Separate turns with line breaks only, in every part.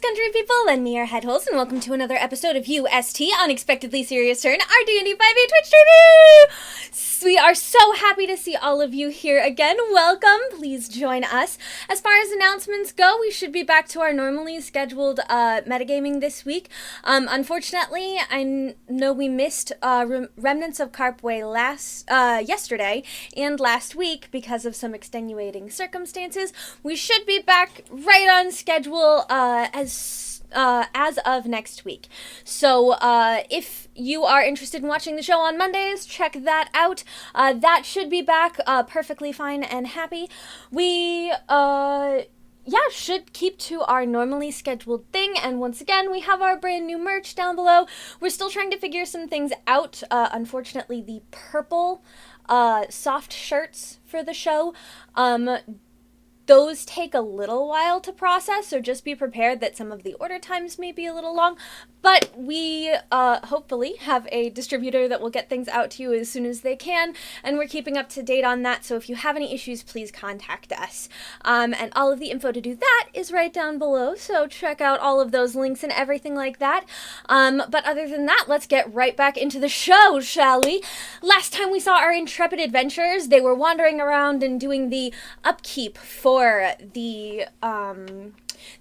Greetings, country people, and me, our head hosts, and welcome to another episode of UST, Unexpectedly Serious Turn, our D&D 5e Twitch stream! We are so happy to see all of you here again. Welcome. Please join us. As far as announcements go, we should be back to our normally scheduled metagaming this week. Unfortunately, I know we missed Remnants of Carpway yesterday and last week because of some extenuating circumstances. We should be back right on schedule as of next week. So if you are interested in watching the show on Mondays, check that out. That should be back perfectly fine and happy. We should keep to our normally scheduled thing, and once again, we have our brand new merch down below. We're still trying to figure some things out. Unfortunately, the purple soft shirts for the show, those take a little while to process, so just be prepared that some of the order times may be a little long, but we hopefully have a distributor that will get things out to you as soon as they can, and we're keeping up to date on that, so if you have any issues, please contact us. And all of the info to do that is right down below, so check out all of those links and everything like that. But other than that, let's get right back into the show, shall we? Last time we saw our intrepid adventurers, they were wandering around and doing the upkeep for the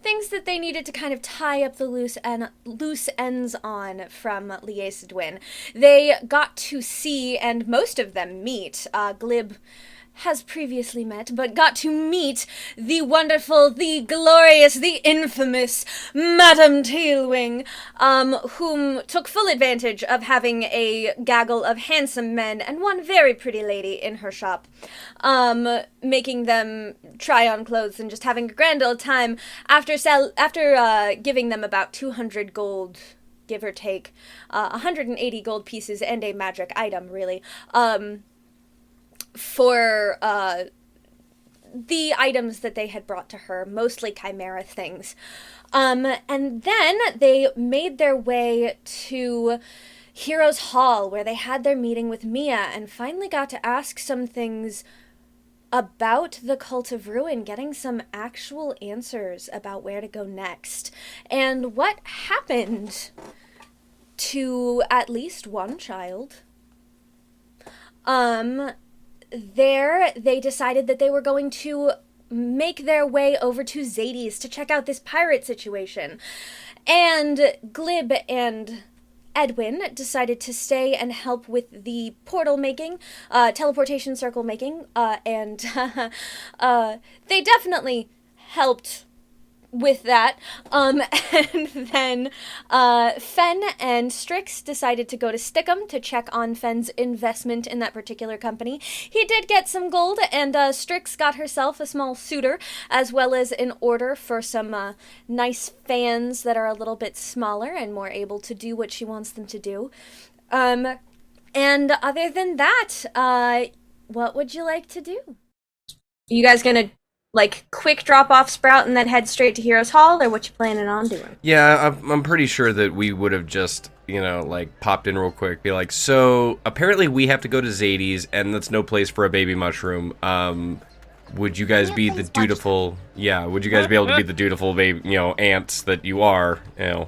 things that they needed to kind of tie up the loose ends on from Xades. They got to see, and most of them meet, Glib has previously met, but got to meet the wonderful, the glorious, the infamous Madame Tailwing, whom took full advantage of having a gaggle of handsome men and one very pretty lady in her shop, making them try on clothes and just having a grand old time after giving them about 200 gold, give or take, 180 gold pieces and a magic item, really, for the items that they had brought to her, mostly chimera things. And then they made their way to Heroes Hall, where they had their meeting with Mia, and finally got to ask some things about the Cult of Ruin, getting some actual answers about where to go next. And what happened to at least one child. There, they decided that they were going to make their way over to Xades to check out this pirate situation. And Glib and Edwin decided to stay and help with the portal making, teleportation circle making, and they definitely helped with that, and then Fen and Strix decided to go to Stickham to check on Fen's investment in that particular company. He did get some gold, and Strix got herself a small suitor, as well as an order for some nice fans that are a little bit smaller and more able to do what she wants them to do. And other than that, what would you like to do? You guys gonna quick drop off Sprout and then head straight to Heroes Hall, or what you planning on doing?
Yeah, I'm pretty sure that we would have just, popped in real quick, be like, so apparently we have to go to Xades, and that's no place for a baby mushroom. Would you guys be the dutiful? Yeah, would you guys be able to be the dutiful baby, ants that you are?
Heck,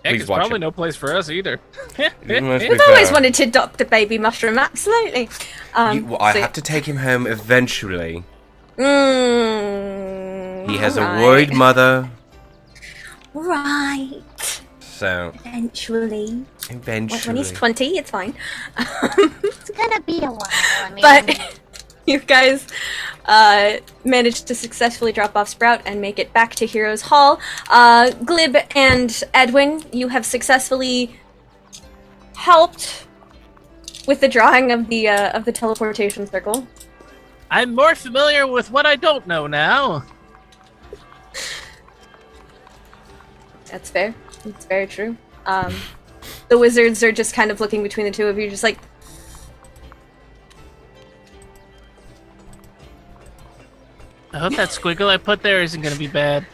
it's probably no place for us either.
We've always wanted to adopt a baby mushroom, absolutely.
I have to take him home eventually. He has
right.
a worried mother.
Right.
So.
Eventually. When he's 20, it's fine.
It's gonna be a while,
But you guys managed to successfully drop off Sprout and make it back to Heroes Hall. Glib and Edwin, you have successfully helped with the drawing of the teleportation circle.
I'm more familiar with what I don't know now.
That's fair. It's very true. The wizards are just kind of looking between the two of you, just like...
I hope that squiggle I put there isn't going to be bad.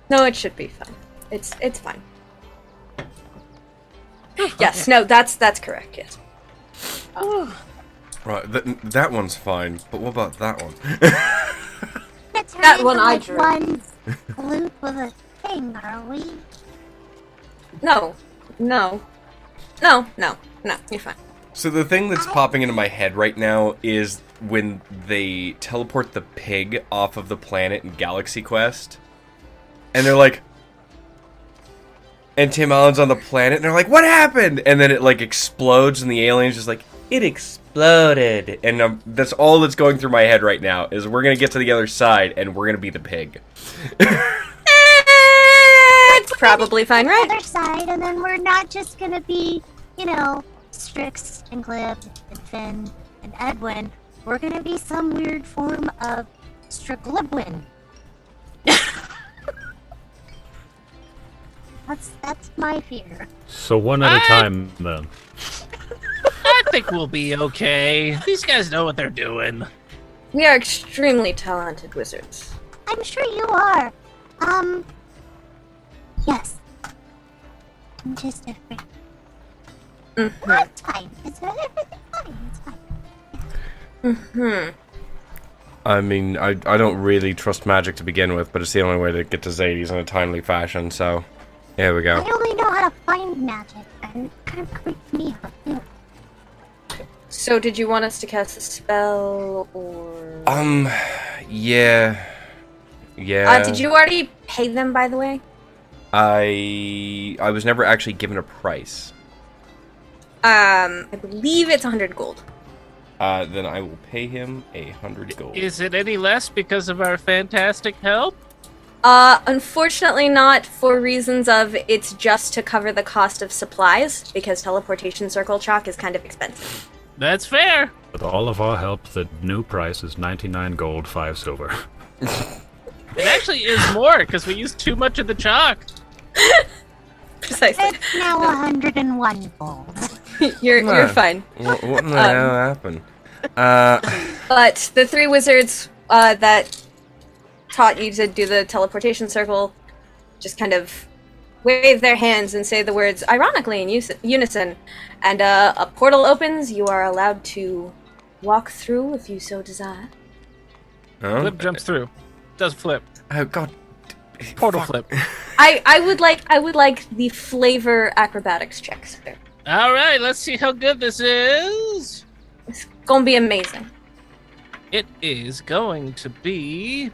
No, it should be fine. It's fine. Yes, no, that's correct, yes.
Right, that one's fine, but what about that one?
That's
That one I drew.
One loop of a thing, are we?
No, you're fine.
So the thing that's popping into my head right now is when they teleport the pig off of the planet in Galaxy Quest, and they're like, and Tim Allen's on the planet, and they're like, what happened? And then it like explodes, and the alien's just like, it exploded. And that's all that's going through my head right now, is we're gonna get to the other side, and we're gonna be the pig.
It's probably fine, right?
Other side, and then we're not just gonna be, Strix and Glib and Fen and Edwin. We're gonna be some weird form of Striglibwin. That's my fear.
So one at a time, then.
I think we'll be okay. These guys know what they're doing.
We are extremely talented wizards.
I'm sure you are. Yes. I'm just afraid.
Mm-hmm.
It's fine. It's everything fine. It's fine.
I mean, I don't really trust magic to begin with, but it's the only way to get to Xades in a timely fashion, so here we
I
go.
only know how to find magic, and it kind of creeps me out, too.
So did you want us to cast a spell, or...
Yeah.
Did you already pay them, by the way?
I was never actually given a price.
I believe it's 100 gold.
Then I will pay him 100 gold.
Is it any less because of our fantastic help?
Unfortunately not, for reasons of it's just to cover the cost of supplies, because teleportation circle chalk is kind of expensive.
That's fair.
With all of our help, the new price is 99 gold, 5 silver.
It actually is more, because we used too much of the chalk.
Precisely.
It's now 101 gold.
You're fine.
What in the hell happened?
But the three wizards that taught you to do the teleportation circle just kind of wave their hands and say the words ironically in unison, and a portal opens. You are allowed to walk through if you so desire.
Oh?
Flip jumps through. Does flip.
Oh god.
Portal
Fuck.
flip.
I would like the flavor acrobatics checks.
All right, let's see how good this is.
It's gonna be amazing.
It is going to be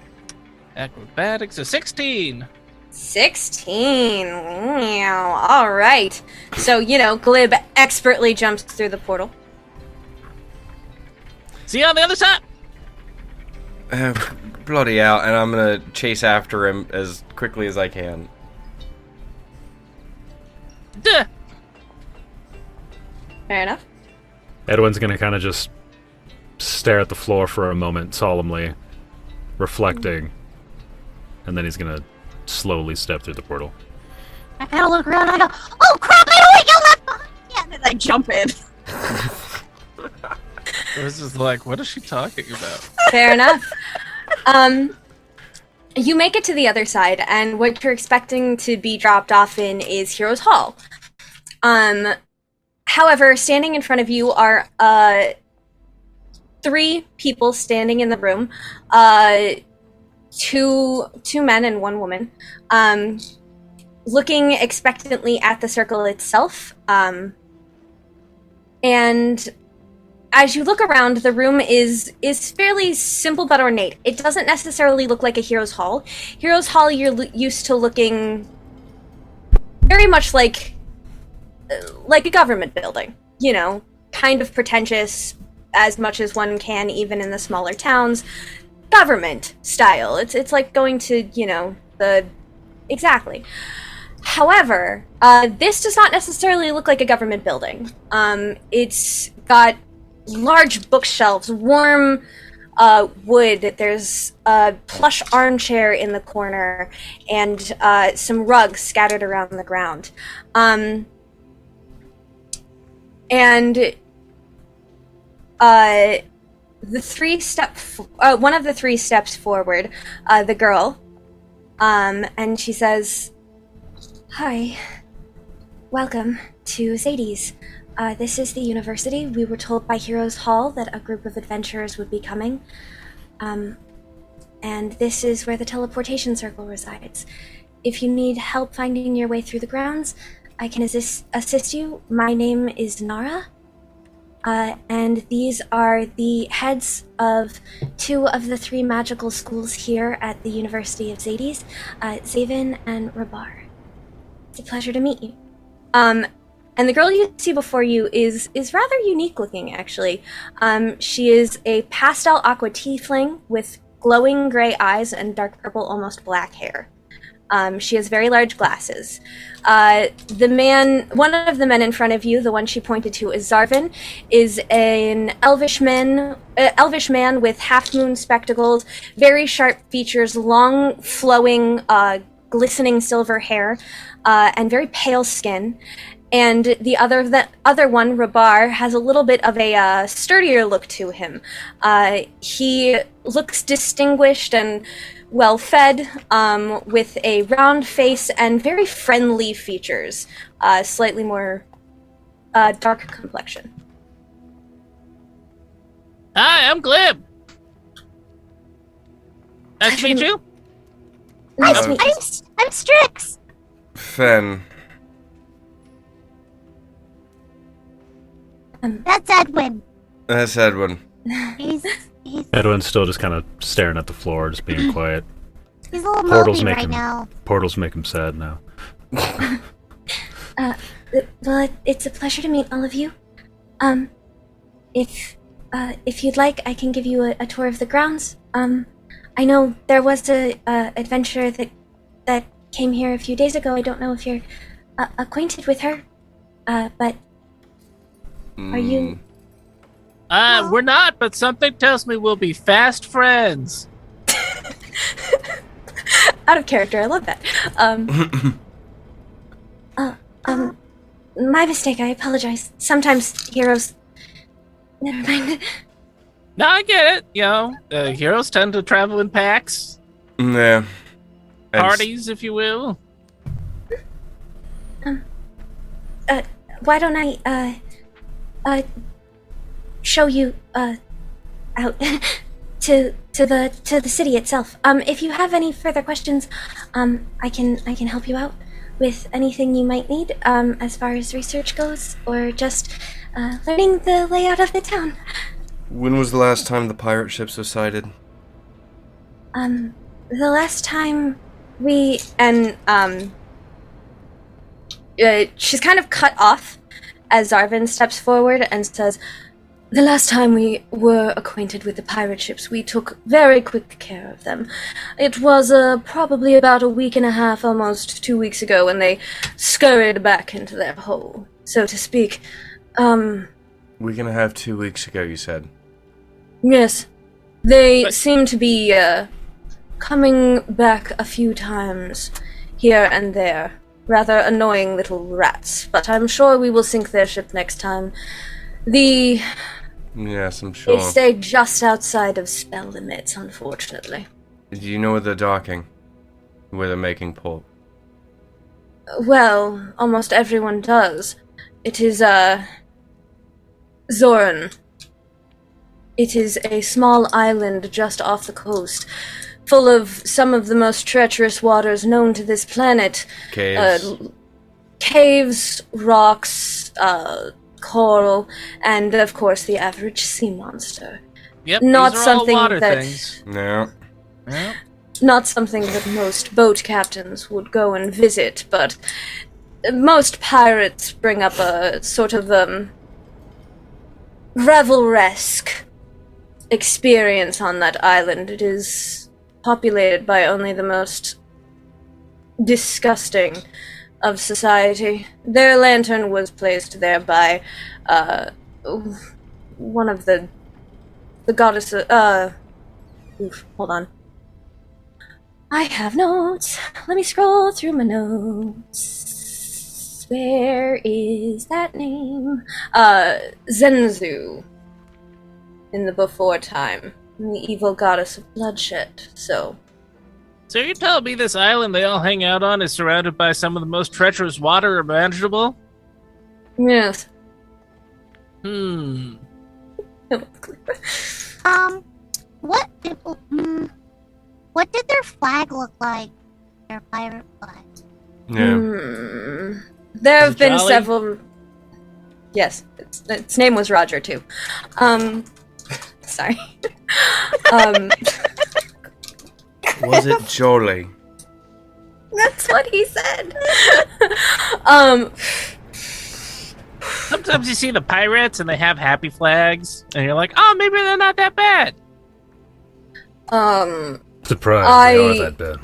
acrobatics a 16.
16. Meow. All right. So Glib expertly jumps through the portal.
See you on the other side.
Bloody hell, and I'm gonna chase after him as quickly as I can.
Duh.
Fair enough.
Edwin's gonna kind of just stare at the floor for a moment, solemnly, reflecting, and then he's gonna slowly step through the portal.
I kind of look around and I go, oh crap, I don't get left behind! Yeah, and then I jump in.
I was just like, what is she talking about?
Fair enough. You make it to the other side, and what you're expecting to be dropped off in is Heroes Hall. However, standing in front of you are three people standing in the room. Two men and one woman, looking expectantly at the circle itself. And as you look around, the room is fairly simple but ornate. It doesn't necessarily look like a Heroes Hall. Heroes Hall, you're used to looking very much like a government building. Kind of pretentious, as much as one can, even in the smaller towns. Government style. It's like going to, exactly. However, this does not necessarily look like a government building. It's got large bookshelves, warm wood. There's a plush armchair in the corner, and some rugs scattered around the ground. And one of the three steps forward, the girl, and she says, "Hi, welcome to Xades. This is the university. We were told by Heroes Hall that a group of adventurers would be coming. And and this is where the teleportation circle resides. If you need help finding your way through the grounds, I can assist you. My name is Nara, and these are the heads of 2 of the 3 magical schools here at the University of Xades, Zaven and Rabar. It's a pleasure to meet you. And the girl you see before you is rather unique looking, actually. She is a pastel aqua tiefling with glowing gray eyes and dark purple, almost black hair. She has very large glasses. One of the men in front of you, the one she pointed to, is Zarvin, is an elvish man with half-moon spectacles, very sharp features, long, flowing, glistening silver hair, and very pale skin. And the other one, Rabar, has a little bit of a sturdier look to him. He looks distinguished and well-fed, with a round face and very friendly features, slightly more dark complexion.
Hi, I'm Glib. Nice to meet you.
Nice to meet you.
I'm Strix.
Fen.
That's Edwin.
That's Edwin.
He's
Edwin's still just kind of staring at the floor, just being quiet.
he's a little
Portals
mopey
make
right
him
now.
portals make him sad now.
Well, it's a pleasure to meet all of you. If you'd like, I can give you a tour of the grounds. I know there was a adventurer that came here a few days ago. I don't know if you're acquainted with her, but are you?
We're not, but something tells me we'll be fast friends.
Out of character, I love that. My mistake, I apologize. Sometimes heroes... Never mind.
No, I get it. You know, heroes tend to travel in packs,
Yeah.
parties, if you will.
Why don't I, show you, out to the city itself. If you have any further questions, I can help you out with anything you might need, as far as research goes, or just, learning the layout of the town.
When was the last time the pirate ships were sighted?
The last time we, and, she's kind of cut off as Zarvin steps forward and says, "The last time we were acquainted with the pirate ships, we took very quick care of them. It was probably about a week and a half, almost 2 weeks ago, when they scurried back into their hole, so to speak.
Week and a half, 2 weeks ago, you said.
Yes. They seem to be coming back a few times here and there. Rather annoying little rats, but I'm sure we will sink their ship next time.
Yes, I'm sure.
They stay just outside of spell limits, unfortunately.
Do you know where they're docking? Where they're making port?
Well, almost everyone does. It is, Zoran. It is a small island just off the coast, full of some of the most treacherous waters known to this planet.
Caves.
Caves, rocks, coral, and of course the average sea monster.
Yep,
Not
these are
something
all water
that-
things.
No.
Yep.
Not something that most boat captains would go and visit, but most pirates bring up a sort of, revelresque experience on that island. It is populated by only the most disgusting of society. Their lantern was placed there by, one of the goddesses, hold on. I have notes. Let me scroll through my notes. Where is that name? Zenzu. In the before time. The evil goddess of bloodshed, so...
So you're telling me this island they all hang out on is surrounded by some of the most treacherous water imaginable?
Yes.
What? flag look like? Your pirate flag.
Yeah.
There have been
Charley?
several. Yes, its name was Roger too. Sorry.
Was it jolly?
That's what he said.
Sometimes you see the pirates and they have happy flags, and you're like, oh, maybe they're not that bad.
Surprise, they are that bad.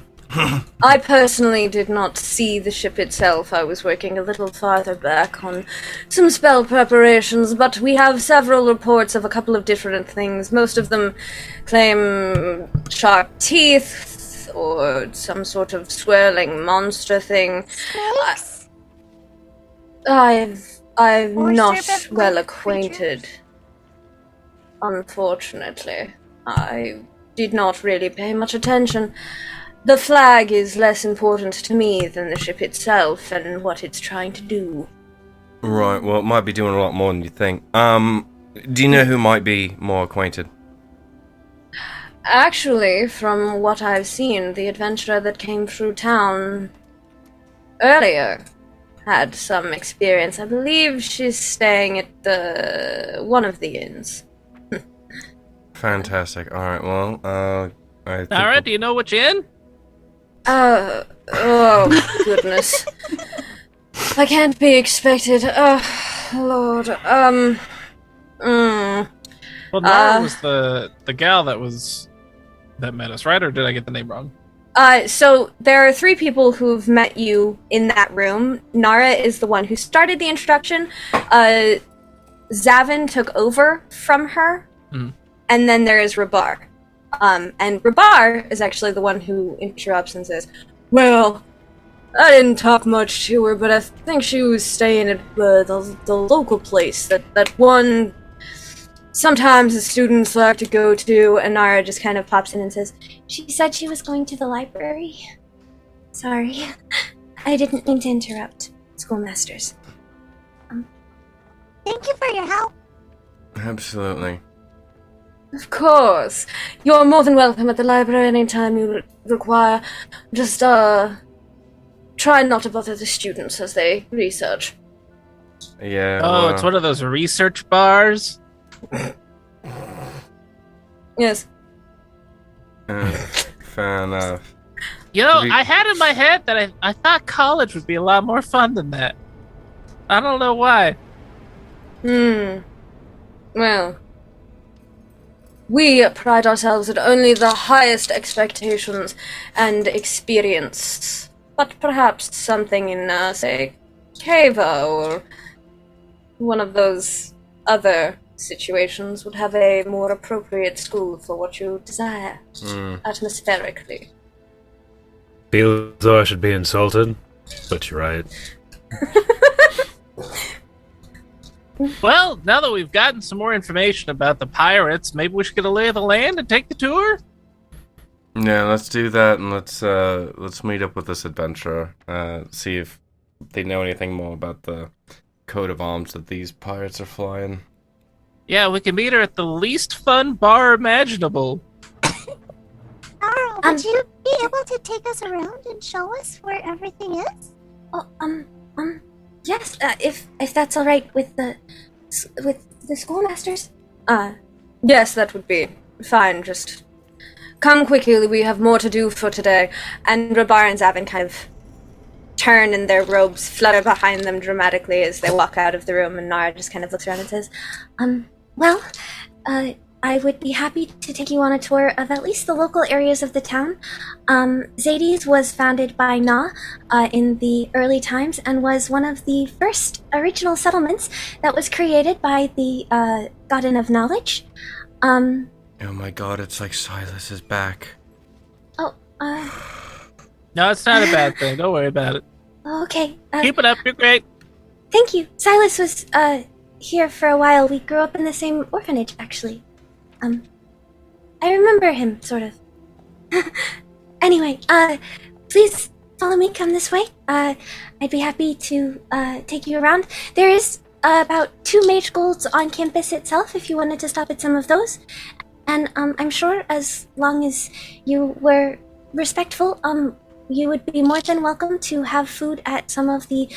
I personally did not see the ship itself. I was working a little farther back on some spell preparations, but we have several reports of a couple of different things. Most of them claim sharp teeth or some sort of swirling monster thing.
Snakes?
I'm
Or
not
serpent-like
well acquainted. Unfortunately, I did not really pay much attention. The flag is less important to me than the ship itself and what it's trying to do.
Right, well, it might be doing a lot more than you think. Do you know who might be more acquainted?
Actually, from what I've seen, the adventurer that came through town earlier had some experience. I believe she's staying at one of the inns.
Fantastic. Alright, well, I think
Alright, do you know which inn?
Oh, goodness. I can't be expected. Oh, Lord.
Well, Nara was the gal that met us, right? Or did I get the name wrong?
So there are 3 people who've met you in that room. Nara is the one who started the introduction. Zavin took over from her.
Mhm.
And then there is Rabar. And Rabar is actually the one who interrupts and says, well, I didn't talk much to her, but I think she was staying at the local place, that one sometimes the students like to go to. And Nara just kind of pops in and says, she said she was going to the library. Sorry. I didn't mean to interrupt, schoolmasters.
Thank you for your help.
Absolutely.
Of course. You're more than welcome at the library anytime you require. Just, try not to bother the students as they research.
Yeah.
Oh, it's one of those research bars?
Yes.
Fair enough.
You know,
We-
I had in my head that I thought college would be a lot more fun than that. I don't know why.
Well, we pride ourselves at only the highest expectations and experience. But perhaps something in, say, Cava or one of those other situations would have a more appropriate school for what you desire, atmospherically.
Feels as though I should be insulted, but you're right.
Well, now that we've gotten some more information about the pirates, maybe we should get a lay of the land and take the tour?
Yeah, let's do that, and let's meet up with this adventurer. See if they know anything more about the coat of arms that these pirates are flying.
Yeah, we can meet her at the least fun bar imaginable.
Nara, would you be able to take us around and show us where everything is?
Oh, yes, if that's all right with the schoolmasters. Yes, that would be fine. Just come quickly. We have more to do for today. And Rabar and Zavin kind of turn, and their robes flutter behind them dramatically as they walk out of the room. And Nara just kind of looks around and says, "Well, I would be happy to take you on a tour of at least the local areas of the town. Xades was founded by Na in the early times and was one of the first original settlements that was created by the Garden of Knowledge.
Oh my god, it's like Silas is back.
No, it's not a bad thing. Don't worry about it.
Okay.
Keep it up. You're great.
Thank you. Silas was here for a while. We grew up in the same orphanage, actually. I remember him, sort of. Anyway, please follow me. Come this way. I'd be happy to take you around. There is about 2 mage golds on campus itself if you wanted to stop at some of those. And I'm sure as long as you were
respectful, you would be more than welcome to have food at some of the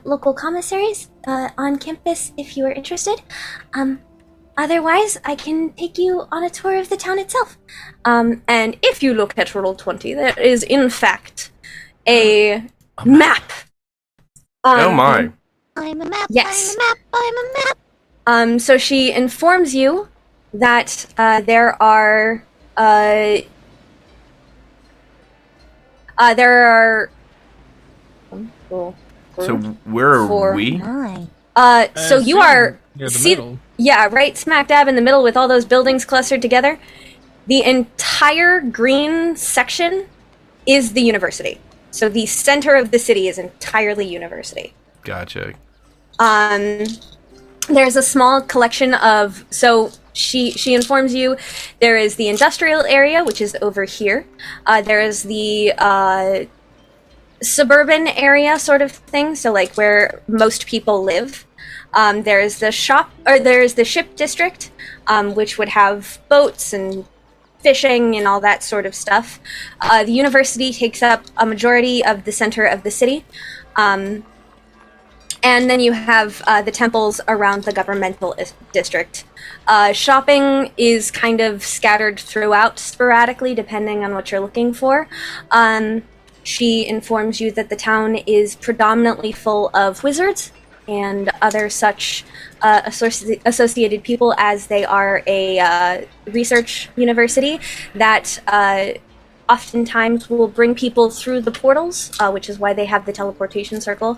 local commissaries on campus if you are interested. Otherwise, I can take you on a tour of the town itself.
And if you look at roll 20, there is in fact a map.
Oh my.
I'm a map,
Yes.
I'm a map, I'm a map.
So she informs you that there are
So where are
Four.
we?
My.
so you are
near the
see,
middle.
yeah, right smack dab in the middle with all those buildings clustered together. The entire green section is the university. So the center of the city is entirely university.
Gotcha.
There's a small collection of, so she informs you there is the industrial area, which is over here. There is the suburban area sort of thing, so like where most people live. There's the ship district, which would have boats and fishing and all that sort of stuff. The university takes up a majority of the center of the city. And then you have the temples around the governmental district. Shopping is kind of scattered throughout sporadically, depending on what you're looking for. She informs you that the town is predominantly full of wizards and other such associated people, as they are a research university that oftentimes will bring people through the portals, which is why they have the teleportation circle,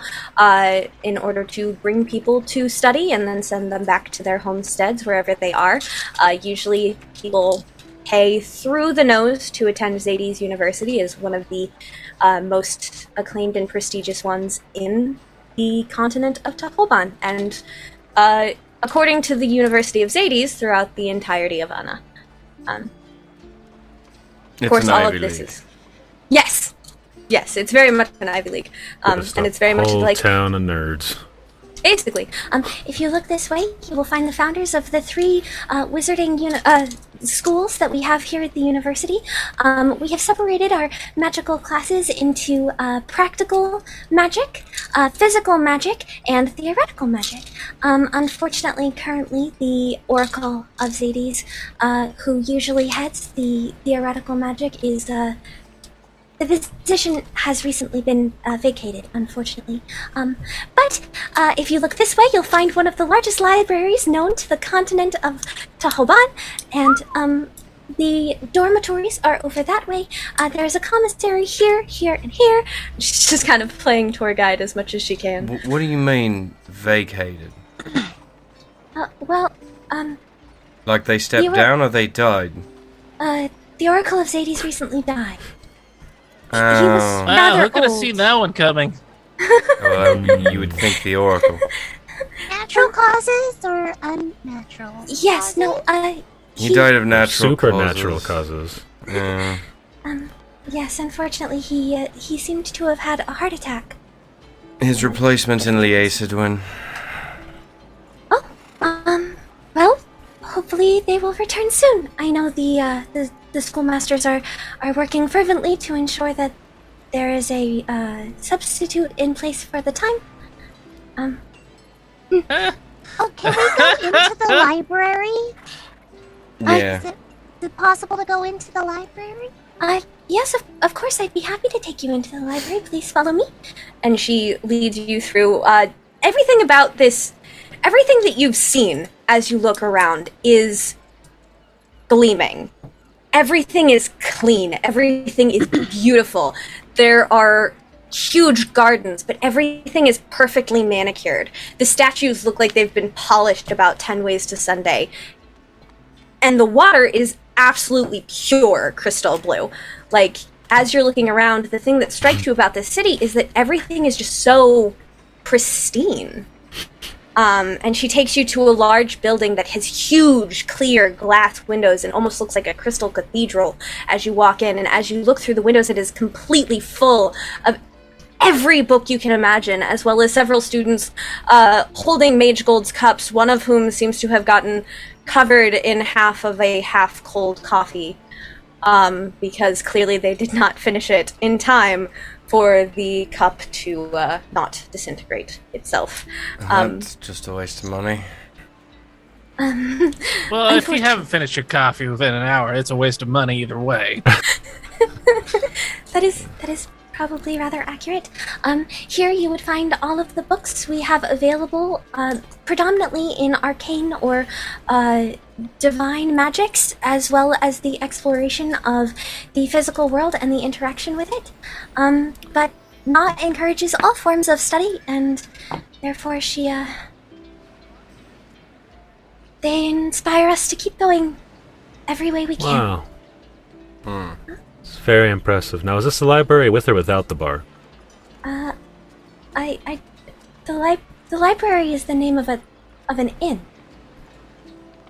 in order to bring people to study and then send them back to their homesteads wherever they are. Usually people pay through the nose to attend Xades University, is one of the most acclaimed and prestigious ones in the continent of Tahoban, and according to the University of Xades, throughout the entirety of Unna. Of course,
an
all
Ivy
of this
League.
is yes, it's very much an Ivy League,
Just
and
a
it's very much
whole
like
town of nerds.
basically.
If you look this way, you will find the founders of the three wizarding schools that we have here at the university. We have separated our magical classes into practical magic, physical magic, and theoretical magic. Unfortunately, currently, the Oracle of Xades, who usually heads the theoretical magic, is the position has recently been vacated, unfortunately. But if you look this way, you'll find one of the largest libraries known to the continent of Tahoban, and the dormitories are over that way. There's a commissary here, here, and here.
She's just kind of playing tour guide as much as she can.
What do you mean vacated? Like they stepped
You were-
down or they died?
The Oracle of Xades recently died.
Oh,
Wow,
Rather
who could have
old.
seen that one coming?
well, you would think the Oracle.
Natural causes or unnatural?
Yes, no,
He died of natural
Supernatural
causes.
causes.
Yeah.
yes, unfortunately, he seemed to have had a heart attack.
His replacement in Liace, Edwin.
Oh, well, hopefully they will return soon. I know the schoolmasters are working fervently to ensure that there is a substitute in place for the time.
Oh, can we go into the library?
Yeah.
Is it possible to go into the library?
Yes, of course, I'd be happy to take you into the library. Please follow me.
And she leads you through everything about this. Everything that you've seen as you look around is gleaming. Everything is clean. Everything is beautiful. There are huge gardens, but everything is perfectly manicured. The statues look like they've been polished about 10 ways to Sunday. And the water is absolutely pure crystal blue. Like, as you're looking around, the thing that strikes you about this city is that everything is just so pristine. And she takes you to a large building that has huge, clear glass windows and almost looks like a crystal cathedral as you walk in. And as you look through the windows, it is completely full of every book you can imagine, as well as several students holding Mage Gold's cups, one of whom seems to have gotten covered in half of a half-cold coffee. because clearly they did not finish it in time for the cup to not disintegrate itself.
That's just a waste of money.
Well, if you haven't finished your coffee within an hour, it's a waste of money either way.
That is probably rather accurate. Here you would find all of the books we have available, predominantly in arcane or divine magics, as well as the exploration of the physical world and the interaction with it. But Not encourages all forms of study, and therefore they inspire us to keep going every way we can.
Wow. It's very impressive. Now, is this the library with or without the bar?
The library is the name of an inn.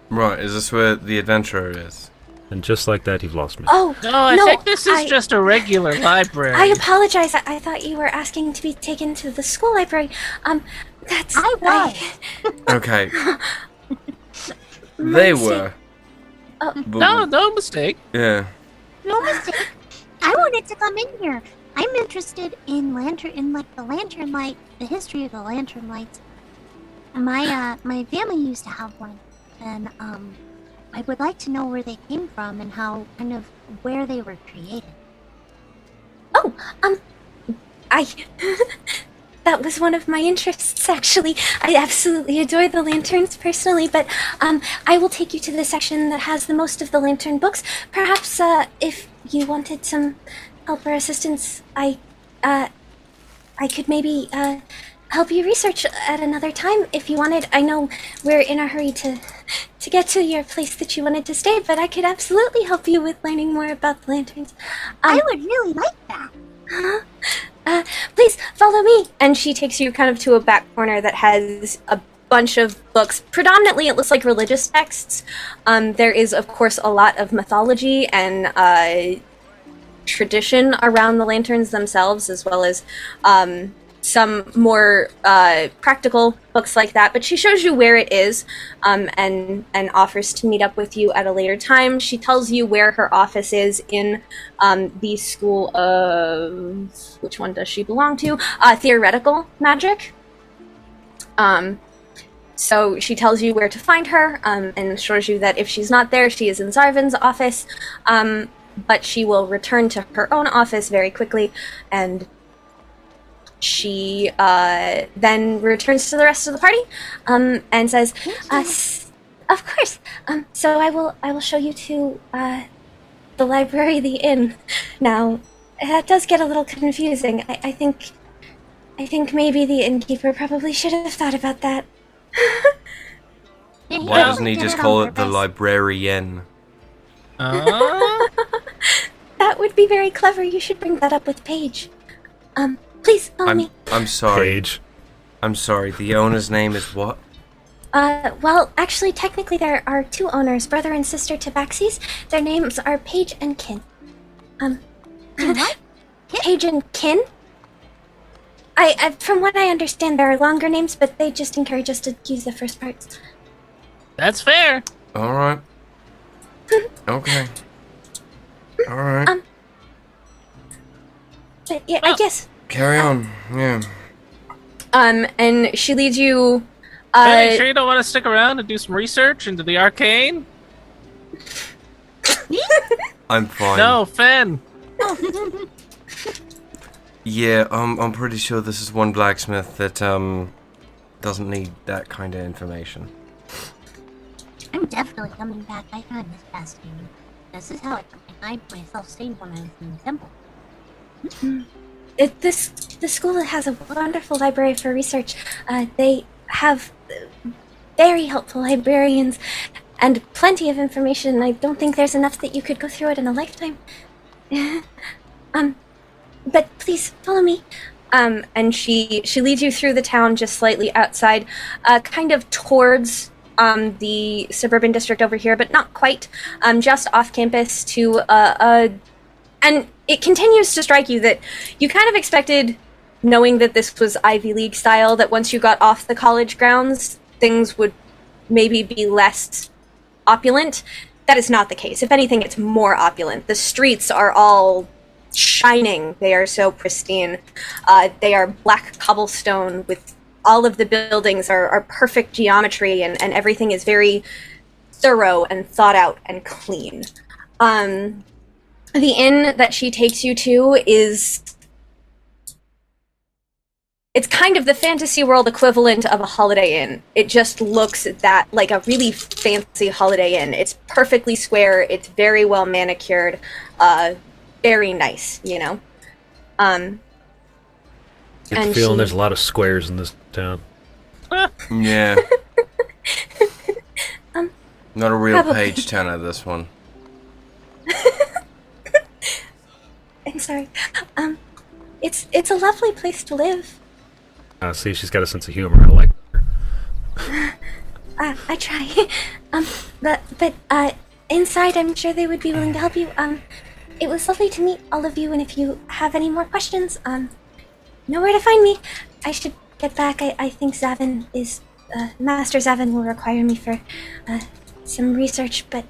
Right, is this where the adventurer is?
And just like that, you've lost me.
Oh,
No, I think this is just a regular library.
I apologize. I thought you were asking to be taken to the school library. That's...
I was.
Okay. They
mistake.
were.
No mistake.
Yeah.
No mistake. I wanted to come in here. I'm interested in the lantern light, the history of the lantern lights. And my family used to have one, and I would like to know where they came from and where they were created.
Oh, that was one of my interests, actually. I absolutely adore the lanterns personally, but I will take you to the section that has the most of the lantern books. Perhaps if you wanted some help or assistance, I could maybe help you research at another time if you wanted. I know we're in a hurry to get to your place that you wanted to stay, but I could absolutely help you with learning more about the lanterns.
I would really like that.
Please follow me. And she takes you kind of to a back corner that has a bunch of books. Predominantly, it looks like religious texts. There is, of course, a lot of mythology and tradition around the lanterns themselves, as well as some more practical books like that. But she shows you where it is, and offers to meet up with you at a later time. She tells you where her office is in the school of... which one does she belong to? Theoretical magic. So she tells you where to find her, and assures you that if she's not there, she is in Zarvin's office. But she will return to her own office very quickly, and she then returns to the rest of the party, and says, "Of course. So I will show you to the library, the inn. Now, that does get a little confusing. I think maybe the innkeeper probably should have thought about that."
Why doesn't he just call it the librarian?
That would be very clever. You should bring that up with Paige. Please follow me.
I'm sorry.
Paige.
I'm sorry. The owner's name is what?
Well, actually, technically there are two owners, brother and sister Tabaxis. Their names are Paige and Kin.
What?
Paige and Kin? I from what I understand, there are longer names, but they just encourage us to use the first parts.
That's fair.
All right. Okay. All right.
But yeah, I guess.
Carry on. Yeah.
And she leads you.
Hey, sure you don't want to stick around and do some research into the arcane?
I'm fine.
No, Fen.
Yeah, I'm pretty sure this is one blacksmith that doesn't need that kind of information.
I'm definitely coming back. I find this fascinating. This is how I find myself staying when I was in the temple.
The school has a wonderful library for research. They have very helpful librarians and plenty of information. I don't think there's enough that you could go through it in a lifetime. But please follow me. And she leads you through the town, just slightly outside, kind of towards the suburban district over here, but not quite. Just off campus to and it continues to strike you that you kind of expected, knowing that this was Ivy League style, that once you got off the college grounds, things would maybe be less opulent.
that is not the case. If anything, it's more opulent. The streets are all shining. They are so pristine. They are black cobblestone with all of the buildings are perfect geometry, and everything is very thorough and thought out and clean. The inn that she takes you to it's kind of the fantasy world equivalent of a Holiday Inn. It just looks like a really fancy Holiday Inn. It's perfectly square. It's very well manicured. Very nice, you know.
Get the feeling there's a lot of squares in this town.
Yeah. Not a real
probably.
page turner, this one.
I'm sorry. It's a lovely place to live.
See, she's got a sense of humor. I like her.
I try. But inside, I'm sure they would be willing to help you. It was lovely to meet all of you, and if you have any more questions, know where to find me. I should get back. I think Zavin is... Master Zavin will require me for some research, but...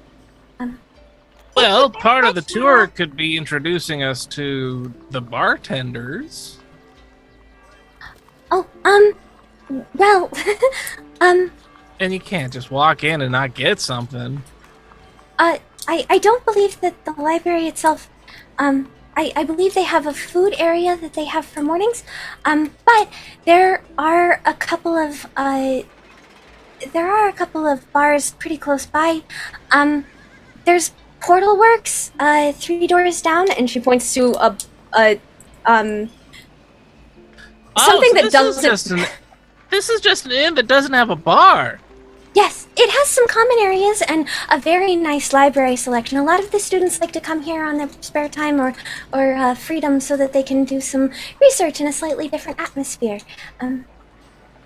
Well, part of the tour could be introducing us to the bartenders.
Oh, well,
And you can't just walk in and not get something.
I don't believe that the library itself, I believe they have a food area that they have for mornings, but there are a couple of bars pretty close by. There's Portal Works, 3 doors down, and she points to something that doesn't...
This is just an inn that doesn't have a bar.
Yes, it has some common areas and a very nice library selection. A lot of the students like to come here on their spare time or freedom so that they can do some research in a slightly different atmosphere.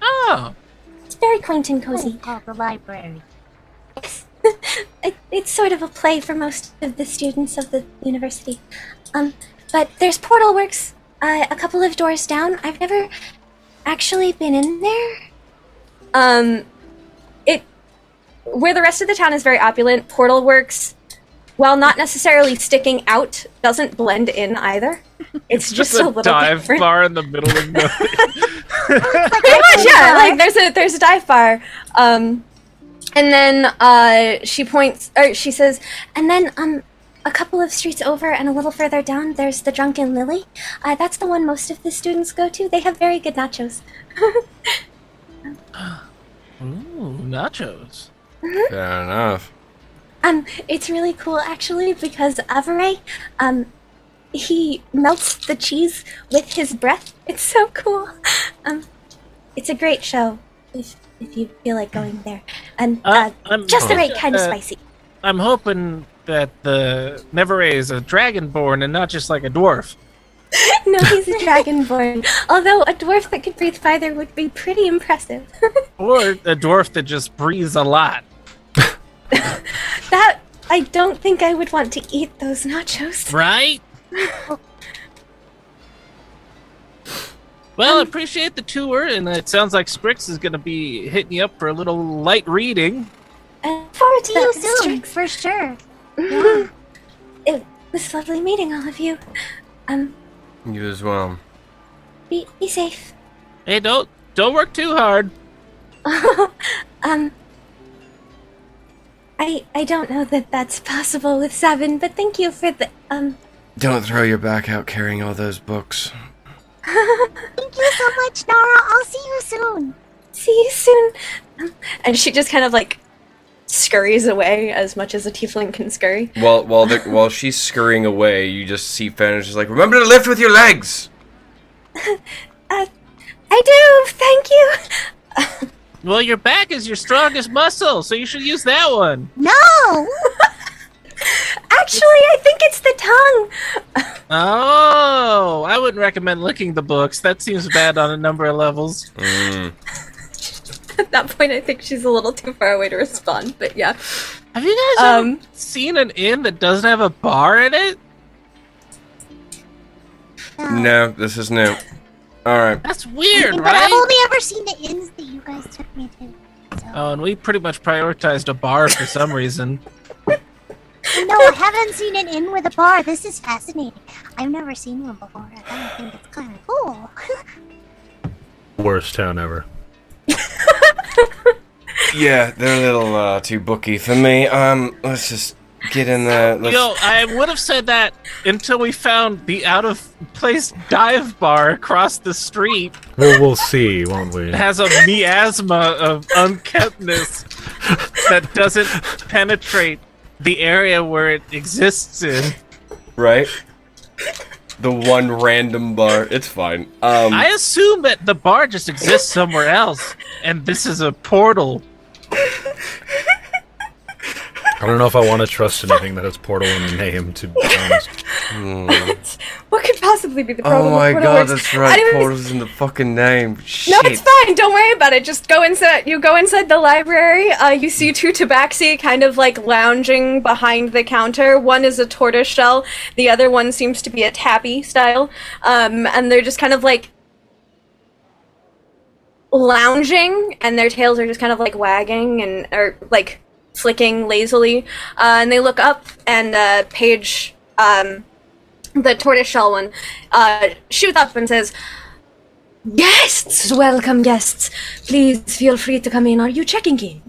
Oh.
It's very quaint and cozy.
Called the library.
Yes. It's sort of a play for most of the students of the university. But there's Portal Works, a couple of doors down. I've never actually been in there.
Where the rest of the town is very opulent, Portal Works, while not necessarily sticking out, doesn't blend in either. It's just a little
dive
different.
bar in the middle of nowhere.
Pretty much, yeah. Like there's a dive bar, and then she says, and then a couple of streets over and a little further down, there's the Drunken Lily. That's the one most of the students go to. They have very good nachos.
Ooh, nachos.
Fair enough.
It's really cool actually because Avery, he melts the cheese with his breath. It's so cool. It's a great show if you feel like going there, and just the right kind of spicy.
I'm hoping that the Neverray is a dragonborn and not just like a dwarf.
No, he's a dragonborn. Although a dwarf that could breathe fire would be pretty impressive.
Or a dwarf that just breathes a lot.
That, I don't think I would want to eat those nachos.
Right? Well, I appreciate the tour, and it sounds like Strix is going to be hitting you up for a little light reading.
Forward to
See you
that,
soon,
Strix.
for sure.
It was lovely meeting all of you.
You as well.
Be safe.
Hey, don't work too hard.
I don't know that that's possible with Seven, but thank you for the,
Don't throw your back out carrying all those books.
Thank you so much, Nara. I'll see you soon.
See you soon.
And she just kind of like scurries away as much as a tiefling can scurry.
While she's scurrying away, you just see Fen'rahl just like, remember to lift with your legs!
I do, thank you.
Well, your back is your strongest muscle, so you should use that one.
No!
Actually, I think it's the tongue.
Oh, I wouldn't recommend licking the books. That seems bad on a number of levels.
At that point, I think she's a little too far away to respond, but yeah.
Have you guys ever seen an inn that doesn't have a bar in it?
No, this is new. Alright.
That's weird,
But
right?
I've only ever seen the inns that you guys took me to. So.
Oh, and we pretty much prioritized a bar for some reason.
No, I haven't seen an inn with a bar. This is fascinating. I've never seen one before. I kind of think it's kind of cool.
Worst town ever.
Yeah, they're a little too booky for me. Let's just get in there.
I would have said that until we found the out-of-place dive bar across the street.
Well, we'll see, won't we?
It has a miasma of unkemptness that doesn't penetrate the area where it exists in.
Right? The one random bar. It's fine.
I assume that the bar just exists somewhere else, and this is a portal.
I don't know if I want to trust anything that has portal in the name, to be honest.
What could possibly be the problem?
Oh my
with
god,
works?
that's right. Portal's in the fucking name. Shit.
No, it's fine. Don't worry about it. Just go inside. You go inside the library. You see two tabaxi kind of like lounging behind the counter. One is a tortoise shell. The other one seems to be a tabby style. And they're just kind of like lounging, and their tails are just kind of like wagging and or like flicking lazily. And they look up, and Paige, the tortoiseshell one, shoots up and says, "Guests! Welcome, guests. Please feel free to come in. Are you checking in?"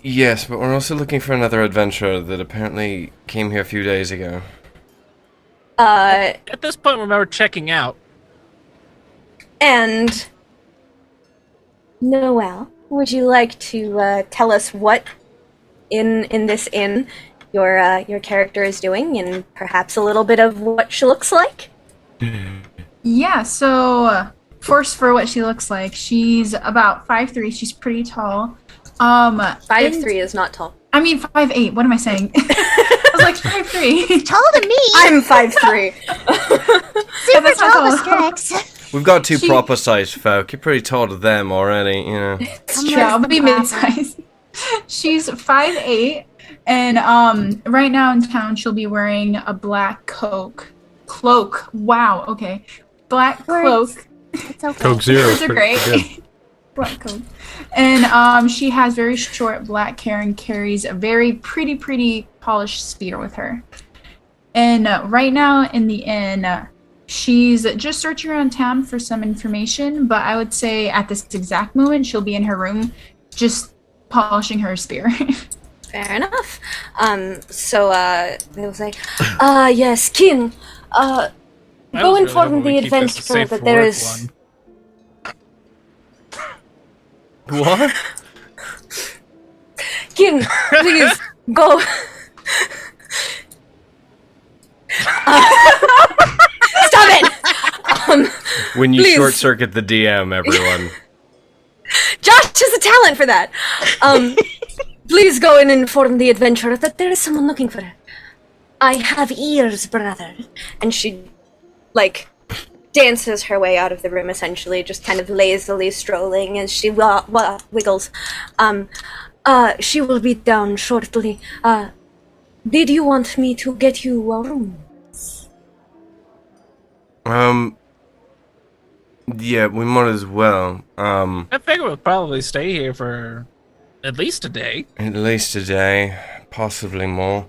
Yes, but we're also looking for another adventurer that apparently came here a few days ago.
At this point, remember checking out.
And Noelle, would you like to tell us what in this inn your character is doing, and perhaps a little bit of what she looks like?
Yeah, so first for what she looks like, she's about 5'3". She's pretty tall.
5'3" is not tall.
I mean 5'8". What am I saying? I was like 5'3".
Taller than me.
I'm 5'3".
Yeah,
Super
that's not
tall,
tall.
Strix.
We've got two proper sized folk. You're pretty tall to them already, you know.
Yeah, I'll be mid-size. She's 5'8", and right now in town she'll be wearing a black cloak. Wow, okay. Black cloak.
It's okay.
Coke Zero.
Those are great. Black coat. And she has very short black hair and carries a very pretty polished spear with her. And right now in the inn, she's just searching around town for some information, but I would say at this exact moment she'll be in her room just polishing her spear.
Fair enough. So they'll say, yes, King, go inform the adventurer that there is...
What?
King, please, go... Stop it!
When you
please.
short circuit the DM, everyone.
Josh has a talent for that! Please go and inform the adventurer that there is someone looking for her. I have ears, brother. And she, like, dances her way out of the room, essentially, just kind of lazily strolling as she wiggles. She will be down shortly. Did you want me to get you a room?
Yeah, we might as well.
I figure we'll probably stay here for at least a day.
At least a day, possibly more.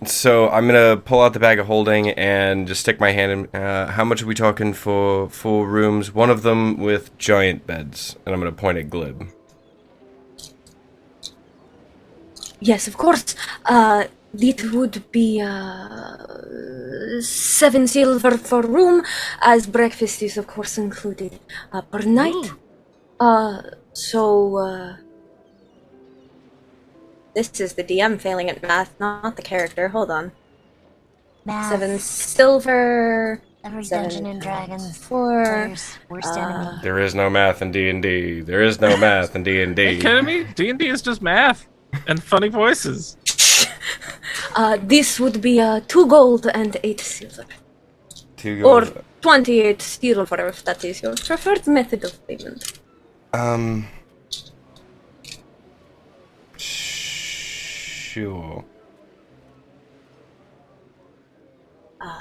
So I'm gonna pull out the bag of holding and just stick my hand in. How much are we talking for 4 rooms? One of them with giant beds, and I'm gonna point at Glib.
Yes, of course. It would be 7 silver for room, as breakfast is of course included per night. This is the DM failing at math, not the character. Hold on.
Math.
7 silver.
Every
7
Dungeon and Dragons.
4.
Worst enemy.
There is no math in D&D. There is no math in D&D.
Are you kidding me? D&D is just math and funny voices.
This would be 2 gold and 8 silver.
2
Or
gold.
28 silver, if that is your preferred method of payment.
Sure.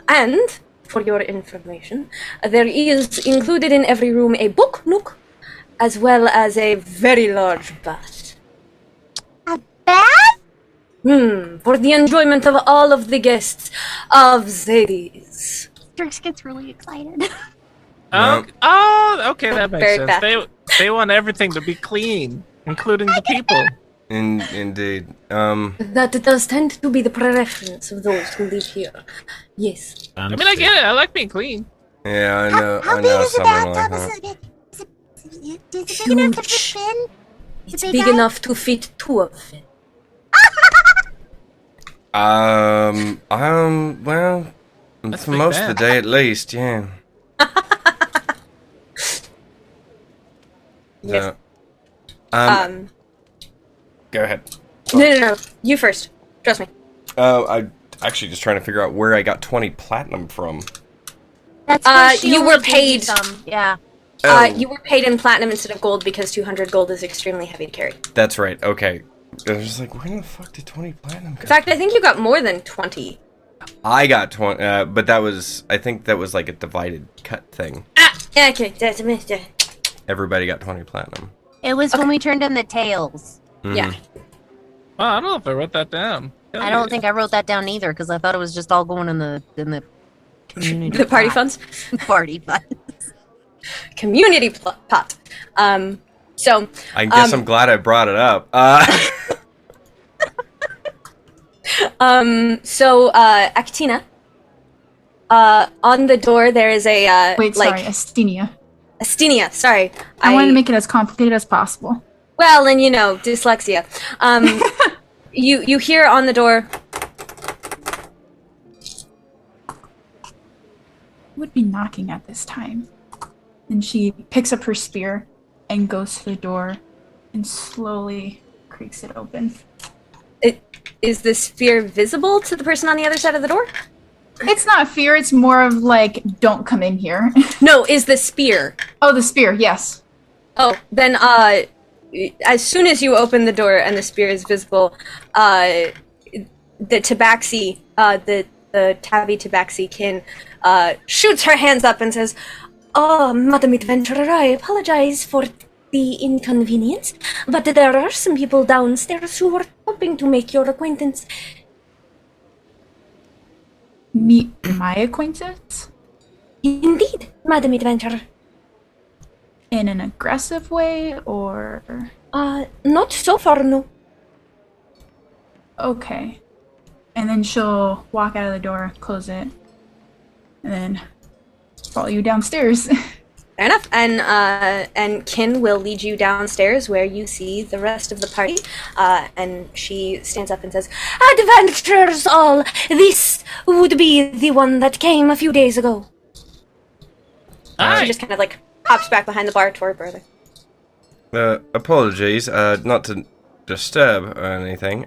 And, for your information, there is included in every room a book nook, as well as a very large bath.
A bath?
For the enjoyment of all of the guests of Xades.
Strix gets really excited.
Oh, okay, that makes
Very
sense.
bad.
They want everything to be clean, including the people.
Indeed.
That does tend to be the preference of those who live here. Yes.
I mean, I get it. I like being clean.
Yeah, I know.
How
I
big
know
is the
someone like
bathtub?
that.
Is it big enough to fit
Huge.
Finn?
It's
big
big
guy?
enough to fit 2 of them.
Well,
That's
for
big
most of the
bad.
day at least, yeah.
Yes.
So, go ahead.
No. You first. Trust me.
I'm actually just trying to figure out where I got 20 platinum from.
That's
You were paid.
Yeah.
Oh,
You were paid in platinum instead of gold because 200 gold is extremely heavy to carry.
that's right. Okay. I was just like, where the fuck did 20 platinum go?
In fact, I think you got more than 20.
I got 20, but that was, I think that was like a divided cut thing.
Okay, that's a mistake.
Everybody got 20 platinum.
It was when we turned in the tails.
Mhm.
Yeah.
Oh, I don't know if I wrote that down. Hell
I don't
yeah.
think I wrote that down either because I thought it was just all going in the community
The party
pot.
funds?
Party fund.
Community pot. So,
I guess I'm glad I brought it up.
Actina, on the door there is a,
Wait, sorry, Astenia.
Astenia, sorry.
I wanted to make it as complicated as possible.
Well, and you know, dyslexia. You hear on the door,
Who would be knocking at this time? And she picks up her spear and goes to the door and slowly creaks it open.
is the sphere visible to the person on the other side of the door?
It's not fear, it's more of like, don't come in here.
No, is the spear.
Oh, the spear, yes.
Oh, then, as soon as you open the door and the spear is visible, the tabaxi, the tabby tabaxikin, shoots her hands up and says,
Oh, Madam Adventurer, I apologize for the inconvenience, but there are some people downstairs who were hoping to make your acquaintance.
Meet my acquaintance?
Indeed, Madam Adventurer.
In an aggressive way, or...
Not so far, no.
Okay. And then she'll walk out of the door, close it, and then follow you downstairs.
fair enough. And Kin will lead you downstairs where you see the rest of the party. And she stands up and says,
Adventurers all, this would be the one that came a few days ago.
she just kind of like hops back behind the bar toward brother.
Apologies, not to disturb or anything.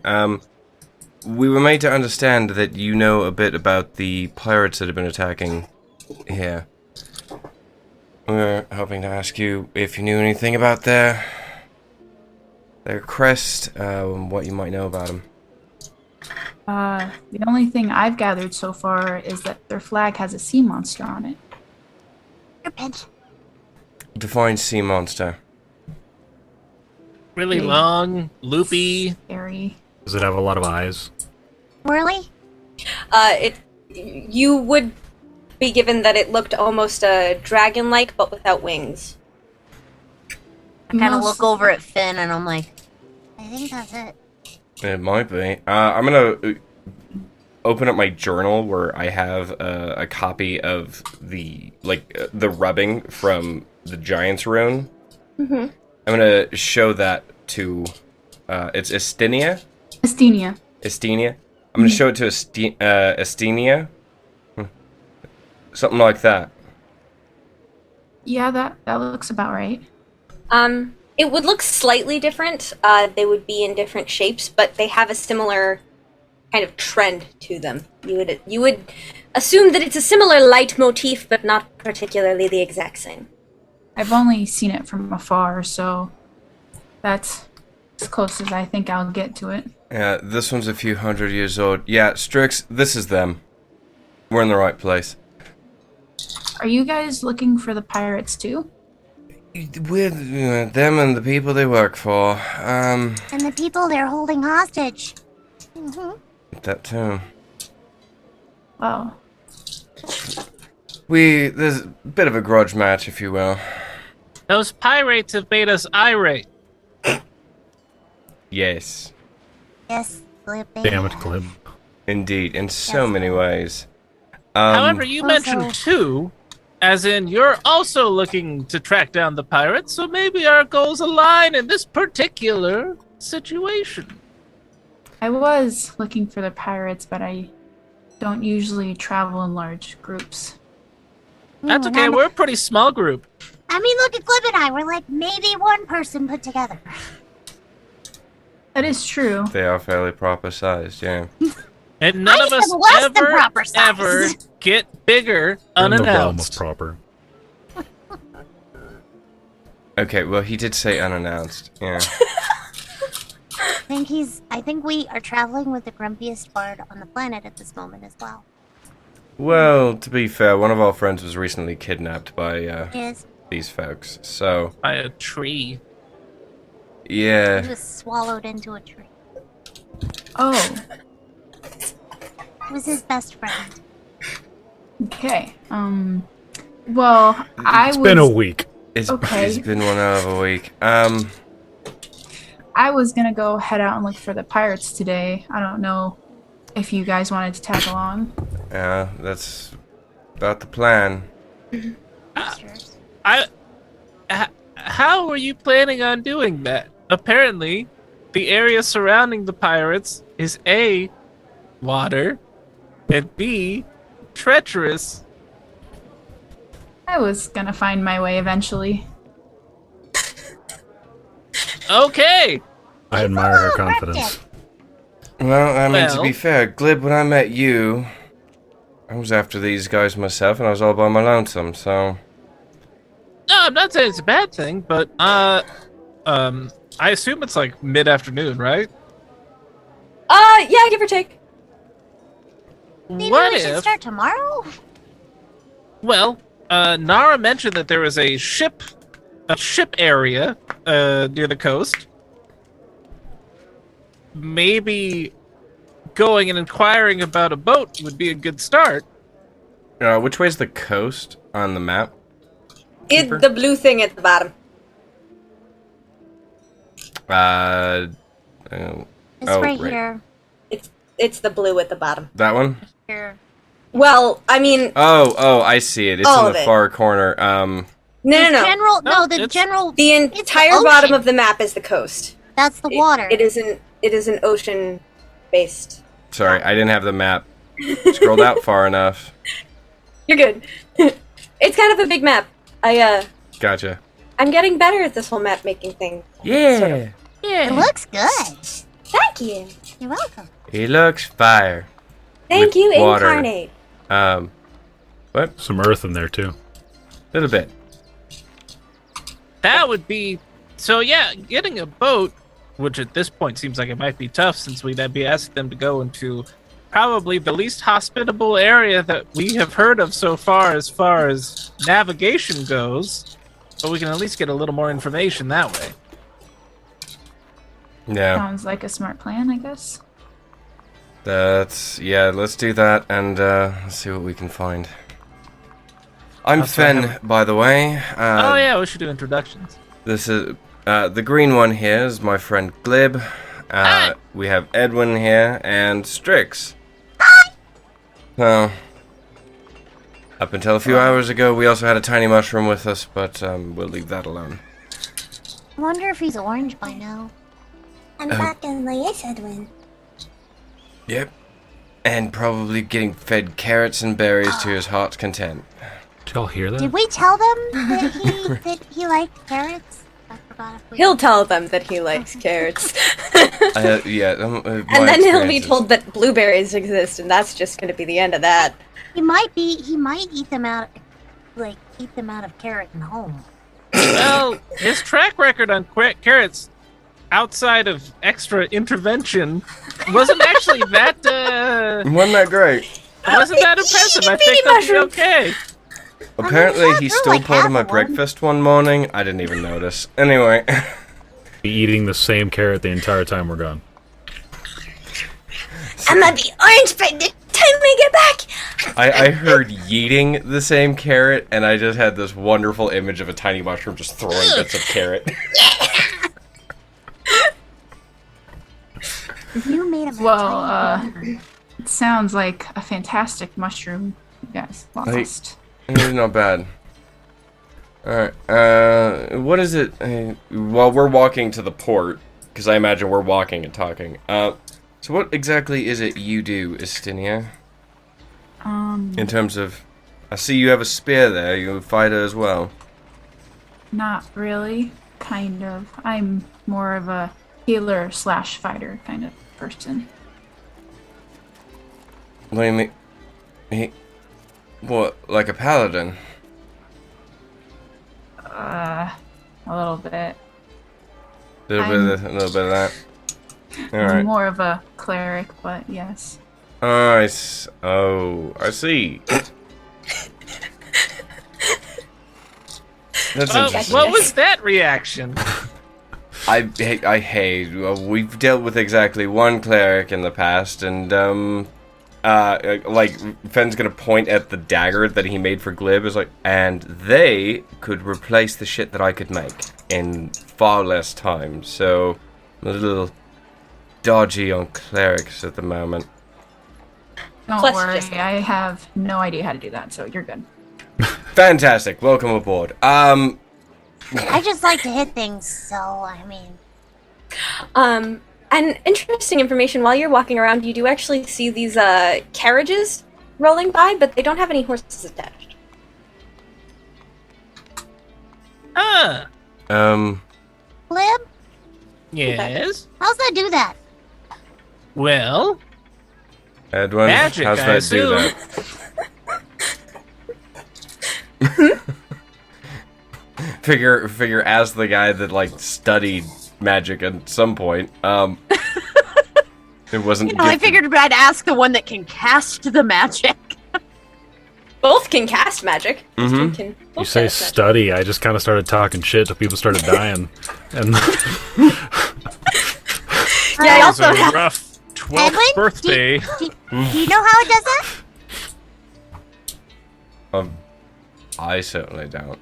We were made to understand that you know a bit about the pirates that have been attacking here. We were hoping to ask you if you knew anything about their crest, what you might know about them.
The only thing I've gathered so far is that their flag has a sea monster on it.
Serpent.
Define sea monster.
Really
Big.
long, loopy.
Scary.
Does it have a lot of eyes?
Whirly?
You would be given that it looked almost dragon-like, but without wings.
I kind of
Most-
look over at Finn and I'm like,
I think that's it.
It might be. I'm gonna open up my journal where I have a copy of the rubbing from the Giant's Rune.
Mm-hmm.
I'm gonna show that to it's Estenia.
Astenia.
Estenia. I'm gonna show it to Estenia. Something like that.
Yeah, that looks about right.
It would look slightly different. They would be in different shapes, but they have a similar kind of trend to them. You would assume that it's a similar light motif, but not particularly the exact same.
I've only seen it from afar, so that's as close as I think I'll get to it.
Yeah, this one's a few hundred years old. Yeah, Strix, this is them. We're in the right place.
Are you guys looking for the pirates too?
With them and the people they work for.
And the people they're holding hostage.
That too.
Well,
There's a bit of a grudge match, if you will.
Those pirates have made us irate.
Yes.
Yes, Glib.
Damn it, Glib.
Indeed, in so many ways.
However, you
Also-
mentioned two, as in you're also looking to track down the pirates, so maybe our goals align in this particular situation.
I was looking for the pirates, but I don't usually travel in large groups.
That's okay, we're a pretty small group.
I mean, look at Glib and I. We're like maybe one person put together.
That is true.
They are fairly proper sized, yeah.
And none of us
said less than
ever,
proper size.
ever get bigger
In the realm of
unannounced.
proper.
Okay, well, he did say unannounced, yeah.
I think we are traveling with the grumpiest bard on the planet at this moment as well.
Well, to be fair, one of our friends was recently kidnapped by
Yes,
these folks, so,
By a tree.
he
yeah.
was swallowed into a tree.
Oh,
It was his best friend.
okay. Well,
It's been a week.
Okay.
It's been one hell of a week.
I was gonna go head out and look for the pirates today. I don't know if you guys wanted to tag along.
Yeah, that's about the plan.
Sisters.
How were you planning on doing that? Apparently, the area surrounding the pirates is A, water, and B, treacherous.
I was gonna find my way eventually.
Okay!
I admire her
Oh,
confidence.
Well, I mean, to
Well-
be fair, Glib, when I met you, I was after these guys myself, and I was all by my lonesome, so...
No, I'm not saying it's a bad thing, but, I assume it's like mid-afternoon, right?
Yeah, give or take.
Maybe
What
we should
if...
start tomorrow?
Well, Nara mentioned that there was a ship area near the coast. Maybe going and inquiring about a boat would be a good start.
Which way's the coast on the map?
The blue thing at the bottom.
It's
Oh,
right
right.
here.
It's the blue at the bottom.
That one?
Here.
Well, I mean,
Oh, I see it. It's
All
in
of
the
it.
far corner.
no.
No,
The
it's-
general.
The
it's
entire
ocean.
bottom of the map is the coast.
That's the water.
It is an ocean-based.
Sorry, I didn't have the map scrolled out far enough.
You're good. It's kind of a big map.
Gotcha.
I'm getting better at this whole map making thing.
Yeah.
Sort of.
It looks good.
Thank you.
You're welcome.
He looks fire.
Thank
With
you,
water.
Incarnate.
What?
Some earth in there too.
Little bit.
That would be... So yeah, getting a boat, which at this point seems like it might be tough since we'd be asking them to go into probably the least hospitable area that we have heard of so far as navigation goes. But we can at least get a little more information that way.
Yeah.
Sounds like a smart plan, I guess.
Let's do that and let's see what we can find. I'm
That's what I
Fen, by the way.
Oh yeah, we should do introductions.
This is the green one here is my friend Glib.
Hi.
We have Edwin here and Strix. So, up until a few hours ago, we also had a tiny mushroom with us, but we'll leave that alone.
I wonder if he's orange by now.
I'm back in Lace, Edwin.
Yep. And probably getting fed carrots and berries to his heart's content.
Did y'all hear that?
Did we tell them that he liked carrots? I forgot if we.
He'll tell them that he likes carrots.
Yeah.
And then he'll be told that blueberries exist, and that's just going to be the end of that.
He might eat them out of carrot and home.
Well, his track record on carrots, outside of extra intervention, wasn't actually that.
Wasn't that great?
Wasn't that impressive? I think that'd be okay.
Apparently,
yeah,
he
they're
stole
like
part of
half
my
of one.
breakfast one morning. I didn't even notice. Anyway.
Be eating the same carrot the entire time we're gone.
I'm gonna be orange by the time we get back.
I heard yeeting the same carrot, and I just had this wonderful image of a tiny mushroom just throwing bits of carrot.
You made a
Well, it sounds like a fantastic mushroom you guys lost.
It's not bad. Alright, what is it? While we're walking to the port, because I imagine we're walking and talking, so what exactly is it you do, Istinia? In terms of, I see you have a spear there, you're a fighter as well.
Not really. Kind of. I'm more of a healer / fighter kind of person.
What do you mean? What, like a paladin?
A little bit.
A little bit of that. Alright.
More of a cleric, but yes.
I see. That's interesting.
What was that reaction?
We've dealt with exactly one cleric in the past, and like Fen's gonna point at the dagger that he made for Glib, is like, and they could replace the shit that I could make in far less time. So I'm a little dodgy on clerics at the moment.
Don't
Plus
worry,
just-
I have no idea how to do that, so you're good.
Fantastic, welcome aboard.
I just like to hit things, so I mean.
And interesting information, while you're walking around, you do actually see these carriages rolling by, but they don't have any horses attached.
Glib,
Yes.
how's that do that?
Well,
Edwin,
Magic,
how's
I
that do that? Figure as the guy that like studied magic at some point, it wasn't
I
gifted.
figured I'd ask the one that can cast the magic.
Both can cast magic. These two
Mhm.
can
You
both
say
cast magic.
study, I just kind of started talking shit till people started dying. And
Yeah, I
it was
also
a
have...
rough 12th
Edwin?
birthday.
Do you know how it does that?
I certainly don't.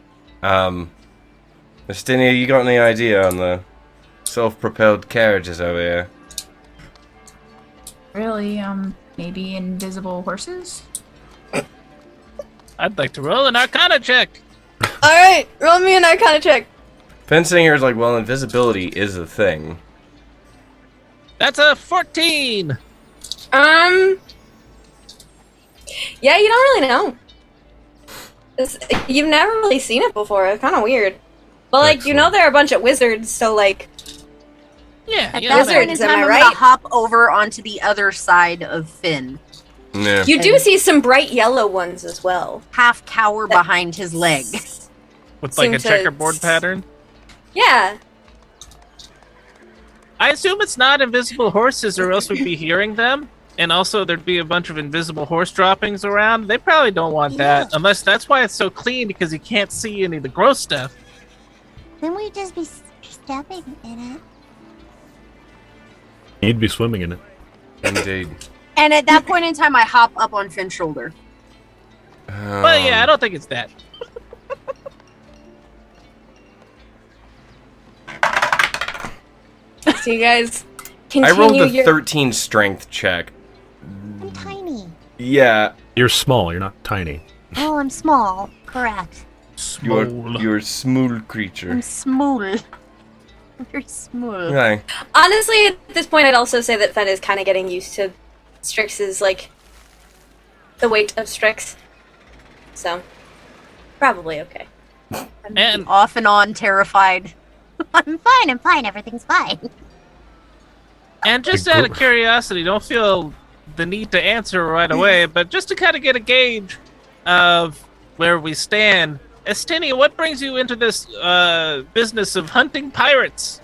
Astinia, you got any idea on the self-propelled carriages over here?
Really, maybe invisible horses?
I'd like to roll an Arcana check.
Alright, roll me an Arcana check.
Fencing is like, well, invisibility is a thing.
That's a 14.
Yeah, you don't really know. You've never really seen it before. It's kind of weird. But, like, you know
Excellent.
there are a bunch of wizards, so, like...
Yeah,
At
yeah.
that point in
Wizards, am
time,
I
I'm
right?
gonna hop over onto the other side of Finn.
Yeah.
You do see some bright yellow ones as well.
Half cower behind his leg.
With like
seem
a
to-
checkerboard pattern.
Yeah.
I assume it's not invisible horses, or else we'd be hearing them. And also, there'd be a bunch of invisible horse droppings around. They probably don't want that, unless that's why it's so clean, because you can't see any of the gross stuff.
Then we'd just be stepping in it.
you'd be swimming in it.
Indeed.
And at that point in time, I hop up on Finn's shoulder.
But yeah, I don't think it's that.
So you guys
I
continue
rolled a
your...
13 strength check.
I'm tiny.
Yeah,
You're small, you're not tiny.
Oh, I'm small. Correct.
you're a small creature.
I'm small. Very small.
Okay.
Honestly, at this point, I'd also say that Fen is kind of getting used to Strix's, like, the weight of Strix. So, probably okay.
And
Off and on, terrified.
I'm fine, everything's fine.
And just out of curiosity, don't feel the need to answer right away, but just to kind of get a gauge of where we stand, Estinia, what brings you into this business of hunting pirates?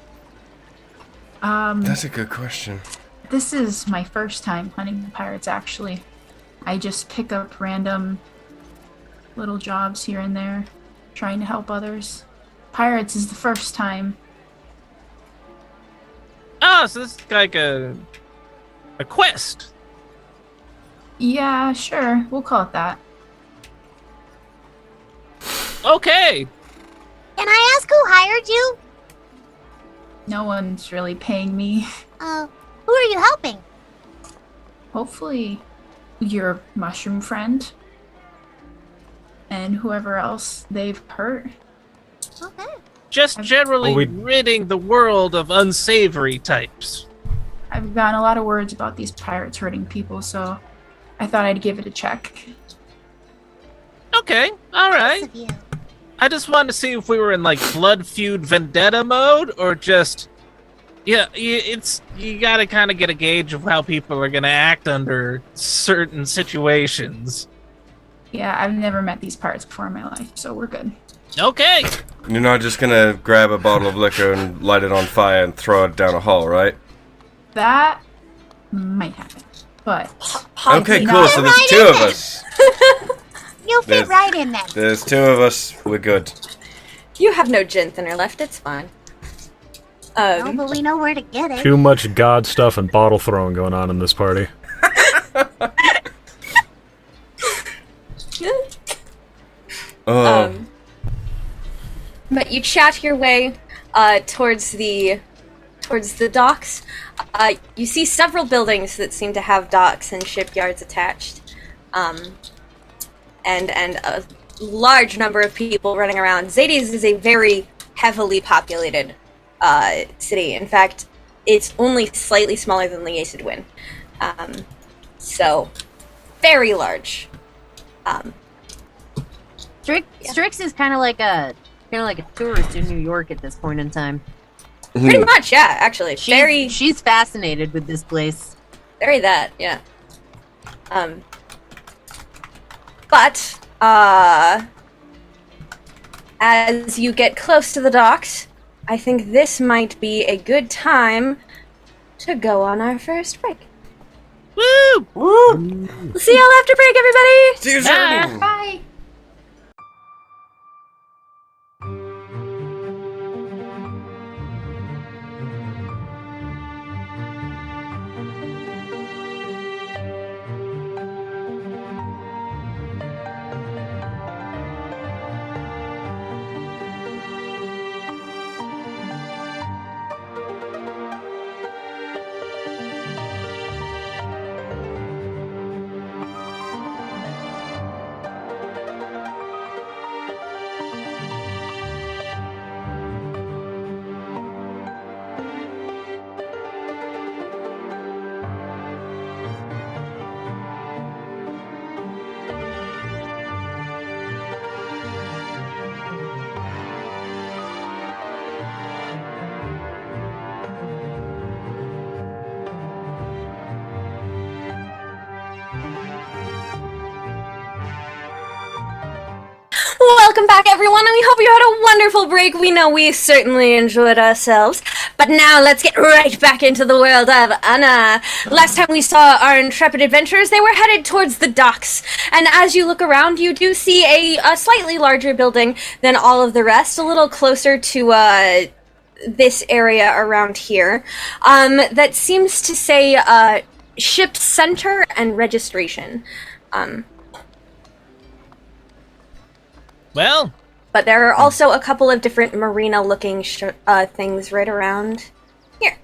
That's a good question.
This is my first time hunting pirates, actually. I just pick up random little jobs here and there, trying to help others. Pirates is the first time.
Oh, so this is like a quest.
Yeah, sure. We'll call it that.
Okay.
Can I ask who hired you?
No one's really paying me.
Who are you helping?
Hopefully, your mushroom friend. And whoever else they've hurt.
Okay.
Just generally ridding the world of unsavory types.
I've gotten a lot of words about these pirates hurting people, so I thought I'd give it a check.
Okay, alright.
Nice of you.
I just wanted to see if we were in like blood feud vendetta mode or just you gotta kind of get a gauge of how people are gonna act under certain situations.
Yeah, I've never met these pirates before in my life, so we're good.
Okay.
You're not just gonna grab a bottle of liquor and light it on fire and throw it down a hall, right?
That might happen, but
Okay, cool. So there's two of us.
You'll fit right in there.
There's two of us. We're good.
You have no gin thinner left. It's fine.
No, but we know where to get it.
Too much god stuff and bottle throwing going on in this party.
But you chat your way towards the docks. You see several buildings that seem to have docks and shipyards attached, and a large number of people running around. Xades is a very heavily populated city. In fact, it's only slightly smaller than the Edwin. So very large.
Strix is kind of like a tourist in New York at this point in time.
Pretty much, yeah. Actually,
She's fascinated with this place.
very that, yeah. But as you get close to the docks, I think this might be a good time to go on our first break.
Woo!
Woo!
We'll see y'all after break, everybody.
See you soon.
bye.
Welcome back, everyone, and we hope you had a wonderful break. We know we certainly enjoyed ourselves. But now let's get right back into the world of Unna. Last time we saw our intrepid adventurers, they were headed towards the docks. And as you look around, you do see a slightly larger building than all of the rest, a little closer to this area around here, that seems to say ship center and registration.
Well,
But there are also a couple of different marina-looking things right around here.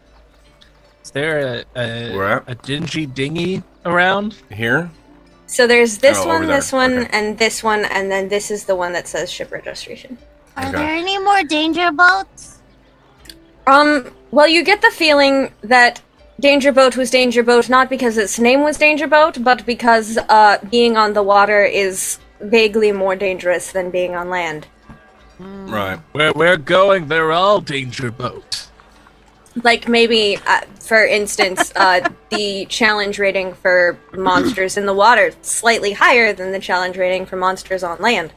is there
Where
a dingy dinghy around?
Here?
So there's this
Oh,
one,
over there.
this one,
Okay.
and this one, and then this is the one that says ship registration.
Are
Okay.
there any more danger boats?
Well, you get the feeling that Danger Boat was Danger Boat not because its name was Danger Boat, but because being on the water is vaguely more dangerous than being on land.
Right.
Where we're going, they're all danger boats.
Like maybe, for instance, the challenge rating for monsters in the water is slightly higher than the challenge rating for monsters on land.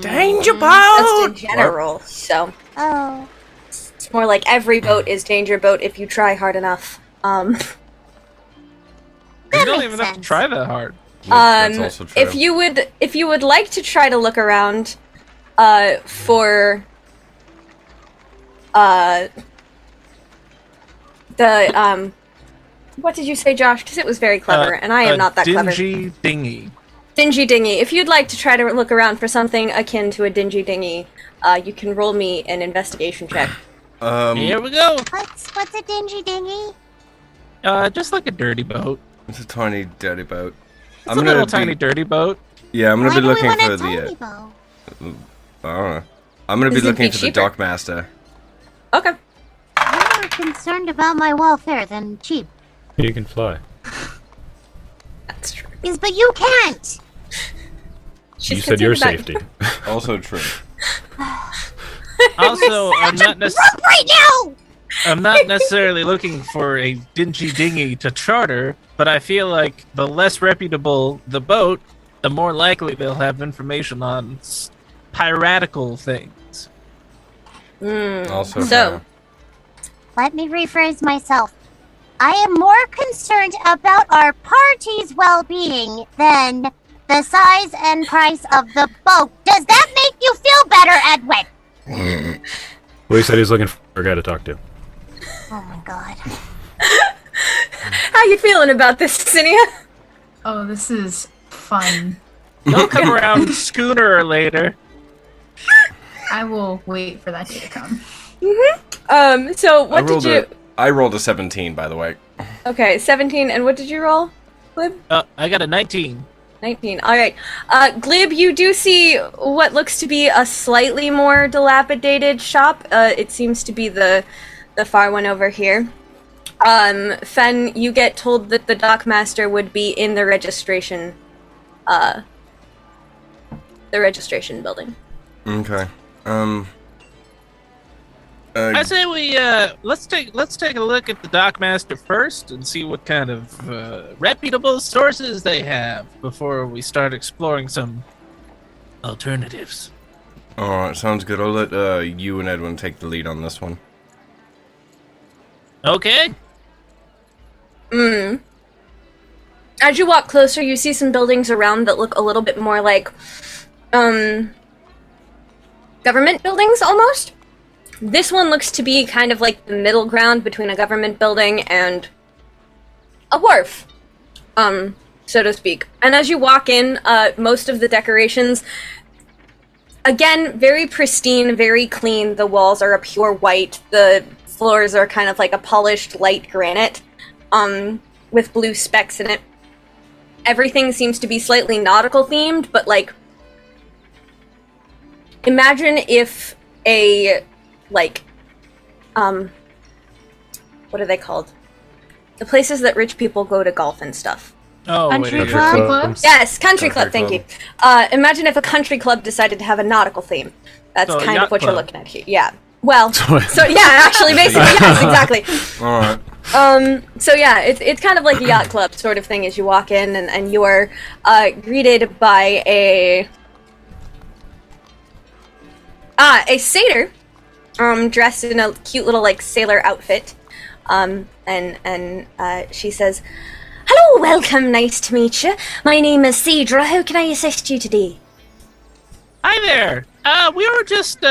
Danger
Just in
boat!
general, so
Oh.
it's more like every boat is Danger Boat if you try hard enough.
You
That
don't
makes
even have to
sense.
try that hard.
That's also true.
If you would like to try to look around for What did you say, Josh? Because it was very clever, and I am not that clever.
Dingy dinghy.
Dingy dinghy. If you'd like to try to look around for something akin to a dingy dinghy, you can roll me an investigation check.
Here we go.
What's a dingy dinghy?
Just like a dirty boat.
It's a tiny dirty boat.
It's a little tiny dirty boat.
Yeah, I'm gonna
Why
be
do we
looking
want
for
a
the.
tiny boat?
I don't know. I'm gonna be
Is it
looking
be
for the
cheaper?
dockmaster.
Okay.
I'm more concerned about my welfare than cheap.
You can fly.
That's true.
Yes, but you can't!
She's
You said your
concerned about-
safety.
Also true.
Also, I'm not
Right now!
I'm not necessarily looking for a dingy dinghy to charter, but I feel like the less reputable the boat, the more likely they'll have information on piratical things.
Also
So-
true.
Let me rephrase myself. I am more concerned about our party's well-being than the size and price of the boat. Does that make you feel better, Edwin?
Well, he said he's looking for a guy to talk to.
Oh my god.
How you feeling about this, Cinia?
Oh, this is fun.
They'll come around sooner or later.
I will wait for that day to come.
So what did you...
I rolled a 17, by the way.
Okay, 17, and what did you roll, Glib?
I got a 19.
19, alright. Glib, you do see what looks to be a slightly more dilapidated shop. It seems to be the far one over here. Fen, you get told that the dockmaster would be in the registration building.
Okay.
I say we let's take a look at the dockmaster first and see what kind of reputable sources they have before we start exploring some alternatives.
Alright, sounds good. I'll let you and Edwin take the lead on this one.
Okay.
As you walk closer, you see some buildings around that look a little bit more like government buildings almost. This one looks to be kind of like the middle ground between a government building and a wharf, so to speak. And as you walk in, most of the decorations, again, very pristine, very clean. The walls are a pure white. The floors are kind of like a polished light granite, with blue specks in it. Everything seems to be slightly nautical themed, but like, imagine if a, like, what are they called? The places that rich people go to golf and stuff.
Oh,
Country
wait.
Clubs?
Yes, country club,
Country
thank you. Imagine if a country club decided to have a nautical theme. That's
So,
kind
yacht
of what you're
club.
looking at here. Yeah. Well,
So-
so yeah, actually, basically, yes, exactly.
Alright.
So yeah, it's kind of like a yacht club sort of thing as you walk in, and you are greeted by a satyr, dressed in a cute little like sailor outfit, and she says, "Hello, welcome, nice to meet you. My name is Cedra. How can I assist you today?"
Hi there. We were just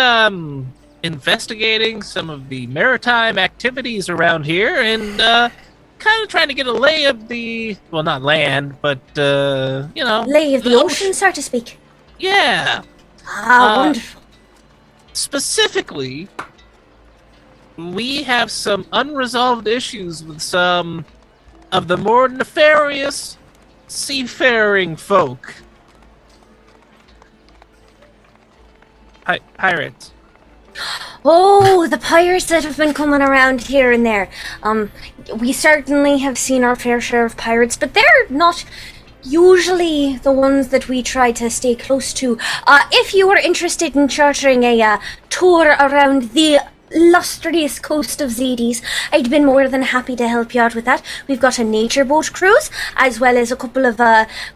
investigating some of the maritime activities around here and kind of trying to get a lay of the, well, not land, but you know,
Lay of the ocean, so to speak.
Yeah.
Wonderful.
Specifically, we have some unresolved issues with some of the more nefarious seafaring folk. Pirates.
Oh, the pirates that have been coming around here and there. We certainly have seen our fair share of pirates, but they're not usually the ones that we try to stay close to. If you were interested in chartering a tour around the lustrous coast of Xades, I'd been more than happy to help you out with that. We've got a nature boat cruise, as well as a couple of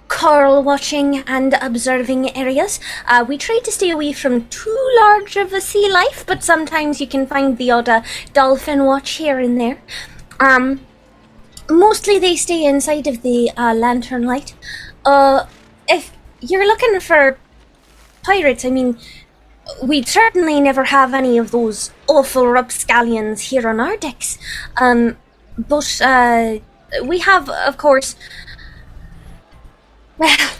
coral watching and observing areas. We try to stay away from too large of a sea life, but sometimes you can find the odd dolphin watch here and there. Mostly they stay inside of the lantern light. If you're looking for pirates, I mean, we'd certainly never have any of those awful rapscallions here on our decks. But we have, of course, well,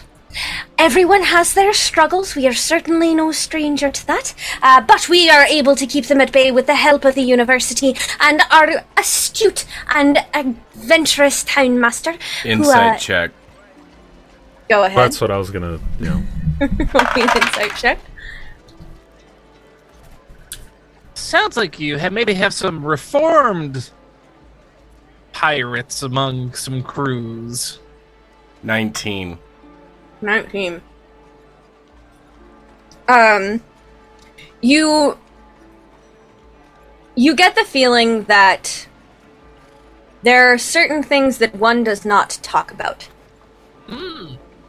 everyone has their struggles. We are certainly no stranger to that. But we are able to keep them at bay with the help of the university and our astute and adventurous townmaster.
Insight check.
Go ahead.
That's what I was gonna,
Insight check.
Sounds like you maybe have some reformed pirates among some crews.
19.
19. You get the feeling that there are certain things that one does not talk about.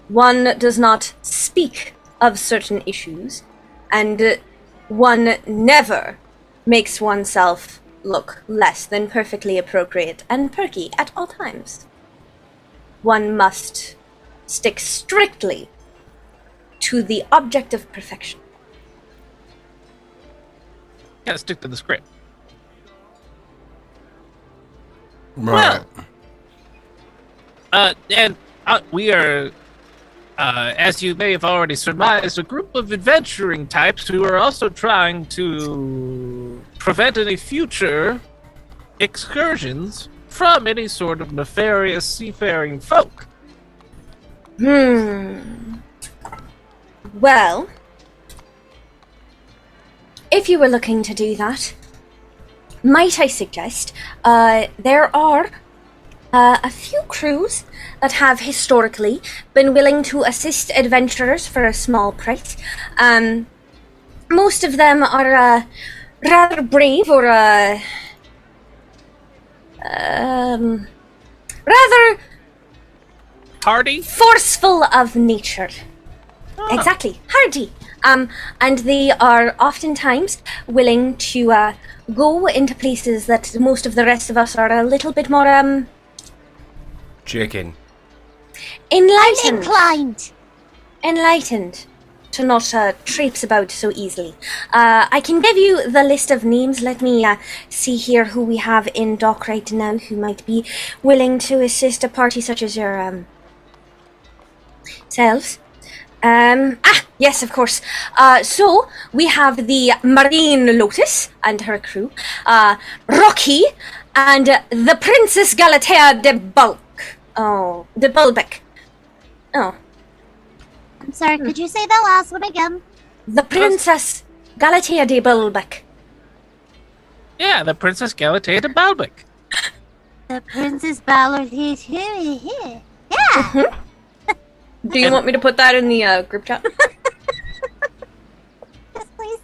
One does not speak of certain issues, and one never makes oneself look less than perfectly appropriate and perky at all times. One must stick strictly to the object of perfection.
Gotta stick to the script.
Right.
And we are, as you may have already surmised, a group of adventuring types who are also trying to prevent any future excursions from any sort of nefarious seafaring folk.
Well, if you were looking to do that, might I suggest, there are a few crews that have historically been willing to assist adventurers for a small price. Most of them are rather brave or rather
Hardy?
forceful of nature. Exactly, hardy. And they are oftentimes willing to go into places that most of the rest of us are a little bit more
Chicken.
enlightened to not traipse about so easily. I can give you the list of names. Let me see here who we have in dock right now who might be willing to assist a party such as your selves. Yes, of course. So we have the Marine Lotus and her crew, Rocky, and the Princess Galatea de Bulbeck. Oh.
I'm sorry, could you say that last one again?
The Princess Galatea de Bulbeck.
Yeah, the Princess Galatea de Balbec.
The Princess Ballard is here. Yeah!
Do you want me to put that in the group chat?
Yes, please.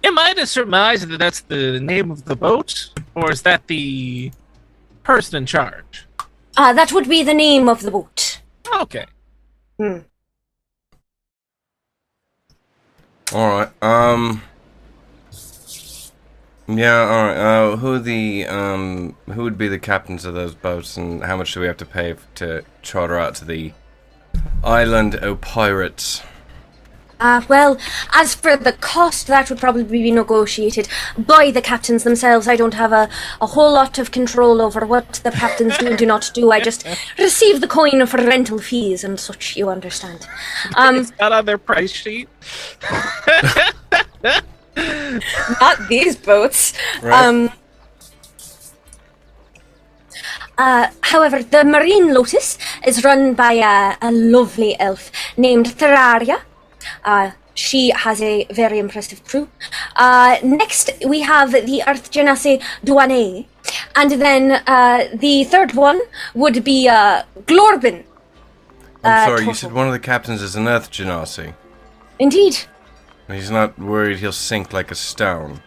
Am I to surmise that that's the name of the boat? Or is that the person in charge?
That would be the name of the boat.
Okay.
Alright, yeah, alright, who would be the captains of those boats, and how much do we have to pay to charter out to the island o' pirates?
Well, as for the cost, that would probably be negotiated by the captains themselves. I don't have a whole lot of control over what the captains do and do not do. I just receive the coin for rental fees and such, you understand.
It's not on their price sheet.
Not these boats.
Right.
However, the Marine Lotus is run by a lovely elf named Terraria. She has a very impressive crew. Next, we have the Earth Genasi Douane. And then the third one would be Glorbin.
I'm sorry, you
Total.
said one of the captains is an Earth Genasi.
Indeed.
He's not worried he'll sink like a stone.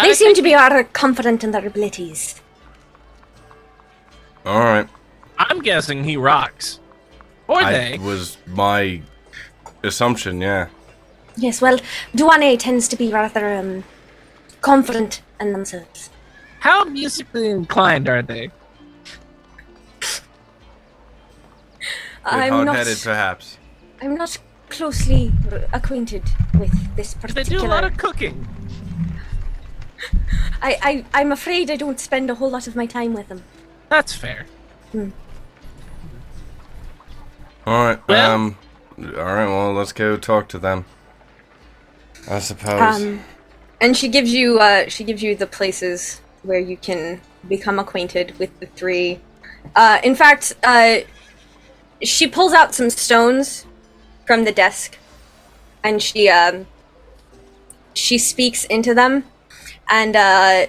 They seem to be rather confident in their abilities.
Alright.
I'm guessing he rocks. Or they.
That was my assumption, yeah.
Yes, well, Douane tends to be rather confident in themselves.
How musically inclined are they?
I'm
hot-headed, perhaps.
I'm not closely acquainted with this
They
particular...
do a lot of cooking.
I'm afraid I don't spend a whole lot of my time with them.
That's fair.
All right.
Well-
All right. Well, let's go talk to them. I suppose.
And she gives you the places where you can become acquainted with the three. In fact, she pulls out some stones from the desk, and she speaks into them, and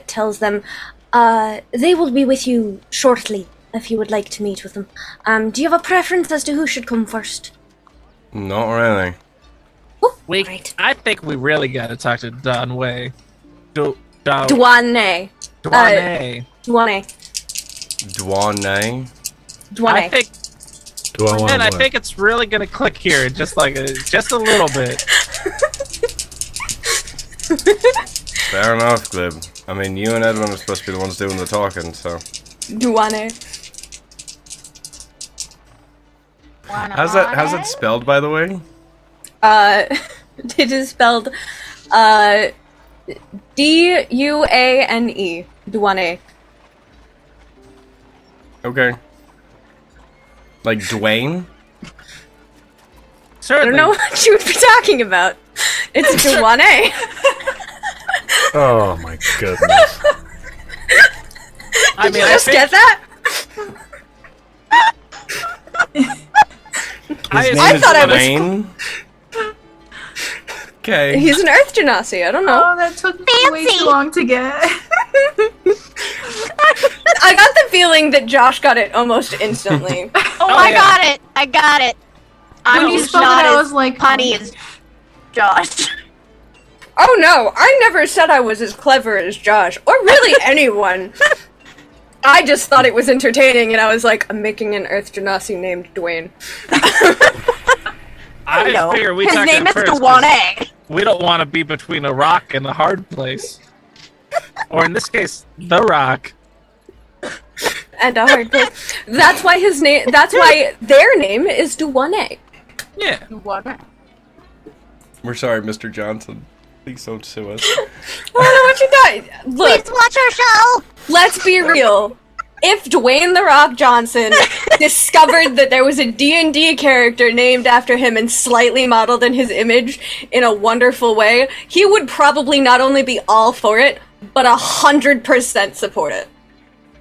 tells them,
They will be with you shortly, if you would like to meet with them. Do you have a preference as to who should come first?
Not really.
Right.
I think we really got to talk to Don Way.
Duane.
Duane.
Duane.
Duane.
I think,
Do I want
and I
to
think it's really gonna click here, just a little bit.
Fair enough, Glib. I mean, you and Edwin are supposed to be the ones doing the talking, so.
Duane.
How's that spelled, by the way?
It is spelled Duane. Duane.
Okay. Like Dwayne?
I
Certainly.
don't know what you would be talking about. It's Duane.
Oh my goodness.
I
Did
mean,
you
I
just
think,
get that?
His
thought I was-
Dwayne? Okay.
He's an Earth Genasi. I don't know.
Oh, that took way too long to get.
I got the feeling that Josh got it almost instantly.
I
yeah.
got it. I got it.
When
I'm
you
just
spelled it,
not
I
as
was like,
funny as Josh.
Oh no, I never said I was as clever as Josh, or really anyone. I just thought it was entertaining, and I was like, I'm making an Earth Genasi named Dwayne.
I
know.
figure we
His
talk
name
to
is
him first, 'cause
Duane.
we don't want to be between a rock and a hard place. Or in this case, the rock.
And a hard place. That's why his name. That's why their name is Duane.
Yeah.
We're sorry, Mr. Johnson. Please don't sue us.
I don't know what you thought. Look,
Please watch our show.
let's be real. If Dwayne The Rock Johnson discovered that there was a D&D character named after him and slightly modeled in his image in a wonderful way, he would probably not only be all for it, but 100% support it.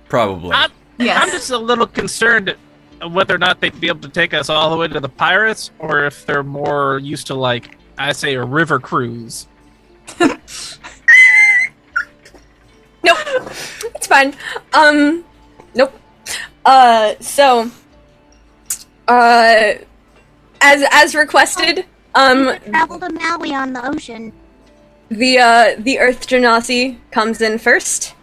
Probably.
I'm
Yes.
just a little concerned whether or not they'd be able to take us all the way to the pirates, or if they're more used to, like, I say, a river cruise.
Nope. It's fine. Nope. As requested,
Travel to Maui on the ocean.
the Earth Genasi comes in first.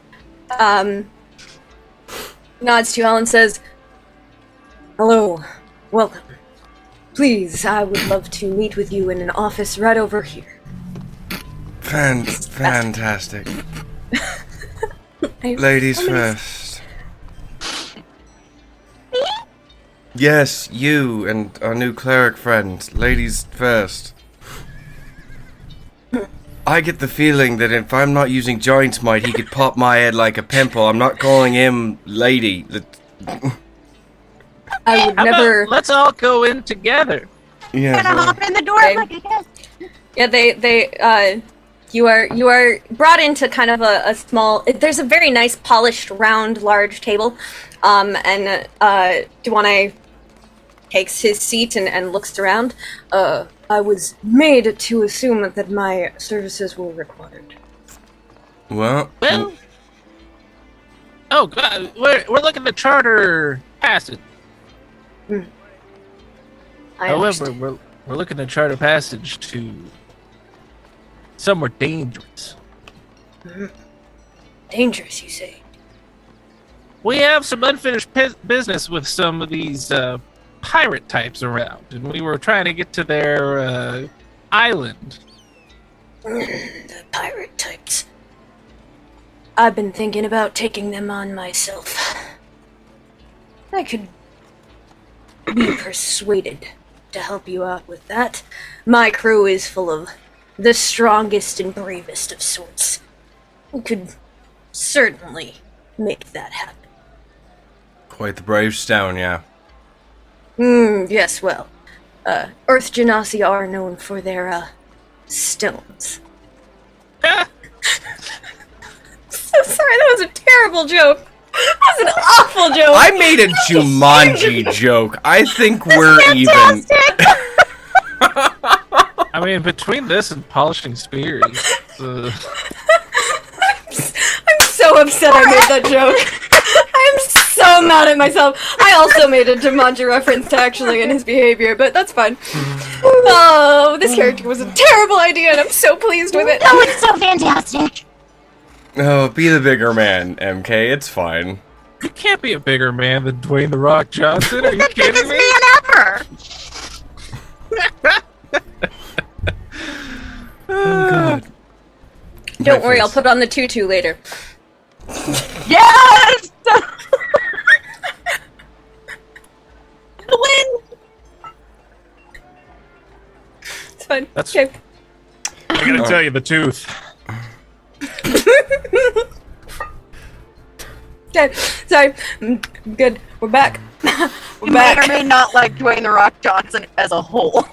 Nods to you all and says, "Hello, welcome. Please, I would love to meet with you in an office right over here."
Fantastic.
I-
Ladies first. Yes, you and our new cleric friend. Ladies first. I get the feeling that if I'm not using Giant's Might, he could pop my head like a pimple. I'm not calling him lady.
I would
How
never.
about let's all go in together?
Yeah.
Gonna hop in the door
Okay.
like a kid.
Yeah, you are brought into kind of a small. There's a very nice polished round large table, and Duane takes his seat and looks around. I was made to assume that my services were required.
Well,
Well, oh god, we're looking to charter passage.
I
However,
understand.
we're looking to charter passage to somewhere dangerous.
Dangerous, you say?
We have some unfinished business with some of these pirate types around, and we were trying to get to their island.
The pirate types. I've been thinking about taking them on myself. I could be persuaded to help you out with that. My crew is full of the strongest and bravest of sorts.
We could certainly make that happen.
Quite the brave stone, yeah.
Yes, well, Earth Genasi are known for their, stones.
So sorry, that was a terrible joke. That was an awful joke.
I made a Jumanji joke. I think we're even.
I mean, between this and polishing spears,
I'm so upset I made that joke. I'm so mad at myself. I also made a Jumanji reference to Actually and his behavior, but that's fine. Oh, this character was a terrible idea, and I'm so pleased with it.
Oh, it's so fantastic.
Oh, be the bigger man, MK. It's fine.
you can't be a bigger man than Dwayne The Rock Johnson. Are you
The
kidding
biggest
me?
man ever.
Oh, God.
Don't worry, I'll put on the tutu later.
Yes!
Win! It's fine.
That's-
Okay.
I gotta tell you the truth.
Okay, sorry. Good. We're back. We're
You may or
back.
may not like Dwayne The Rock Johnson as a whole.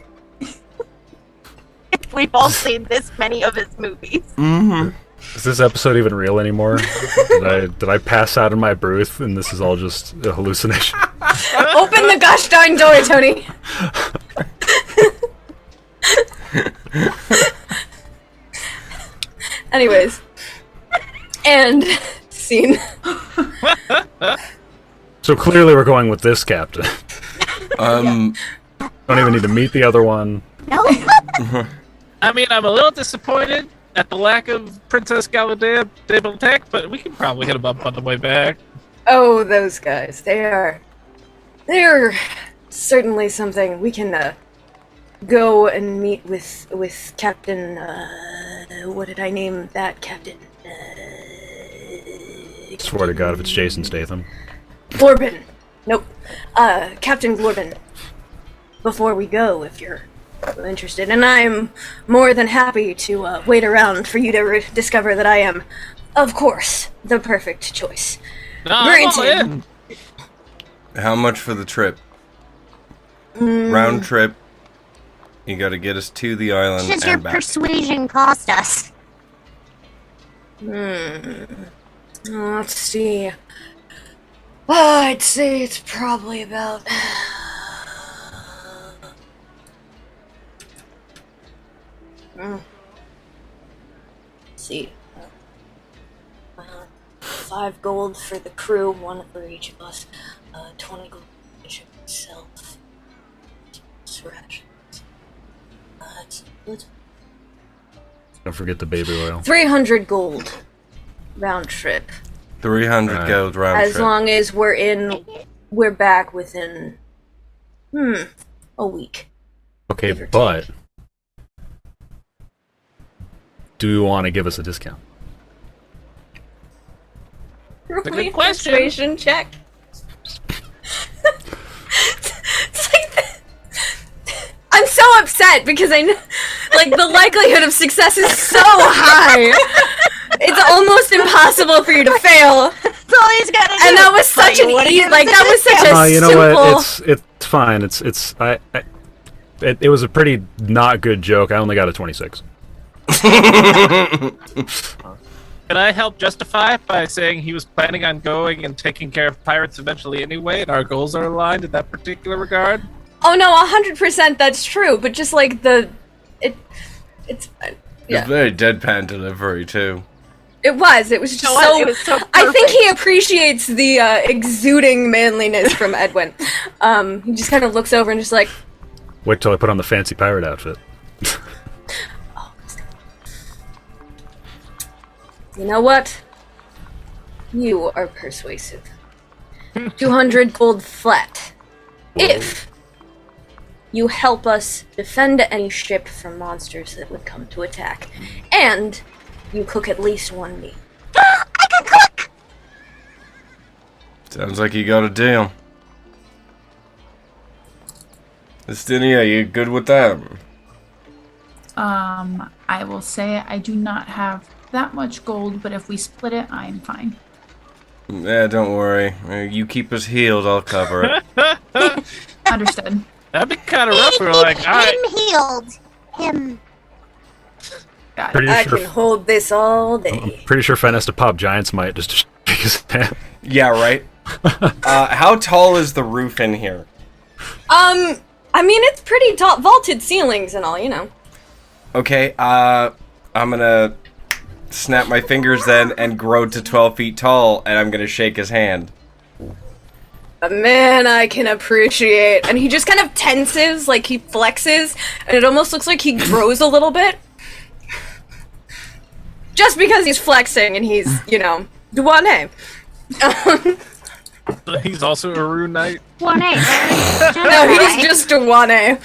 We've all seen this many of his movies.
Mm-hmm.
Is this episode even real anymore? Did I pass out in my booth and this is all just a hallucination?
Open the gosh darn door, Tony. Anyways. And scene.
So clearly we're going with this captain.
Um,
Don't even need to meet the other one.
No.
I mean, I'm a little disappointed at the lack of Princess Galadea Tech, but we can probably hit him up on the way back.
Oh, those guys. They're certainly something. We can go and meet with Captain what did I name that captain?
Swear to God, if it's Jason Statham.
Glorbin. Nope. Captain Glorbin. Before we go, if you're interested. And I'm more than happy to wait around for you to discover that I am, of course, the perfect choice.
No, I'm all
Granted.
in.
how much for the trip? Round trip. You gotta get us to the island
Does your
and back.
persuasion cost us?
Let's see. I'd say it's probably about... Let's see. 5 gold for the crew, 1 for each of us. 20 gold for the ship itself. Rations. It's
Don't forget the baby oil.
300 gold round trip.
300
Right.
gold round
As
trip.
long as we're back within a week.
Okay,
Give or
but do you want to give us a discount?
a good question.
Persuasion check. It's like I'm so upset because I know, like, the likelihood of success is so high. It's almost impossible for you to fail.
That's all he's gotta do.
And that was such an easy, like, that was such a
You know
simple.
what? It's fine. It was a pretty not good joke. I only got a 26.
Can I help justify by saying he was planning on going and taking care of pirates eventually anyway, and our goals are aligned in that particular regard?
Oh no, 100% that's true, but just like it's fine. Yeah.
It's very deadpan delivery, too.
It was just
know what? It was so
I think he
perfect.
appreciates the exuding manliness from Edwin. He just kind of looks over and just like,
Wait till I put on the fancy pirate outfit.
you know what? You are persuasive. 200 gold flat. If you help us defend any ship from monsters that would come to attack. And you cook at least 1 meal.
I can cook.
Sounds like you got a deal. Justinia, you good with that?
I will say I do not have that much gold, but if we split it, I'm fine.
Yeah, don't worry. You keep us healed, I'll cover it.
Understood.
That'd be kind of rough. We're like, all right.
Him healed. Him.
Got it.
Pretty
I
sure,
can hold this all
I'm
day.
pretty sure Fen has to pop Giant's Might just to shake his hand.
Yeah, right? How tall is the roof in here?
I mean, it's pretty tall, vaulted ceilings and all, you know.
Okay, I'm gonna snap my fingers then and grow to 12 feet tall, and I'm gonna shake his hand.
A man I can appreciate. And he just kind of tenses, like he flexes, and it almost looks like he grows a little bit. Just because he's flexing and he's, you know, Duane.
He's also a rune knight.
1A.
No, he's just Duane.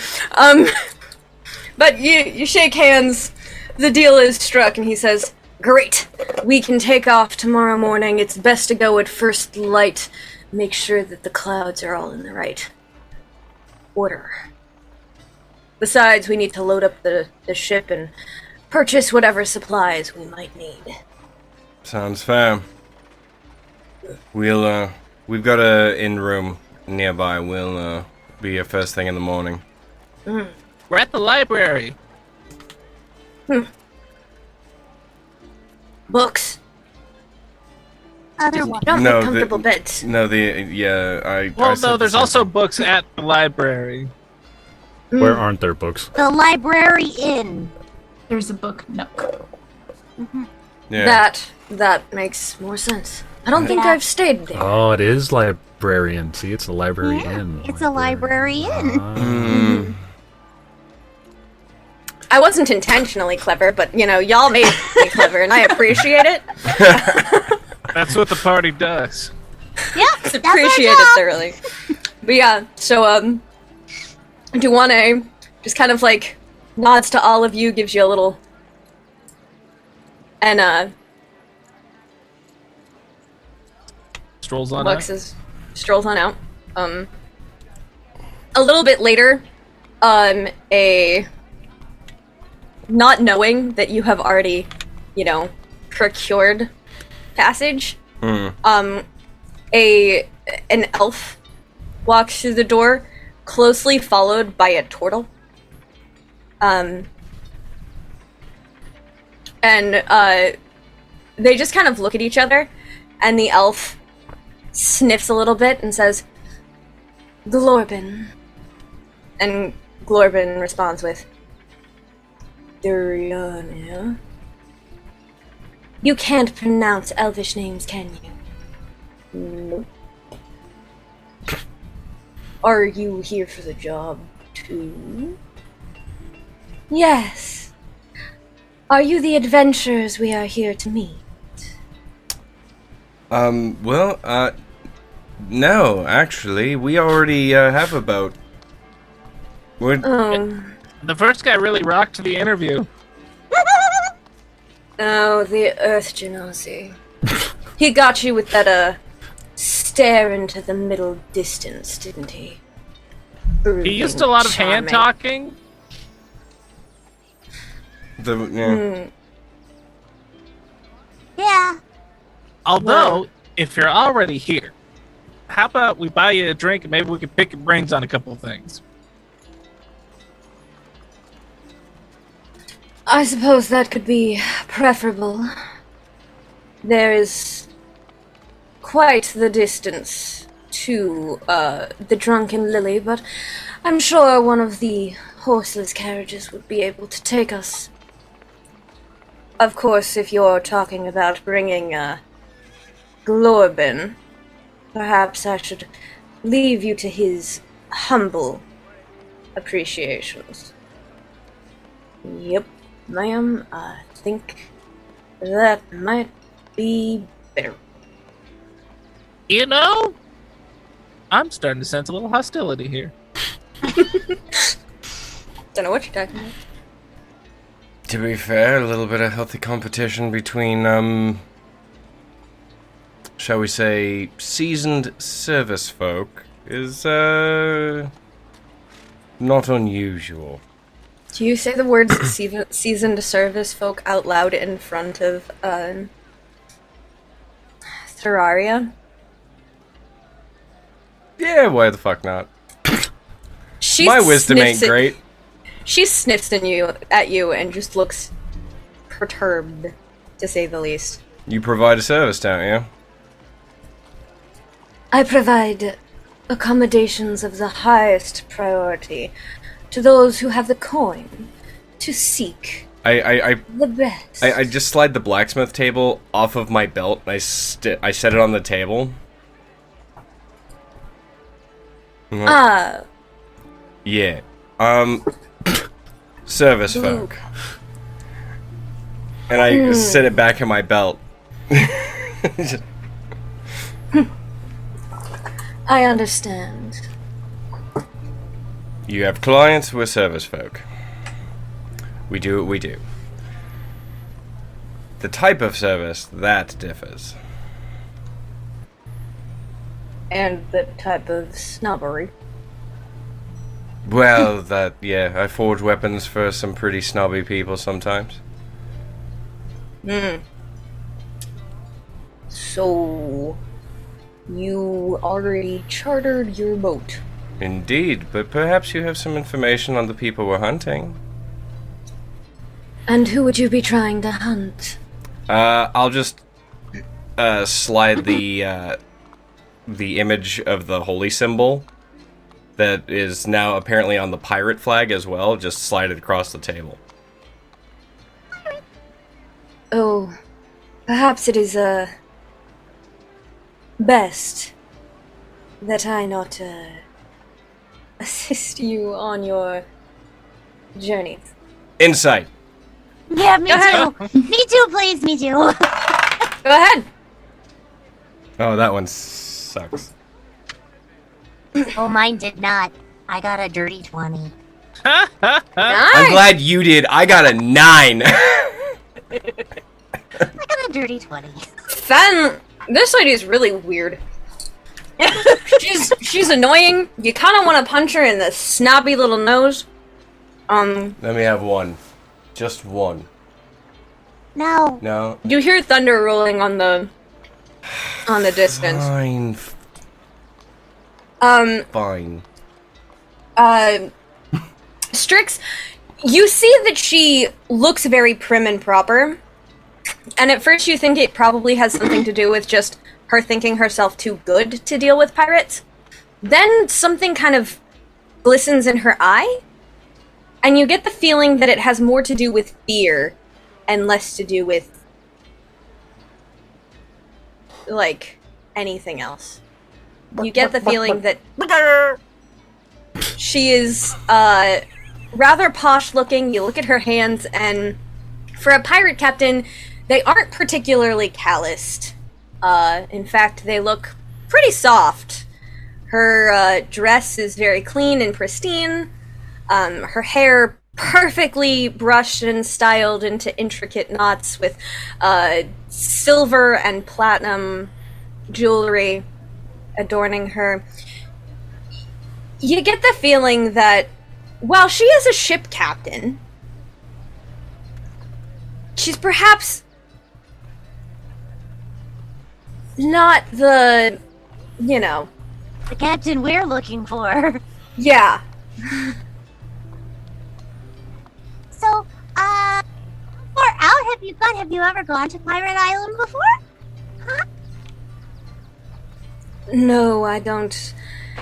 But you shake hands, the deal is struck, and he says, "Great, we can take off tomorrow morning. It's best to go at first light. Make sure that the clouds are all in the right order. Besides, we need to load up the ship and purchase whatever supplies we might need."
Sounds fair. We've got a inn room nearby. We'll be here first thing in the morning.
We're at the library.
Books.
Other one.
Don't
No,
make comfortable beds.
No,
Well, no, there's also books at the library.
Where aren't there books?
The library inn.
There's a book nook.
Yeah.
That makes more sense. I don't think
Yeah.
I've stayed there.
Oh, it is librarian. See, it's a library inn.
It's a library inn.
Mm.
I wasn't intentionally clever, but, you know, y'all made me clever, and I appreciate it.
That's what the party does.
Yep,
It's
that's our
appreciated
job.
thoroughly. But yeah, so, Duane just kind of, like, nods to all of you, gives you a little... And,
Strolls on
Lux
out.
strolls on out. A little bit later, not knowing that you have already, you know, procured passage, an elf walks through the door, closely followed by a turtle. And they just kind of look at each other, and the elf sniffs a little bit and says, "Glorbin." And Glorbin responds with, "Duriania." You can't pronounce elvish names, can you? Nope. Are you here for the job, too? Yes. Are you the adventurers we are here to meet?
No, actually, we already have a boat.
The first guy really rocked the interview.
Oh, the Earth Genasi. He got you with that, stare into the middle distance, didn't he?
He used a lot of hand talking.
Yeah.
Although, if you're already here, how about we buy you a drink and maybe we can pick your brains on a couple of things?
I suppose that could be preferable. There is quite the distance to, the Drunken Lily, but I'm sure one of the horseless carriages would be able to take us. Of course, if you're talking about bringing, Glorbin, perhaps I should leave you to his humble appreciations. Yep, ma'am, I think that might be better.
You know, I'm starting to sense a little hostility here.
Don't know what you're talking about.
To be fair, a little bit of healthy competition between, shall we say, seasoned service folk is, not unusual.
Do you say the words seasoned service folk out loud in front of Terraria?
Yeah, why the fuck not?
She
My wisdom ain't
sniffs
great.
She sniffs at you and just looks perturbed, to say the least.
You provide a service, don't you?
I provide accommodations of the highest priority to those who have the coin to seek
I
the best.
I just slide the blacksmith table off of my belt. And I set it on the table. Yeah. Service folk. And I set it back in my belt.
I understand.
You have clients, we're service folk. We do what we do. The type of service, that differs.
And the type of snobbery.
Well, I forge weapons for some pretty snobby people sometimes.
So, you already chartered your boat.
Indeed, but perhaps you have some information on the people we're hunting.
And who would you be trying to hunt?
I'll just slide the image of the holy symbol that is now apparently on the pirate flag as well. Just slide it across the table.
Oh, perhaps it is best that I not assist you on your journey.
Insight.
Yeah, me too. Me too, please. Me too.
Go ahead.
Oh, that one sucks.
Oh, mine did not. I got a dirty 20.
I'm glad you did. I got a 9.
I got a dirty 20.
Fen, this lady is really weird. she's annoying. You kind of want to punch her in the snobby little nose.
Let me have one. Just one.
No.
No.
You hear thunder rolling on the distance.
Fine. Fine.
Strix, you see that she looks very prim and proper. And at first you think it probably has something to do with just her thinking herself too good to deal with pirates. Then something kind of glistens in her eye, and you get the feeling that it has more to do with fear and less to do with, like, anything else. You get the feeling that she is rather posh looking. You look at her hands, and for a pirate captain, they aren't particularly calloused. In fact, they look pretty soft. Her dress is very clean and pristine. Her hair perfectly brushed and styled into intricate knots with silver and platinum jewelry adorning her. You get the feeling that while she is a ship captain, she's perhaps not the,
The captain we're looking for.
Yeah.
So, how far out have you gone? Have you ever gone to Pirate Island before? Huh?
No, I don't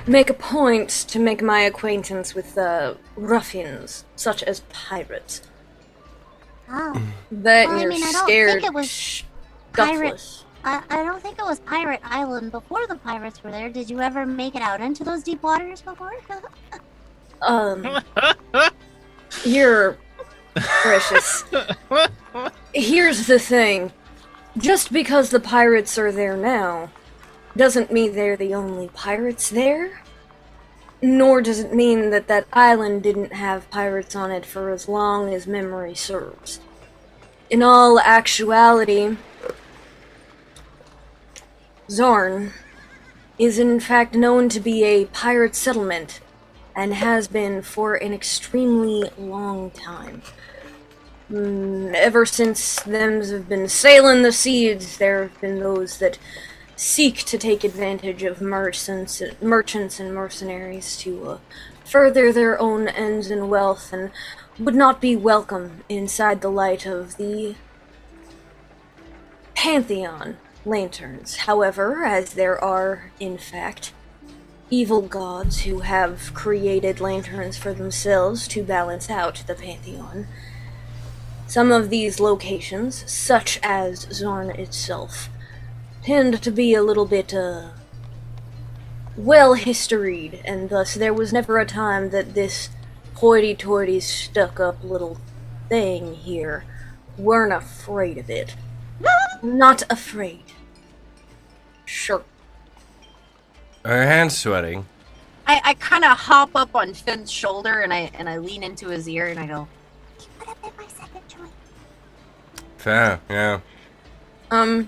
make a point to make my acquaintance with ruffians, such as pirates.
Oh.
That
Well, I
you're
mean, I don't
scared
think it was
scuffless.
I don't think it was Pirate Island before the pirates were there. Did you ever make it out into those deep waters before?
You're precious. Here's the thing. Just because the pirates are there now, doesn't mean they're the only pirates there. Nor does it mean that that island didn't have pirates on it for as long as memory serves. In all actuality, Zorn is in fact known to be a pirate settlement
and has been for an extremely long time. Ever since them have been sailing the seas, there have been those that seek to take advantage of merchants and mercenaries to further their own ends and wealth, and would not be welcome inside the light of the Pantheon lanterns. However, as there are, in fact, evil gods who have created lanterns for themselves to balance out the Pantheon, some of these locations, such as Zarn itself, tend to be a little bit, well-historied, and thus there was never a time that this hoity-toity stuck-up little thing here weren't afraid of it. Not afraid. Sure.
Her hand's sweating.
I kind of hop up on Finn's shoulder and I lean into his ear and I go,
Keep it up in my second choice.
Fair, yeah.
Are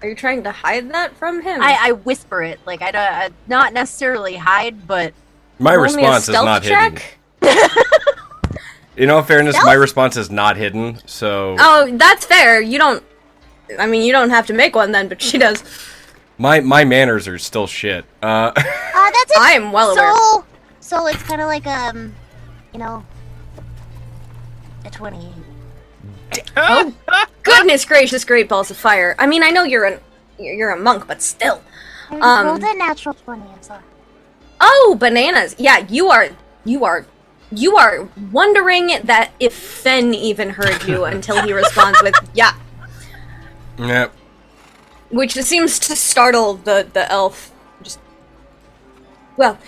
you trying to hide that from him?
I whisper it, like I not necessarily hide, but
My
Roll me a
response is
stealth
not hidden.
check?
In all fairness,
Stealth?
my response is not hidden, so...
Oh, that's fair. You don't have to make one then, but she does.
My manners are still shit.
That's it.
I am well aware.
So it's kind of like you know, a 28.
Oh, goodness gracious, great balls of fire. I mean, I know you're a monk, but still.
I rolled a natural 20. I'm sorry.
Oh, bananas. Yeah, you are wondering that if Fen even heard you until he responds with, yeah.
Yep.
Which seems to startle the elf. Well,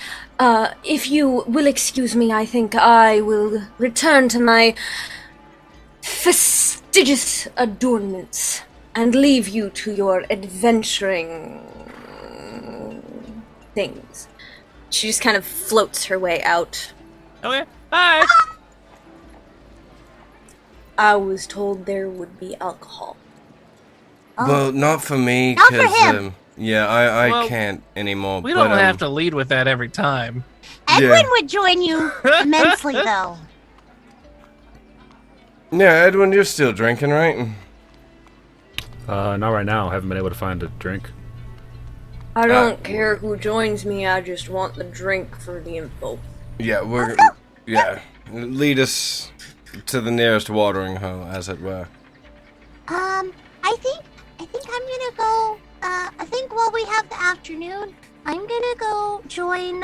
if you will excuse me, I think I will return to my fastidious adornments and leave you to your adventuring things. She just kind of floats her way out.
Okay, bye.
I was told there would be alcohol.
Well, not for me,
Not for
because,
him.
yeah, I
Well,
can't anymore.
We
but,
don't have to lead with that every time.
Edwin
Yeah.
would join you immensely, though.
Yeah, Edwin, you're still drinking, right?
Not right now. Haven't been able to find a drink.
I don't care who joins me, I just want the drink for the info.
Yeah, yeah. Lead us to the nearest watering hole, as it were.
I think I'm gonna go. I think while we have the afternoon, I'm gonna go join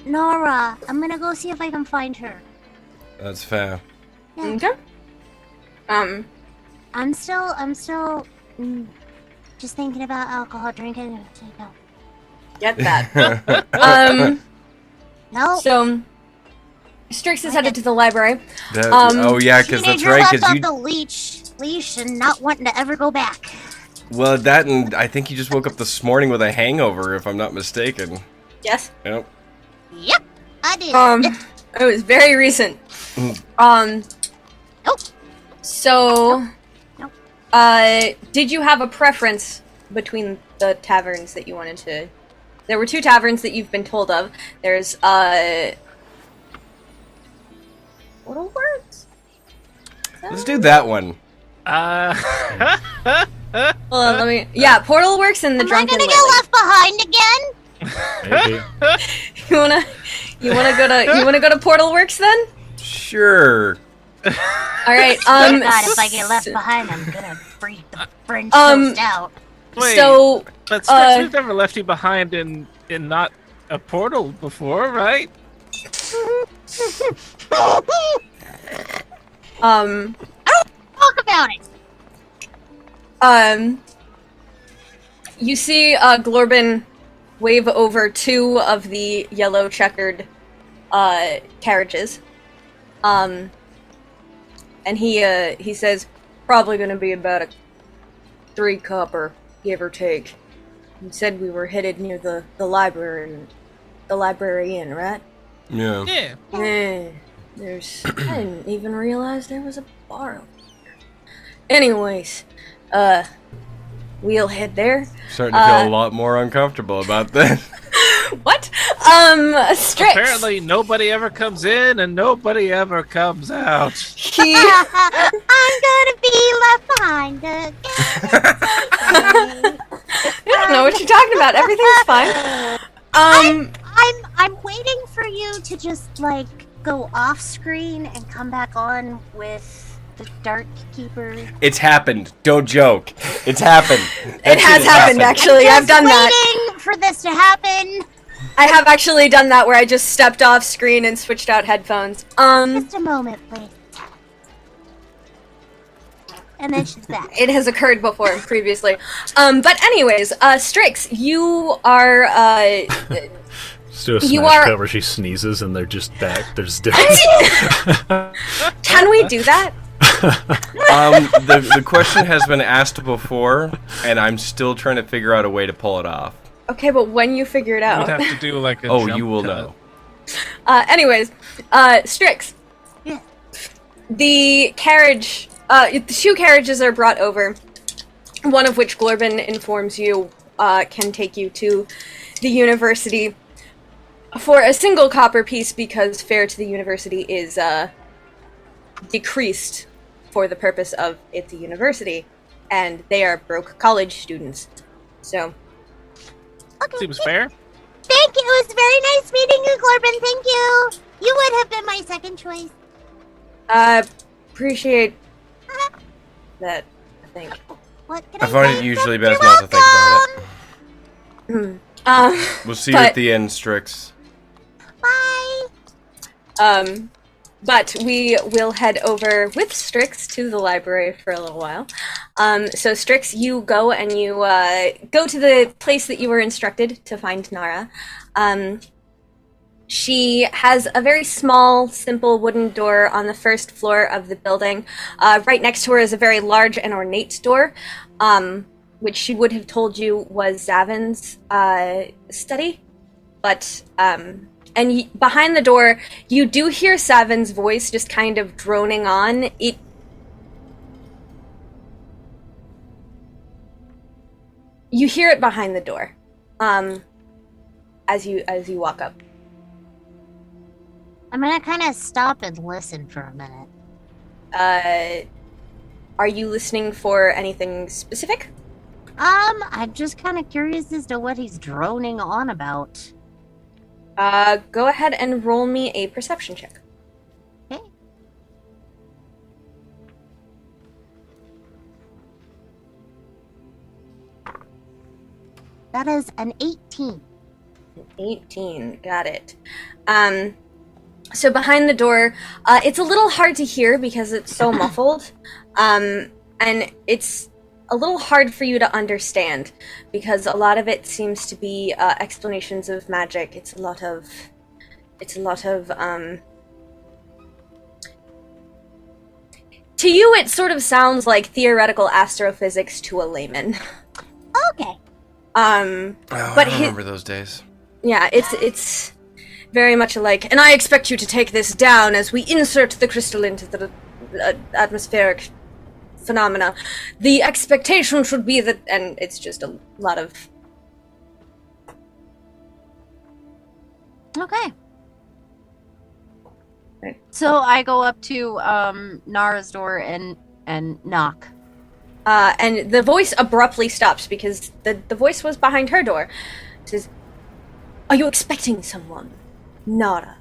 Nora. I'm gonna go see if I can find her.
That's fair.
Yeah.
Okay.
I'm still just thinking about alcohol drinking.
Get that.
No.
So, Strix is headed to the library.
Oh, yeah, because that's
Teenager
right,
left
because
off
you...
the leash and not wanting to ever go back.
Well, that and I think you just woke up this morning with a hangover, if I'm not mistaken.
Yes.
Yep.
Yep, I did.
It was very recent.
Nope.
So,
Nope.
Did you have a preference between the taverns that you wanted to... There were 2 taverns that you've been told of. There's, Portal Works?
Let's do that one.
Let me... Yeah, Portal Works and the
Am I
Drunken
gonna
Lily.
get left behind again?
Maybe.
You wanna go to Portal Works then?
Sure.
Alright,
God, if I get left behind, I'm gonna freak the French toast out.
Wait,
So,
but Strix, we've never left you behind in not a portal before, right?
Talk about it.
You see Glorbin wave over 2 of the yellow checkered carriages. And he says, probably gonna be about a 3 copper, give or take. He said we were headed near the library inn, right?
Yeah.
Yeah.
I didn't even realize there was a bar over here. Anyways, we'll head there.
Starting to feel a lot more uncomfortable about that.
What?
Strix.
Apparently, nobody ever comes in and nobody ever comes out.
I'm gonna be left behind again.
I don't know what you're talking about. Everything's fine.
I'm waiting for you to just like go off screen and come back on with the Dark Keeper.
It's happened. Don't joke. It's happened.
It has happened, actually. I've done that.
Waiting for this to happen.
I have actually done that where I just stepped off screen and switched out headphones.
Just a moment, please. And then she's back.
It has occurred before, previously. But anyways, Strix, you are,
Just do a
You
smash
are-
cut where she sneezes and they're just back. There's difference.
Can we do that?
The question has been asked before, and I'm still trying to figure out a way to pull it off.
Okay, but when you figure it
We'd
out.
have to do like a
Oh,
jump
you will
cut.
know.
Anyways, Strix.
Yeah.
The carriage, the 2 carriages are brought over, one of which Glib informs you can take you to the university for a single copper piece because fare to the university is decreased for the purpose of it's a university, and they are broke college students. So,
Okay.
Seems fair.
Thank you. It was very nice meeting you, Corbin. Thank you. You would have been my second choice.
appreciate that, I think.
What can
I
I
find
say?
it usually
You're
best not to think about it.
Hmm.
We'll see you
But-
at the end, Strix.
Bye.
But we will head over with Strix to the library for a little while. So Strix, you go and you go to the place that you were instructed to find Nara. She has a very small, simple wooden door on the first floor of the building. Right next to her is a very large and ornate door, which she would have told you was Zavin's study. But, behind the door, you do hear Savin's voice just kind of droning on. You hear it behind the door, as you walk up.
I'm gonna kind of stop and listen for a minute.
Are you listening for anything specific?
I'm just kind of curious as to what he's droning on about.
Go ahead and roll me a perception check.
Okay. That is an 18.
18, got it. So behind the door, it's a little hard to hear because it's so muffled, and it's a little hard for you to understand because a lot of it seems to be explanations of magic. It's a lot of to you it sort of sounds like theoretical astrophysics to a layman.
Okay.
Oh,
But
I remember those days.
Yeah, it's very much alike. And I expect you to take this down as we insert the crystal into the atmospheric phenomena. The expectation should be that, and it's just a lot of...
Okay.
Right.
So I go up to Nara's door and knock.
And the voice abruptly stops because the voice was behind her door. It says, "Are you expecting someone, Nara?"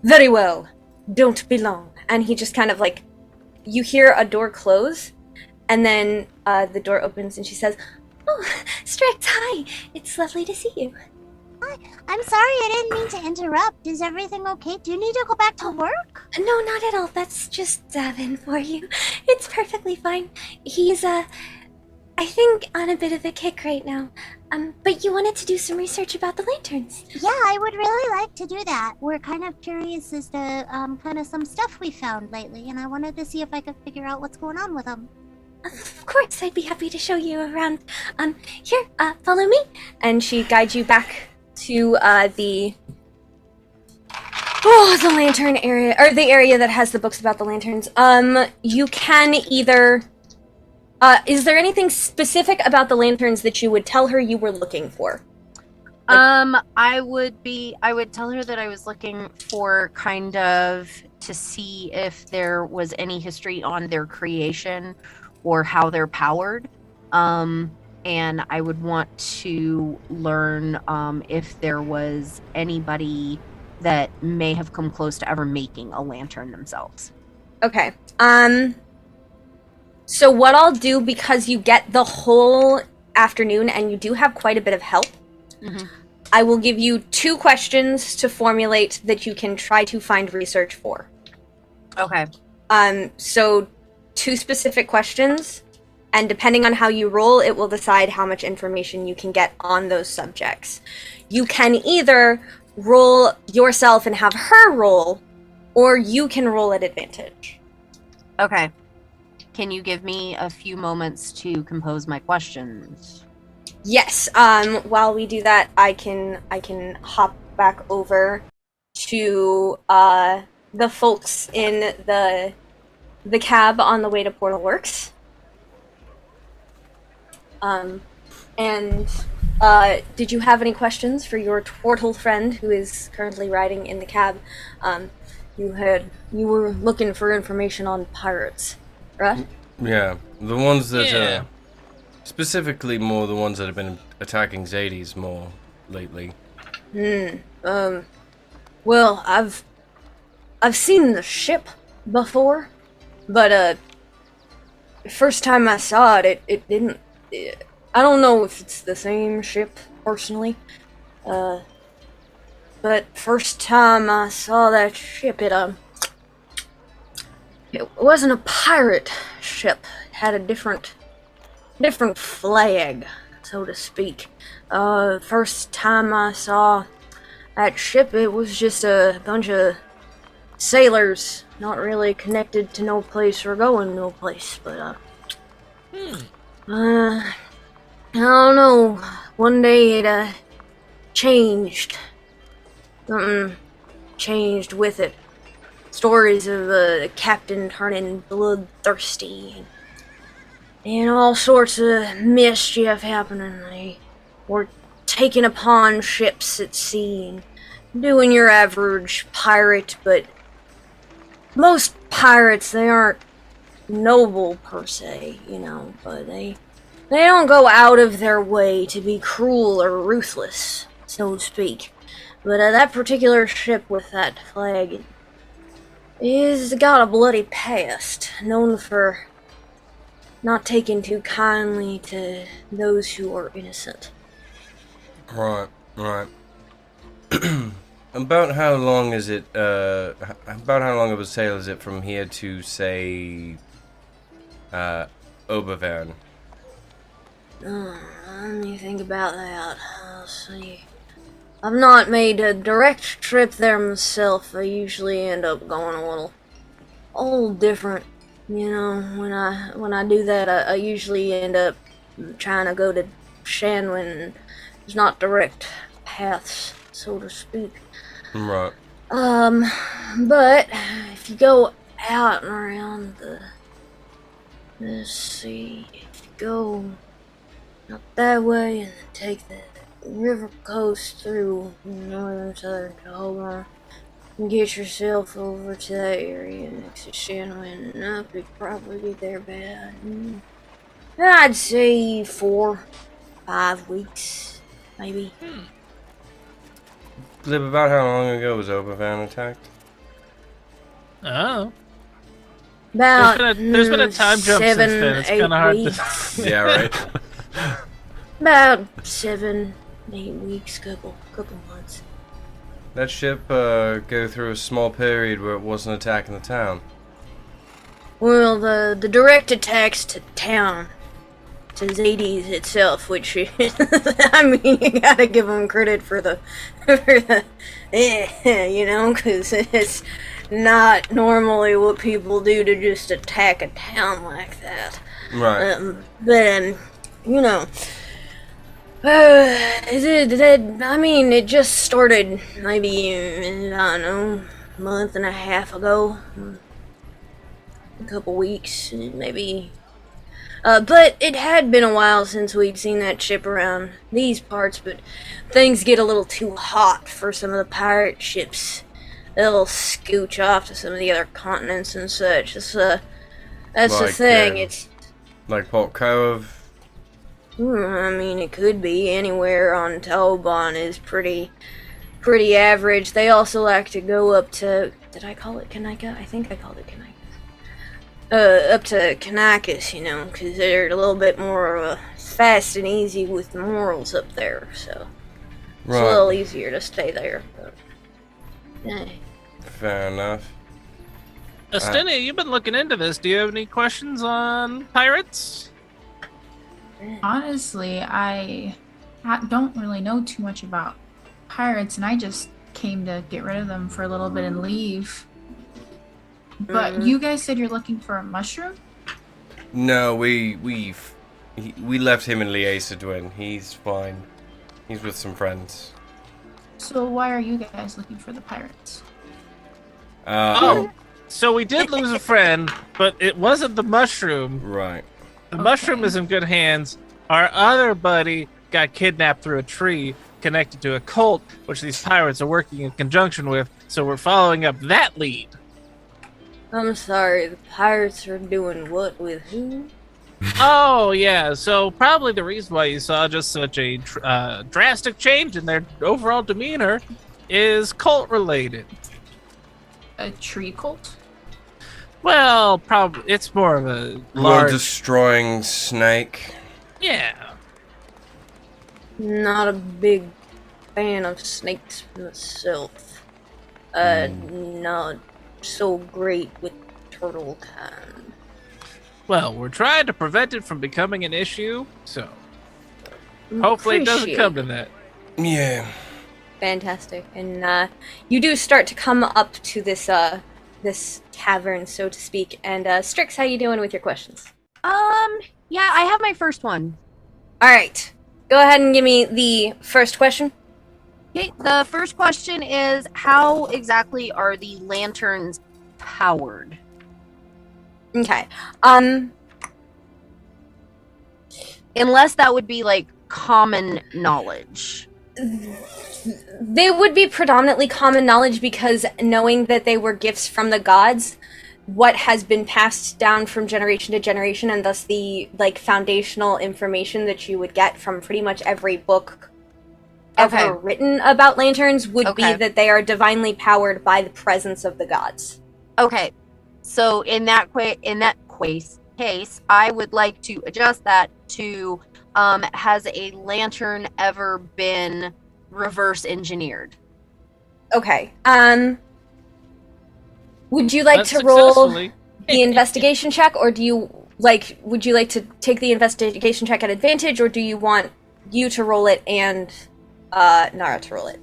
Very well. Don't be long. And he just kind of like, you hear a door close, and then the door opens and she says,
Oh, Strix, hi. It's lovely to see you.
Hi. I'm sorry, I didn't mean to interrupt. Is everything okay? Do you need to go back to work?
No, not at all. That's just Zavin for you. It's perfectly fine. He's, I think on a bit of a kick right now. But you wanted to do some research about the lanterns.
Yeah, I would really like to do that. We're kind of curious as to kind of some stuff we found lately, and I wanted to see if I could figure out what's going on with them.
Of course, I'd be happy to show you around. Here, follow me.
and she guides you back to the lantern area, or the area that has the books about the lanterns. You can either Is there anything specific about the lanterns that you would tell her you were looking for?
I would tell her that I was looking for kind of to see if there was any history on their creation or how they're powered. And I would want to learn if there was anybody that may have come close to ever making a lantern themselves.
Okay. So what I'll do, because you get the whole afternoon and you do have quite a bit of help, I will give you 2 questions to formulate that you can try to find research for.
Okay.
So 2 specific questions, and depending on how you roll, it will decide how much information you can get on those subjects. You can either roll yourself and have her roll, or you can roll at advantage.
Okay. Can you give me a few moments to compose my questions?
Yes. While we do that, I can hop back over to the folks in the cab on the way to Portal Works. Did you have any questions for your turtle friend who is currently riding in the cab? You were looking for information on pirates, right?
Yeah, the ones that specifically more the ones that have been attacking Xades more lately.
Well, I've seen the ship before, but first time I saw it, it didn't. I don't know if it's the same ship personally, but first time I saw that ship, it wasn't a pirate ship. It had a different flag, so to speak. First time I saw that ship, it was just a bunch of sailors, not really connected to no place or going no place, but I don't know. One day it changed. Something changed with it. Stories of the captain turning bloodthirsty and all sorts of mischief happening. They were taking upon ships at sea and doing your average pirate, but most pirates, they aren't noble per se, but they don't go out of their way to be cruel or ruthless, so to speak. But that particular ship with that flag is got a bloody past, known for not taking too kindly to those who are innocent.
Right. About how long is it, about how long of a sail is it from here to, say, Obervern?
Let me think about that. Let's see. I've not made a direct trip there myself. I usually end up going a little different. When I do that, I usually end up trying to go to Shanwen. There's not direct paths, so to speak.
Right.
But if you go out and around let's see, if you go up that way and then take the river coast through northern southern Tahoma and get yourself over to that area next to Shanwen and up, you'd probably be there bad. I'd say 4-5 weeks, maybe.
Glib, about how long ago was Obervern attacked?
Oh.
About
there's been a time jump
7,
since then. It's
8
kind of hard
weeks.
to.
Yeah, right.
About 7-8 weeks, couple months.
That ship go through a small period where it wasn't attacking the town.
Well, the direct attacks to town, to Xades itself, which I mean, you gotta give them credit for the because it's not normally what people do to just attack a town like that.
Right.
It just started maybe, I don't know, a month and a half ago. A couple weeks, maybe.
But it had been a while since we'd seen that ship around these parts, but things get a little too hot for some of the pirate ships. They'll scooch off to some of the other continents and such. That's the thing. It's
like Port Cove.
I mean, it could be anywhere on Tobon is pretty average. They also like to go up to. Did I call it Kanika? I think I called it Kanika. Up to Kanakis, you know, because they're a little bit more fast and easy with the morals up there, so it's a little easier to stay there. But,
Fair enough.
Astinia, you've been looking into this. Do you have any questions on pirates?
Honestly, I don't really know too much about pirates, and I just came to get rid of them for a little bit and leave. But you guys said you're looking for a mushroom?
No, we left him in Liasadwin. He's fine. He's with some friends.
So why are you guys looking for the pirates?
So we did lose a friend, but it wasn't the mushroom.
Right.
The mushroom is in good hands. Our other buddy got kidnapped through a tree connected to a cult, which these pirates are working in conjunction with, so we're following up that lead.
I'm sorry, the pirates are doing what with who?
Oh, yeah, so probably the reason why you saw just such a drastic change in their overall demeanor is cult-related.
A tree cult?
Well, probably it's more of a
World
large...
destroying snake.
Yeah.
Not a big fan of snakes myself. Not so great with turtle kind.
Well, we're trying to prevent it from becoming an issue, so hopefully it doesn't come to that.
Yeah.
Fantastic. And you do start to come up to this this cavern, so to speak. And Strix, how you doing with your questions?
Yeah, I have my first one.
All right. Go ahead and give me the first question.
Okay, the first question is, how exactly are the lanterns powered?
Okay.
Unless that would be like common knowledge.
They would be predominantly common knowledge because knowing that they were gifts from the gods, what has been passed down from generation to generation, and thus the like foundational information that you would get from pretty much every book ever written about lanterns would be that they are divinely powered by the presence of the gods.
Okay, so in that case, I would like to adjust that to has a lantern ever been reverse engineered?
Okay. Would you like to roll the investigation check, or do you would you like to take the investigation check at advantage, or do you want you to roll it and Nara to roll it?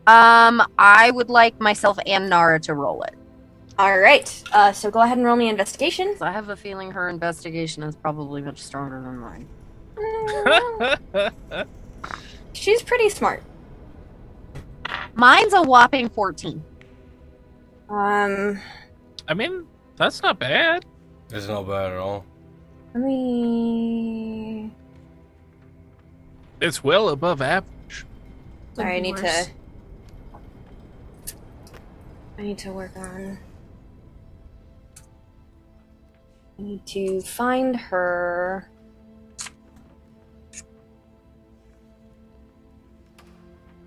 I would like myself and Nara to roll it.
All right. So go ahead and roll me investigation.
I have a feeling her investigation is probably much stronger than mine.
She's pretty smart.
Mine's a whopping 14.
I mean, that's not bad.
It's not bad at all.
Let me...
It's well above average.
Sorry, I need to work on... I need to find her...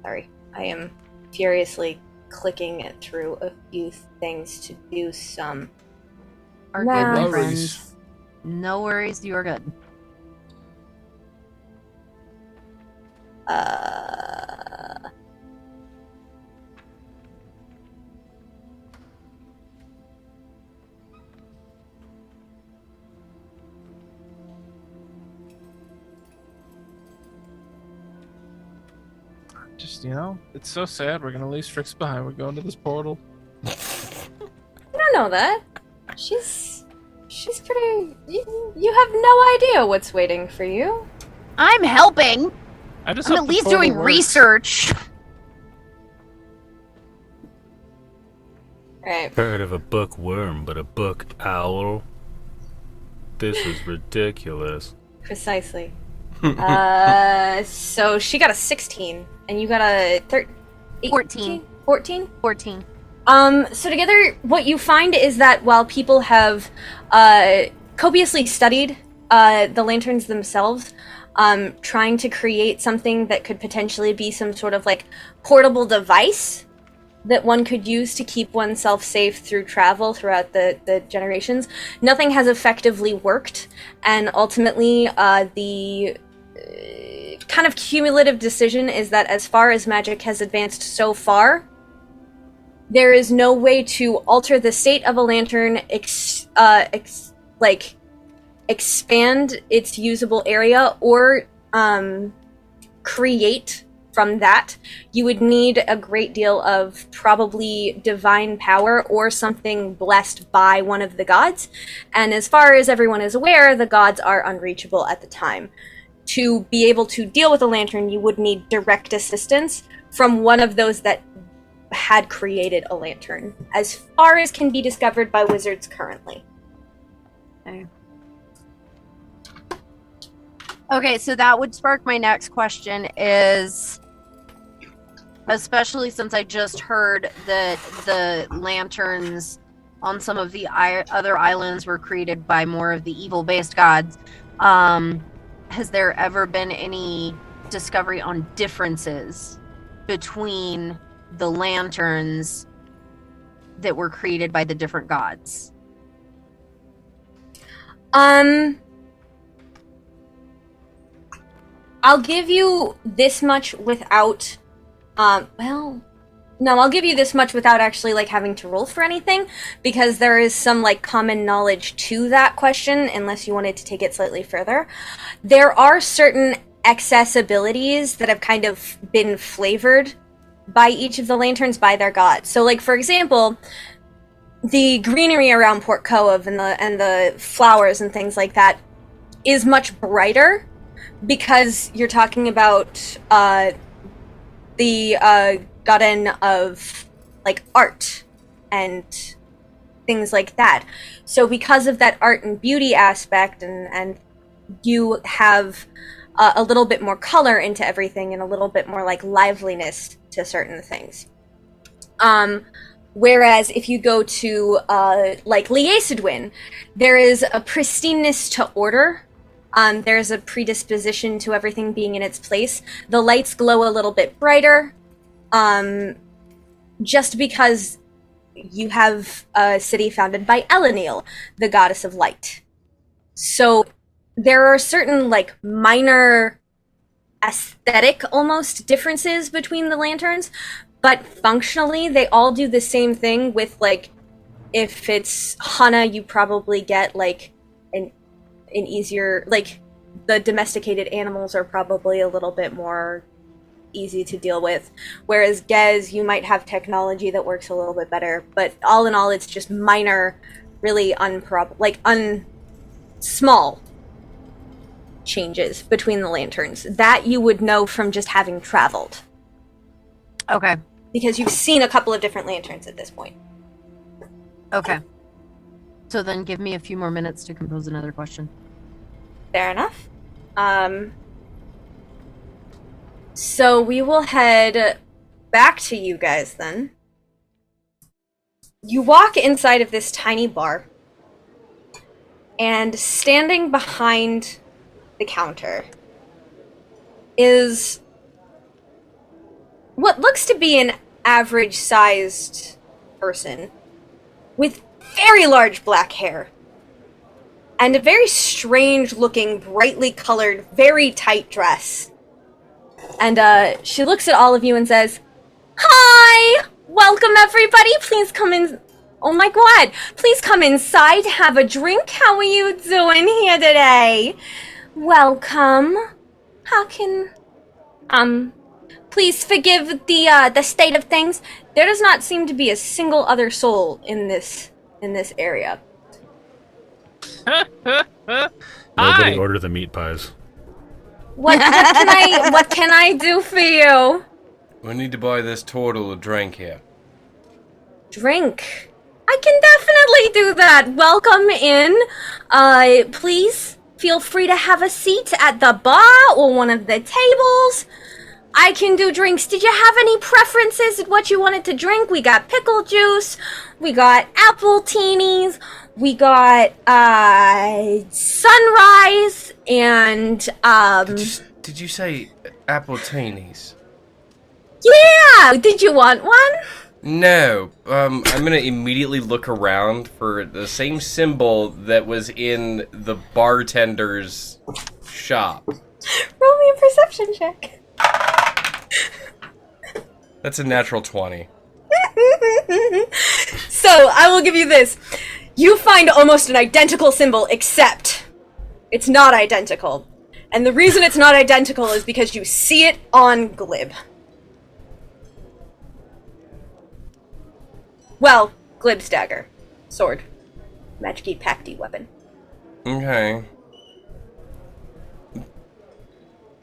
Sorry, I am furiously clicking it through a few things to do some
Our
math.
good friends. No worries, you are good.
Just, it's so sad. We're gonna leave Strix behind. We're going to this portal.
I don't know that. She's pretty... You have no idea what's waiting for you.
I'm helping!
I'm
at least doing research.
Right.
Heard of a bookworm, but a book owl? This is ridiculous.
Precisely. So she got a 16, and you got a
14.
14?
14.
So together, what you find is that while people have copiously studied the lanterns themselves, trying to create something that could potentially be some sort of like portable device that one could use to keep oneself safe through travel throughout the generations, nothing has effectively worked, and ultimately the kind of cumulative decision is that as far as magic has advanced so far, there is no way to alter the state of a lantern, expand its usable area, or create from that. You would need a great deal of probably divine power or something blessed by one of the gods. And as far as everyone is aware, the gods are unreachable at the time. To be able to deal with a lantern, you would need direct assistance from one of those that had created a lantern, as far as can be discovered by wizards currently.
Okay, so that would spark my next question is, especially since I just heard that the lanterns on some of the other islands were created by more of the evil-based gods, has there ever been any discovery on differences between the lanterns that were created by the different gods?
I'll give you this much without, I'll give you this much without actually, like, having to roll for anything, because there is some, like, common knowledge to that question, unless you wanted to take it slightly further. There are certain accessibilities that have kind of been flavored by each of the lanterns by their gods. So, like, for example, the greenery around Port Cove and the flowers and things like that is much brighter, because you're talking about the goddess of, like, art and things like that. So because of that art and beauty aspect, and you have a little bit more color into everything and a little bit more, like, liveliness to certain things. Whereas if you go to, like, Liacidwin, there is a pristineness to order. There's a predisposition to everything being in its place. The lights glow a little bit brighter, just because you have a city founded by Eleniel, the goddess of light. So there are certain, like, minor aesthetic, almost, differences between the lanterns, but functionally they all do the same thing with, like, if it's Unna, you probably get, like, an easier, like, the domesticated animals are probably a little bit more easy to deal with, whereas Xades, you might have technology that works a little bit better, but all in all, it's just minor, really small changes between the lanterns that you would know from just having traveled.
Okay.
Because you've seen a couple of different lanterns at this point.
Okay. So then give me a few more minutes to compose another question.
Fair enough. So we will head back to you guys then. You walk inside of this tiny bar, and standing behind the counter is what looks to be an average-sized person with very large black hair and a very strange-looking, brightly colored, very tight dress. And she looks at all of you and says, "Hi! Welcome, everybody! Please come in. Oh my god! Please come inside, have a drink. How are you doing here today? Welcome. How can... Please forgive the state of things. There does not seem to be a single other soul in this area."
Nobody order the meat pies.
What can I do for you?
We need to buy this turtle a drink here.
Drink? I
I can definitely do that. Welcome in. Please feel free to have a seat at the bar or one of the tables. I can do drinks. Did you have any preferences of what you wanted to drink? We got pickle juice. We got apple teenies. We got sunrise and
Did you say apple teenies?
Yeah. Did you want one?
No. I'm gonna immediately look around for the same symbol that was in the bartender's shop.
Roll me a perception check.
That's a natural 20.
So, I will give you this. You find almost an identical symbol, except it's not identical. And the reason it's not identical is because you see it on Glib. Well, Glib's dagger. Sword. Magic-y, pact-y weapon.
Okay.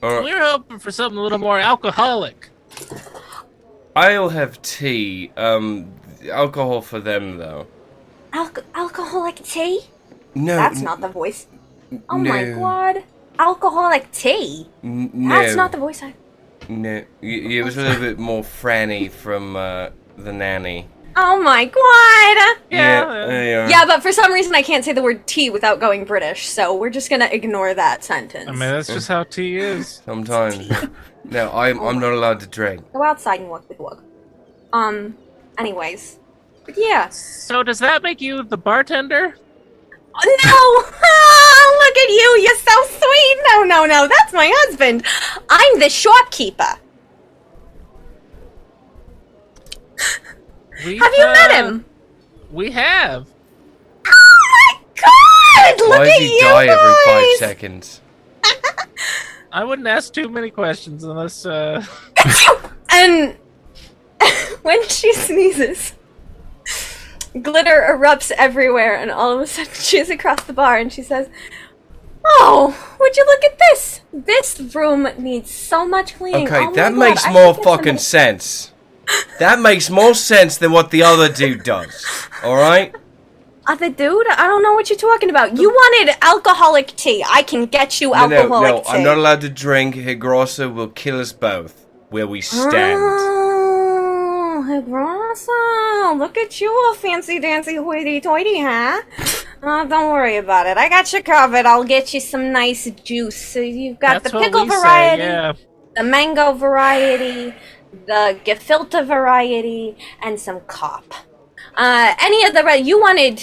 We're hoping for something a little more alcoholic.
I'll have tea. Alcohol for them, though.
Alcoholic tea?
No.
That's not the voice.
Oh my god. Alcoholic tea?
No.
That's not the voice I...
No. It was a little bit more Franny from, the nanny.
Oh my god!
Yeah, but for some reason I can't say the word tea without going British, so we're just gonna ignore that sentence.
I mean, that's just how tea is.
Sometimes. No, I'm not allowed to drink.
Go outside and walk the dog. Anyways. But yeah.
So does that make you the bartender?
Oh, no! Oh, look at you! You're so sweet! No, that's my husband! I'm the shopkeeper! Have you met him?
We have.
Oh my god! Look
Why
at
does he die
you
every 5
guys!
seconds?
I wouldn't ask too many questions unless,
And when she sneezes, glitter erupts everywhere, and all of a sudden she's across the bar and she says, "Oh, would you look at this? This room needs so much cleaning."
Okay,
oh
that
my
makes
God, I
more
should get
fucking
somebody-
sense. That makes more sense than what the other dude does. Alright?
Other dude? I don't know what you're talking about. You wanted alcoholic tea. I can get you alcoholic tea.
I'm not allowed to drink. Higrosa will kill us both where we stand.
Oh, Higrosa. Look at you, all fancy dancy hoity-toity, huh? Oh, don't worry about it. I got you covered. I'll get you some nice juice. So you've got
that's
the
what
pickle
we say,
variety,
yeah.
the mango variety, the gefilte variety, and some cop. Any of the you wanted,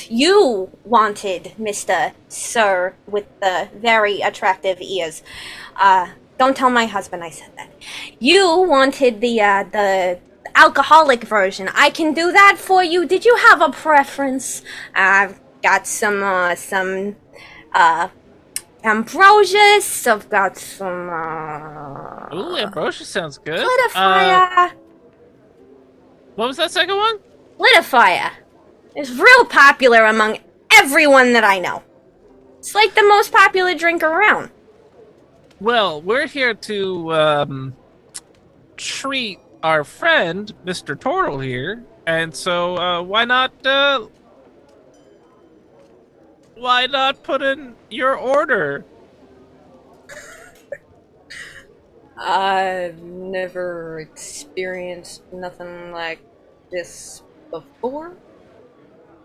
Mr. Sir with the very attractive ears. Don't tell my husband I said that. You wanted the alcoholic version. I can do that for you. Did you have a preference? I've got some ambrosius. I've got some
Ooh, ambrosia sounds good.
Glitterfire.
What was that second one?
Glitterfire. It's real popular among everyone that I know. It's like the most popular drink around.
Well, we're here to treat our friend, Mr. Turtle here, and so why not put in your order?
I've never experienced nothing like this before.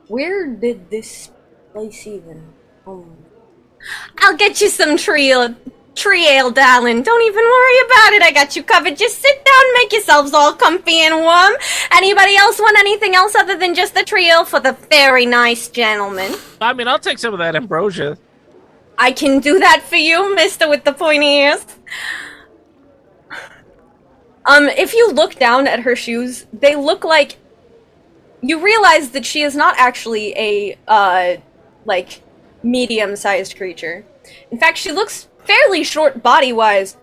Where did this place even come? I'll get you some tree ale, darling. Don't even worry about it. I got you covered. Just sit down, make yourselves all comfy and warm. Anybody else want anything else other than just the tree ale for the very nice gentleman?
I mean, I'll take some of that ambrosia.
I can do that for you, mister with the pointy ears. If you look down at her shoes, they look like... You realize that she is not actually a, medium-sized creature. In fact, she looks fairly short body-wise,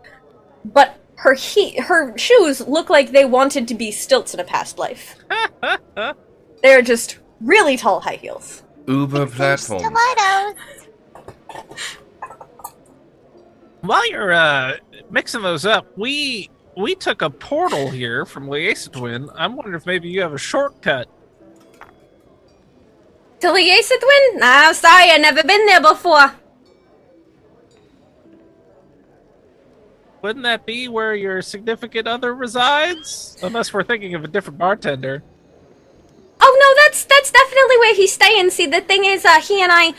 but her shoes look like they wanted to be stilts in a past life. They're just really tall high heels.
Uber platform.
Stilettos.
While you're mixing those up, we took a portal here from Twin. I'm wondering if maybe you have a shortcut.
To Lies Edwin? I'm sorry, I've never been there before.
Wouldn't that be where your significant other resides? Unless we're thinking of a different bartender.
Oh no, that's definitely where he's staying. See, the thing is, he and I...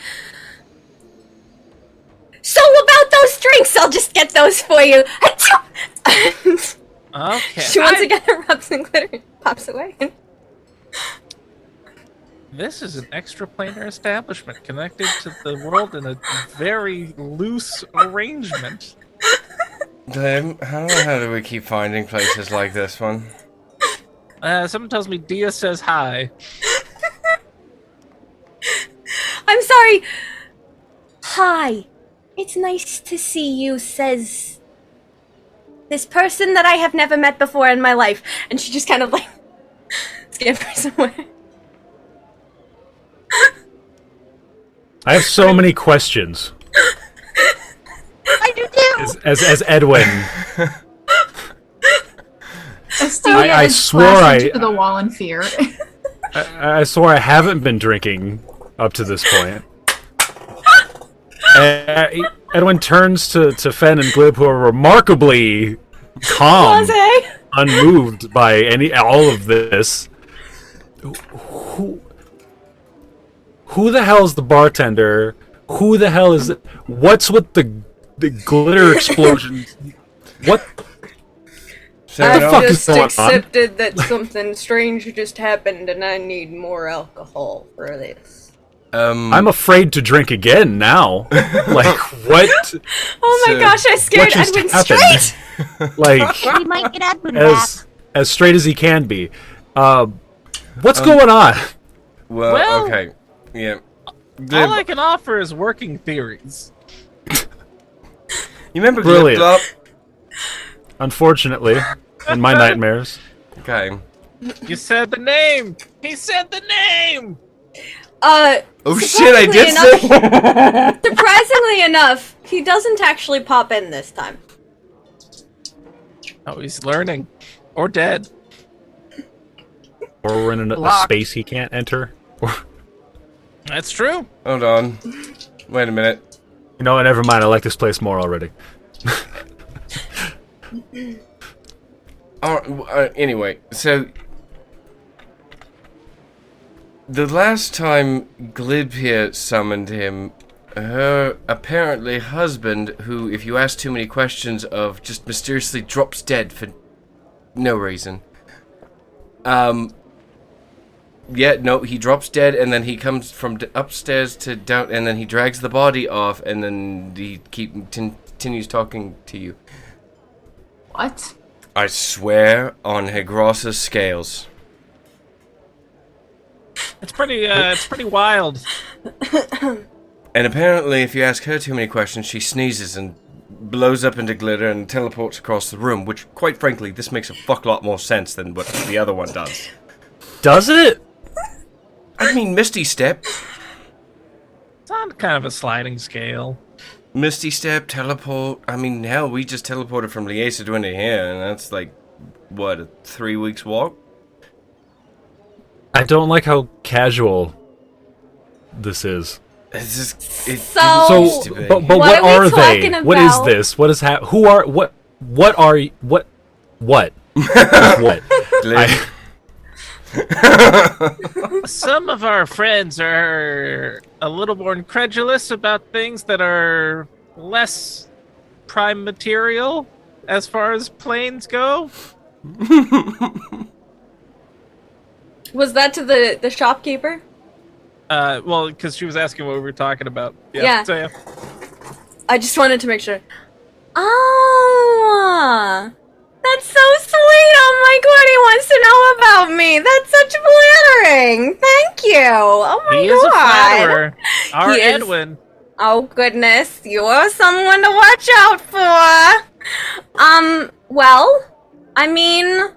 So about those drinks, I'll just get those for you.
Okay.
She once again erupts in glitter and pops away.
This is an extraplanar establishment connected to the world in a very loose arrangement.
Glib, how do we keep finding places like this one?
Someone tells me Dia says hi.
I'm sorry.
Hi. It's nice to see you, says this person that I have never met before in my life.
And she just kind of like scampers away.
I have so many questions.
I do too.
As Edwin.
Estivia
I
is
swore
slashed
I-
into the wall in fear.
I swore I haven't been drinking up to this point. Edwin turns to Fen and Glib, who are remarkably calm, unmoved by all of this. Who the hell is the bartender? Who the hell is it? What's with the glitter explosions? What?
So
What the
no-
fuck is
just
going on?
accepted that something strange just happened and I need more alcohol for this.
I'm afraid to drink again now. Like, what?
Oh my
So,
gosh, I scared
what just
Edwin
happened?
straight!
Like,
We might get Edwin back.
as straight as he can be. What's going on?
Well, okay. Yeah. Glib,
All I can offer is working theories.
you remember
Brilliant.
Glib?
Unfortunately, in my nightmares.
Okay.
You said the name! He said the name!
Oh shit, I did say.
Surprisingly enough, he doesn't actually pop in this time.
Oh, he's learning. Or dead.
Or we're in a
Locked.
space he can't enter.
That's true.
Hold on. Wait a minute.
You know what? Never mind. I like this place more already.
Anyway, so the last time Glib here summoned him, her apparently husband, who, if you ask too many questions of, just mysteriously drops dead for no reason. Yeah, no, he drops dead, and then he comes from upstairs to down, and then he drags the body off, and then he continues talking to you.
What?
I swear on Higrossa's scales.
It's pretty wild.
And apparently, if you ask her too many questions, she sneezes and blows up into glitter and teleports across the room, which, quite frankly, this makes a fuck lot more sense than what the other one does.
Does it?
I mean, Misty Step.
It's on kind of a sliding scale.
Misty Step, teleport. I mean, hell, we just teleported from Lies Edwin to here, and that's like, what, a 3 weeks walk?
I don't like how casual this is.
It's just, it
So-
didn't used to be.
But
What
what
are
are
we
they?
talking
What is
about?
this? What is who are what are you what what? What?
Glib.
Some of our friends are a little more incredulous about things that are less prime material as far as planes go.
Was that to the shopkeeper?
Well, because she was asking what we were talking about.
Yeah.
So, yeah.
I just wanted to make sure. Oh, that's so sweet. Oh my god, he wants to know about me. That's such flattering. Thank you. Oh my
He
god.
is a flatterer. Our
He is.
Edwin.
Oh goodness, you're someone to watch out for. Well, I mean,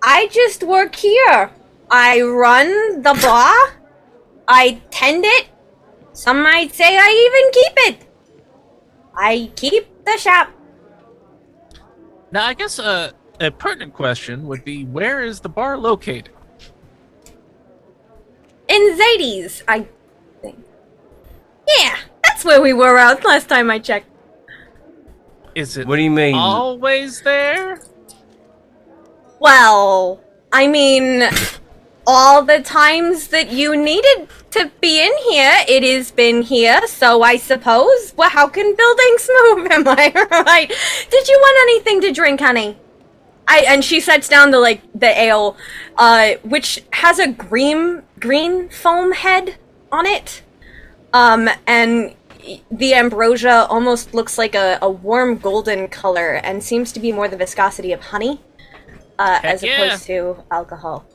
I just work here. I run the bar. I tend it. Some might say I even keep it. I keep the shop.
Now, I guess a pertinent question would be, where is the bar located?
In in Xades, I think. Yeah, that's where we were out last time I checked.
Is it
What do you mean?
always there?
Well, I mean, all the times that you needed to be in here, it has been here, so I suppose, well, how can buildings move, am I right? Did you want anything to drink, honey? And she sets down the ale, which has a green foam head on it. And the ambrosia almost looks like a warm golden color and seems to be more the viscosity of honey, as opposed to alcohol.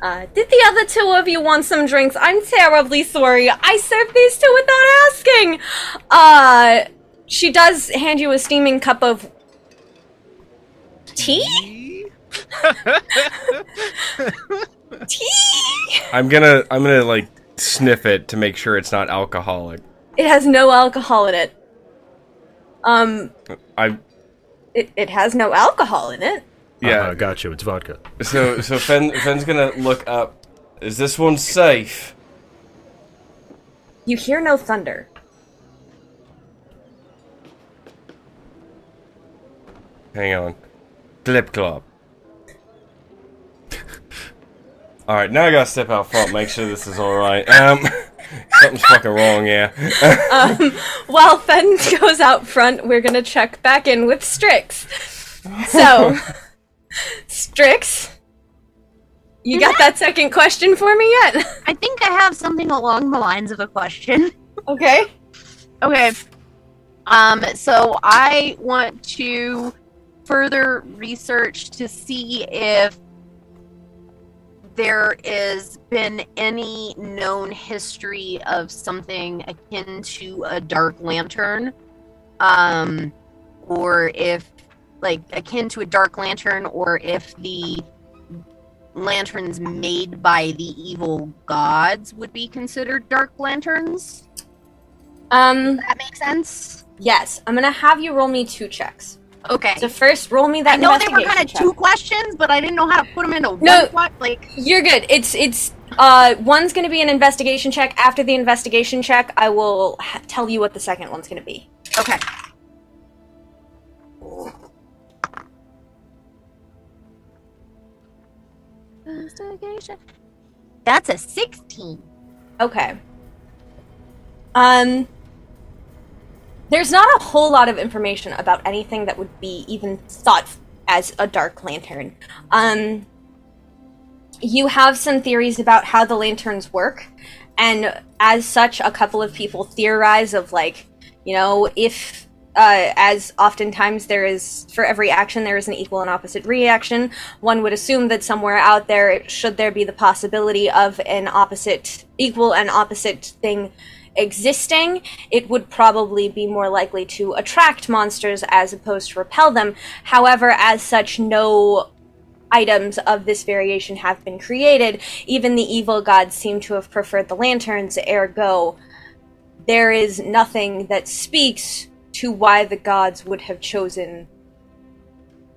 Did the other two of you want some drinks? I'm terribly sorry. I served these two without asking. She does hand you a steaming cup of tea? Tea?
I'm gonna like sniff it to make sure it's not alcoholic.
It has no alcohol in it. It has no alcohol in it.
Yeah,
got you. It's vodka.
So Fen's gonna look up. Is this one safe?
You hear no thunder.
Hang on. Glip clop. Alright, now I gotta step out front, make sure this is alright. Something's fucking wrong, yeah.
While Fen goes out front, we're gonna check back in with Strix. So, Strix, you got that second question for me yet?
I think I have something along the lines of a question.
Okay.
Okay. So I want to further research to see if there has been any known history of something akin to a dark lantern, or if akin to a dark lantern, or if the lanterns made by the evil gods would be considered dark lanterns. Does that make sense?
Yes, I'm gonna have you roll me 2 checks.
Okay.
So first, roll me that
I know they were
investigation
kind of
check.
2 questions, but I didn't know how to put them into
No,
one.
You're good. It's one's gonna be an investigation check. After the investigation check, I will tell you what the second one's gonna be.
Okay. Investigation. That's a 16.
Okay. There's not a whole lot of information about anything that would be even thought as a dark lantern. You have some theories about how the lanterns work, and as such, a couple of people theorize of if as oftentimes there is, for every action there is an equal and opposite reaction, one would assume that somewhere out there, should there be the possibility of an equal and opposite thing existing, it would probably be more likely to attract monsters as opposed to repel them. However, as such, no items of this variation have been created. Even the evil gods seem to have preferred the lanterns, ergo, there is nothing that speaks to why the gods would have chosen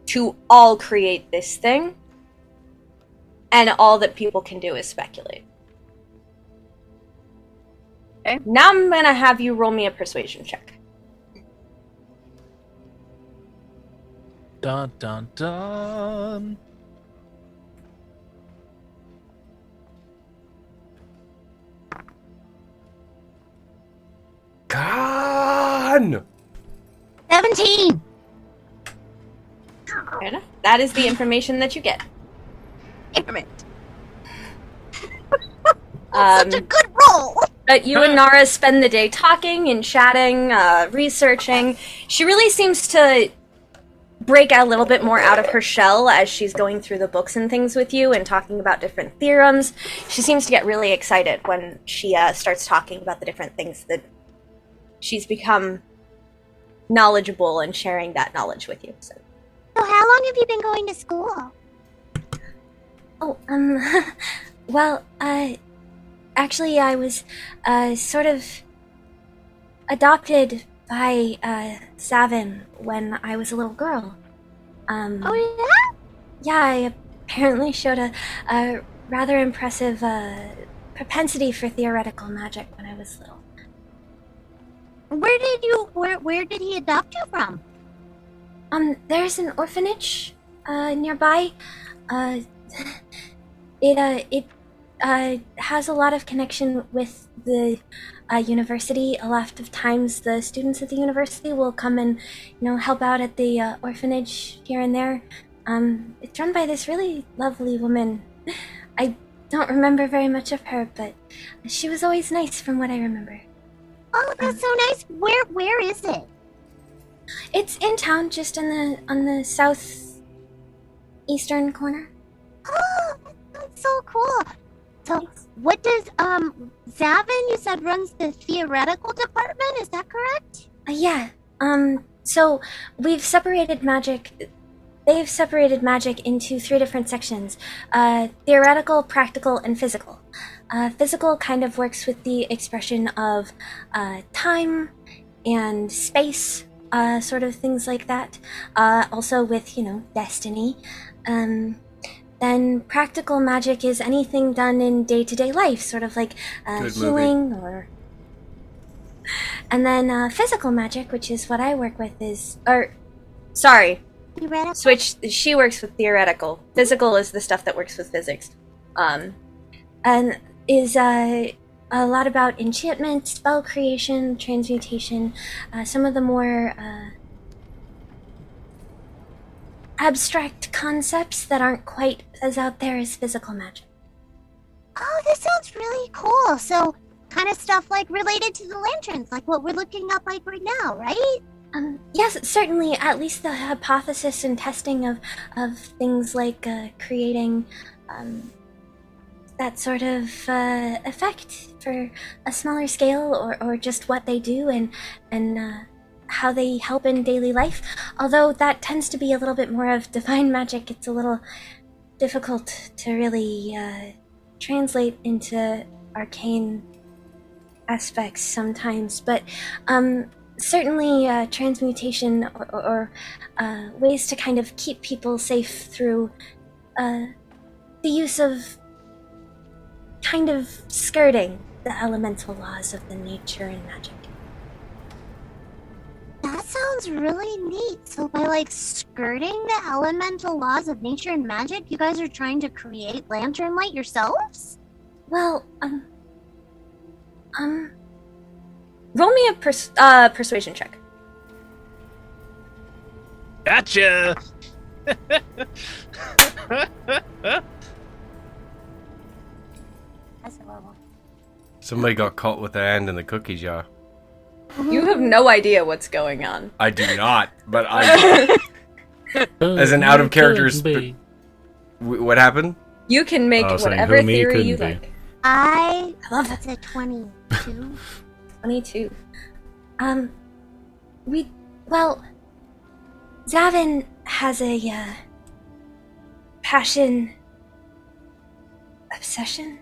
to all create this thing, and all that people can do is speculate.
Okay.
Now I'm gonna have you roll me a persuasion check.
Dun dun dun.
Con!
17!
Fair enough. That is the information that you get.
Damn it. Such a good roll!
But you and Nara spend the day talking and chatting, researching. She really seems to break a little bit more out of her shell as she's going through the books and things with you and talking about different theorems. She seems to get really excited when she starts talking about the different things that she's become knowledgeable and sharing that knowledge with you. So
So how long have you been going to school?
Oh, well, actually, I was, sort of adopted by, Savin when I was a little girl.
Oh yeah?
Yeah, I apparently showed a rather impressive, propensity for theoretical magic when I was little.
Where did he adopt you from?
There's an orphanage nearby. It has a lot of connection with the university. A lot of times the students at the university will come and, help out at the orphanage here and there. It's run by this really lovely woman. I don't remember very much of her, but she was always nice from what I remember.
Oh, that's so nice. Where is it?
It's in town, just on the southeastern corner.
Oh, that's so cool. So, what does Zavin, you said, runs the theoretical department? Is that correct?
Yeah. So we've separated magic. They've separated magic into 3 different sections: theoretical, practical, and physical. Physical kind of works with the expression of time and space, sort of things like that. Also with, destiny. Then practical magic is anything done in day-to-day life, sort of like healing or... And then physical magic, which is what I work with,
Theoretical?
Switch. She works with theoretical. Physical is the stuff that works with physics.
And is a lot about enchantment, spell creation, transmutation, some of the more abstract concepts that aren't quite as out there as physical magic.
Oh, this sounds really cool. So, kind of stuff like related to the lanterns, like what we're looking up like right now, right?
Yes, certainly. At least the hypothesis and testing of things like creating that sort of effect for a smaller scale, or just what they do and how they help in daily life. Although that tends to be a little bit more of divine magic, it's a little difficult to really translate into arcane aspects sometimes. But certainly transmutation or ways to kind of keep people safe through the use of kind of skirting the elemental laws of the nature and magic.
That sounds really neat. So by skirting the elemental laws of nature and magic, you guys are trying to create lantern light yourselves?
Well,
roll me a persuasion check.
Gotcha.
That's horrible.
Somebody got caught with their hand in the cookie jar.
You have no idea what's going on.
I do not, but I... As an out of character... What happened?
You can make whatever theory you like.
I
love
that's a 22.
22.
Zavin has a obsession.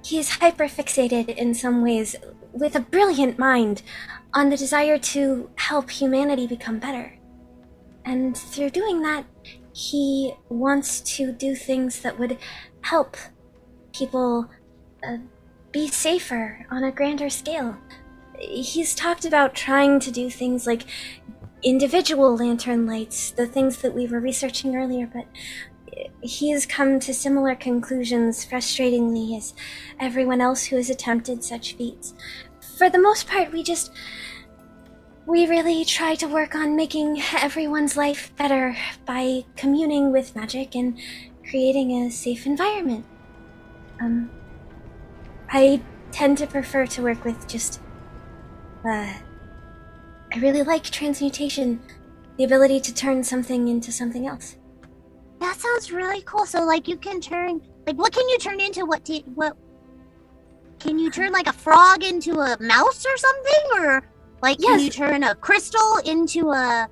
He is hyper-fixated in some ways, with a brilliant mind, on the desire to help humanity become better. And through doing that, he wants to do things that would help people be safer on a grander scale. He's talked about trying to do things like individual lantern lights, the things that we were researching earlier, but he has come to similar conclusions, frustratingly, as everyone else who has attempted such feats. For the most part, we really try to work on making everyone's life better by communing with magic and creating a safe environment. I tend to prefer to work with just, I really like transmutation, the ability to turn something into something else.
That sounds really cool. So you can turn, what can you turn into? What can you turn a frog into a mouse or something? Or can you turn a crystal into a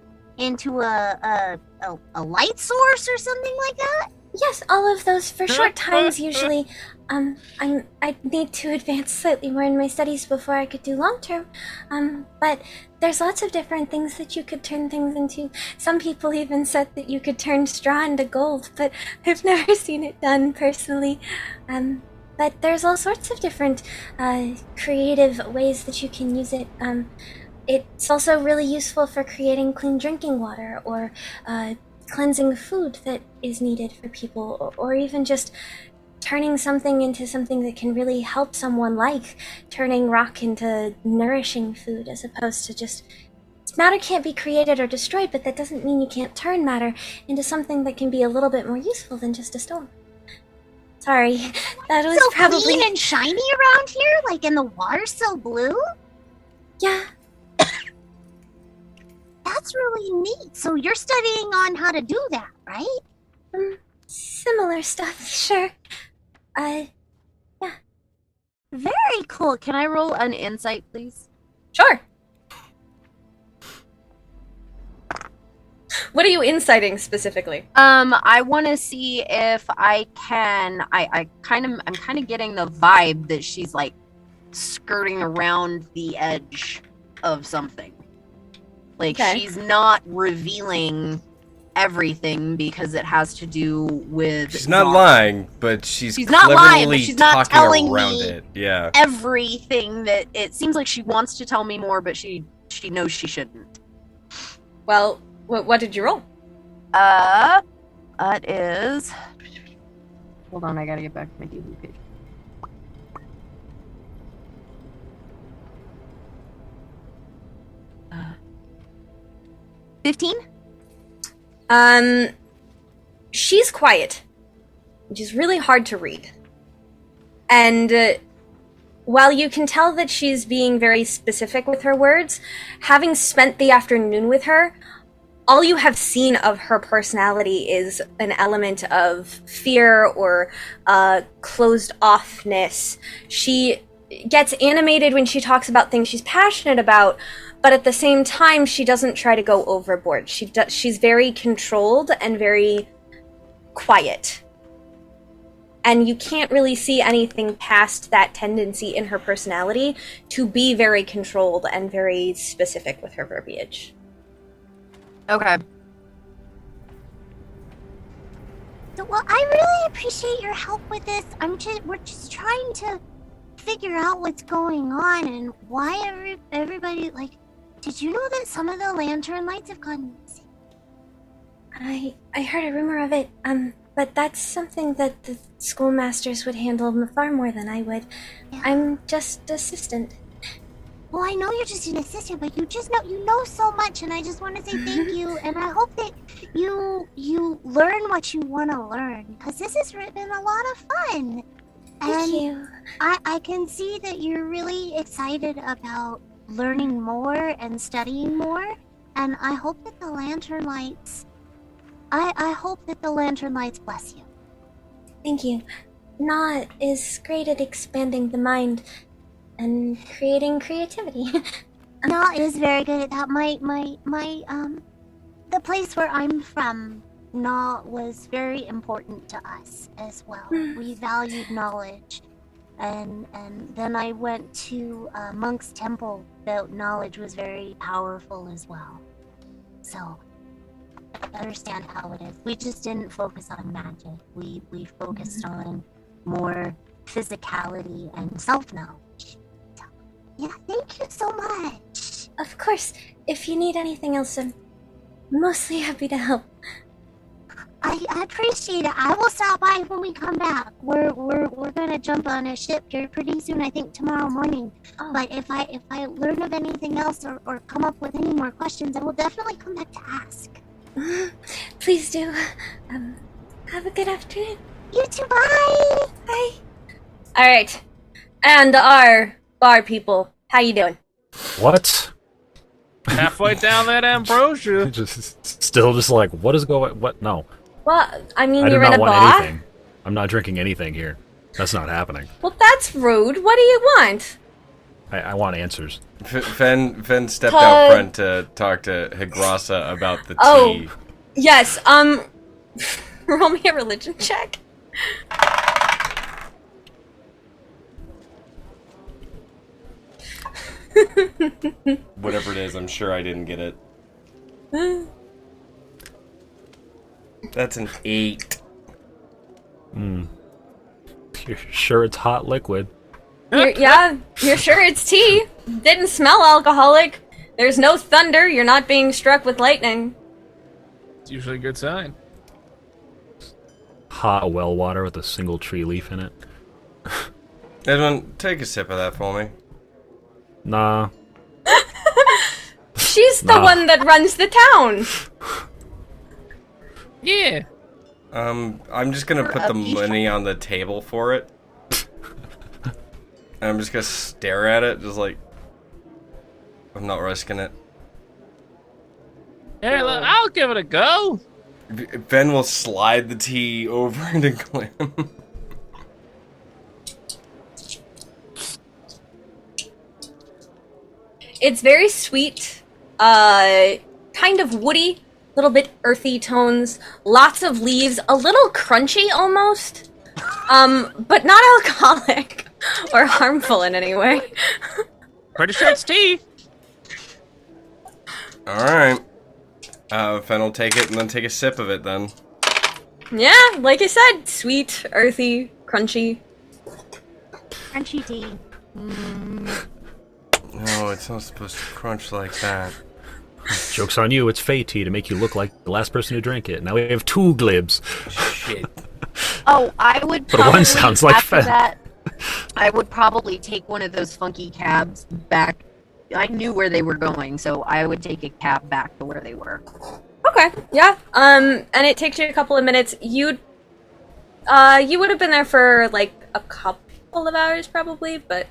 light source or something like that?
Yes, all of those for short times usually. I need to advance slightly more in my studies before I could do long term. But there's lots of different things that you could turn things into. Some people even said that you could turn straw into gold, but I've never seen it done personally. But there's all sorts of different creative ways that you can use it. It's also really useful for creating clean drinking water or cleansing food that is needed for people, or even just turning something into something that can really help someone, like turning rock into nourishing food, as opposed to just... Matter can't be created or destroyed, but that doesn't mean you can't turn matter into something that can be a little bit more useful than just a stone. Sorry, that was
so
probably...
clean and shiny around here? Like, and the water's so blue?
Yeah.
That's really neat. So you're studying on how to do that, right?
Similar stuff, sure. Yeah.
Very cool. Can I roll an insight, please?
Sure. What are you inciting specifically?
I want to see if I can. I'm kind of getting the vibe that she's like skirting around the edge of something. Like,
Okay.
she's not revealing everything because it has to do with...
She's not lying, but she's
not lying, but
cleverly
she's not
talking
telling
around
me
it. Yeah.
everything that it seems like she wants to tell me more, but she knows she shouldn't.
Well, what did you roll?
It is... Hold on, I gotta get back to my D&D page. Uh, 15?
She's quiet, which is really hard to read. And while you can tell that she's being very specific with her words, having spent the afternoon with her, all you have seen of her personality is an element of fear or closed offness. She gets animated when she talks about things she's passionate about, but at the same time, she doesn't try to go overboard. She's very controlled and very quiet. And you can't really see anything past that tendency in her personality to be very controlled and very specific with her verbiage.
Okay.
So, well, I really appreciate your help with this. We're just trying to figure out what's going on and why everybody, like, did you know that some of the lantern lights have gone missing?
I heard a rumor of it, but that's something that the schoolmasters would handle far more than I would.
Yeah.
I'm just assistant.
Well, I know you're just an assistant, but you know so much, and I just want to say thank you, and I hope that you learn what you want to learn, because this has been a lot of fun.
Thank you.
I can see that you're really excited about learning more and studying more, and I hope that the lantern lights... I hope that the lantern lights bless you.
Thank you. Na is great at expanding the mind and creating creativity.
Na is very good at that. The place where I'm from, Na was very important to us as well. We valued knowledge. And then I went to a monk's temple. The knowledge was very powerful as well. So, I understand how it is. We just didn't focus on magic. We focused on more physicality and self-knowledge. So, yeah, thank you so much.
Of course, if you need anything else, I'm mostly happy to help.
I appreciate it. I will stop by when we come back. We're gonna jump on a ship here pretty soon. I think tomorrow morning.
Oh.
But if I learn of anything else or come up with any more questions, I will definitely come back to ask.
Please do. Have a good afternoon.
You too. Bye.
Bye.
All right. And our bar people, how you doing?
What?
Halfway down that ambrosia.
Still just like, what is going... What? No.
Well, I mean,
I do
you're in
not
a
want
bar.
anything. I'm not drinking anything here. That's not happening.
Well, that's rude. What do you want?
I want answers.
Fen stepped out front to talk to Higrasa about the tea.
Yes, Roll me a religion check.
Whatever it is, I'm sure I didn't get it. That's an 8.
You're sure it's hot liquid?
You're sure it's tea. Didn't smell alcoholic. There's no thunder. You're not being struck with lightning.
It's usually a good sign.
Hot well water with a single tree leaf in it.
Edwin, take a sip of that for me.
Nah.
She's the one that runs the town.
Yeah.
I'm just gonna put the money on the table for it. And I'm just gonna stare at it, just like... I'm not risking it.
Hey, I'll give it a go.
Ben will slide the tea over into Glib.
It's very sweet, kind of woody, little bit earthy tones, lots of leaves, a little crunchy almost, but not alcoholic or harmful in any way.
Pretty sure it's tea.
Alright. Fen will take it and then take a sip of it then.
Yeah, like I said, sweet, earthy, crunchy.
Crunchy tea.
No, it's not supposed to crunch like that.
Joke's on you, it's Fey tea to make you look like the last person who drank it. Now we have 2 glibs.
Shit.
Oh, I would
But
probably,
one sounds like
after
Fen.
that, I would probably take one of those funky cabs back. I knew where they were going, so I would take a cab back to where they were.
Okay, yeah. And it takes you a couple of minutes. You would have been there for like a couple of hours probably, but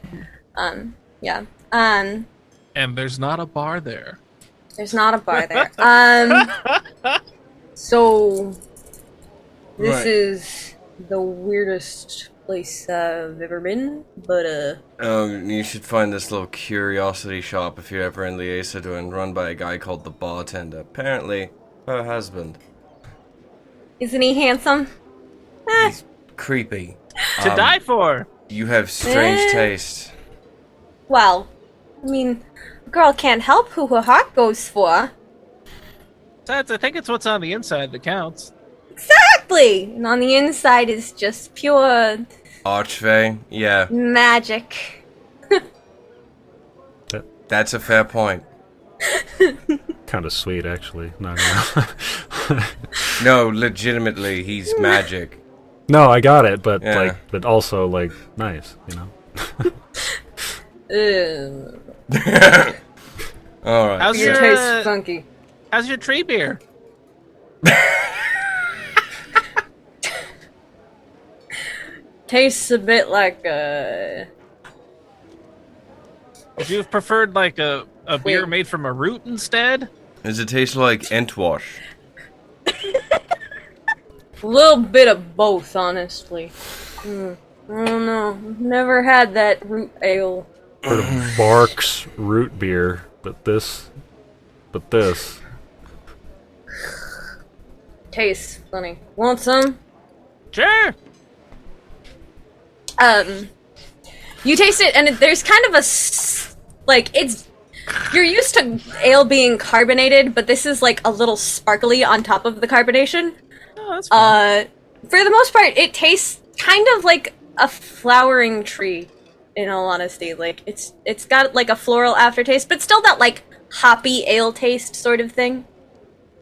yeah.
And there's not a bar there.
There's not a bar there. So this
Right.
is the weirdest place I've ever been, but
You should find this little curiosity shop if you're ever in Liasadun, run by a guy called the Bartender. Apparently, her husband.
isn't he handsome?
He's creepy.
To die for.
You have strange
Eh.
taste.
Well, I mean, a girl can't help who her heart goes for.
Besides, I think it's what's on the inside that counts.
Exactly! And on the inside is just pure
Archfey? Yeah,
magic.
that's a fair point.
Kind of sweet, actually. Not gonna...
No, legitimately, he's magic.
No, I got it, but
Yeah.
but also like nice, you know.
Alright.
How's
It
your
tastes funky.
How's your tree beer?
Tastes a bit like
Would you have preferred like a beer
Wait.
made from a root instead?
Does it taste like Entwash?
a little bit of both, honestly. I don't know. I've never had that root ale.
Heard of Bark's root beer, but this.
Tastes funny. Want some?
Sure.
You taste it, and there's kind of it's. You're used to ale being carbonated, but this is like a little sparkly on top of the carbonation.
Oh, that's fine.
For the most part, it tastes kind of like a flowering tree. In all honesty, like it's got like a floral aftertaste, but still that like hoppy ale taste sort of thing.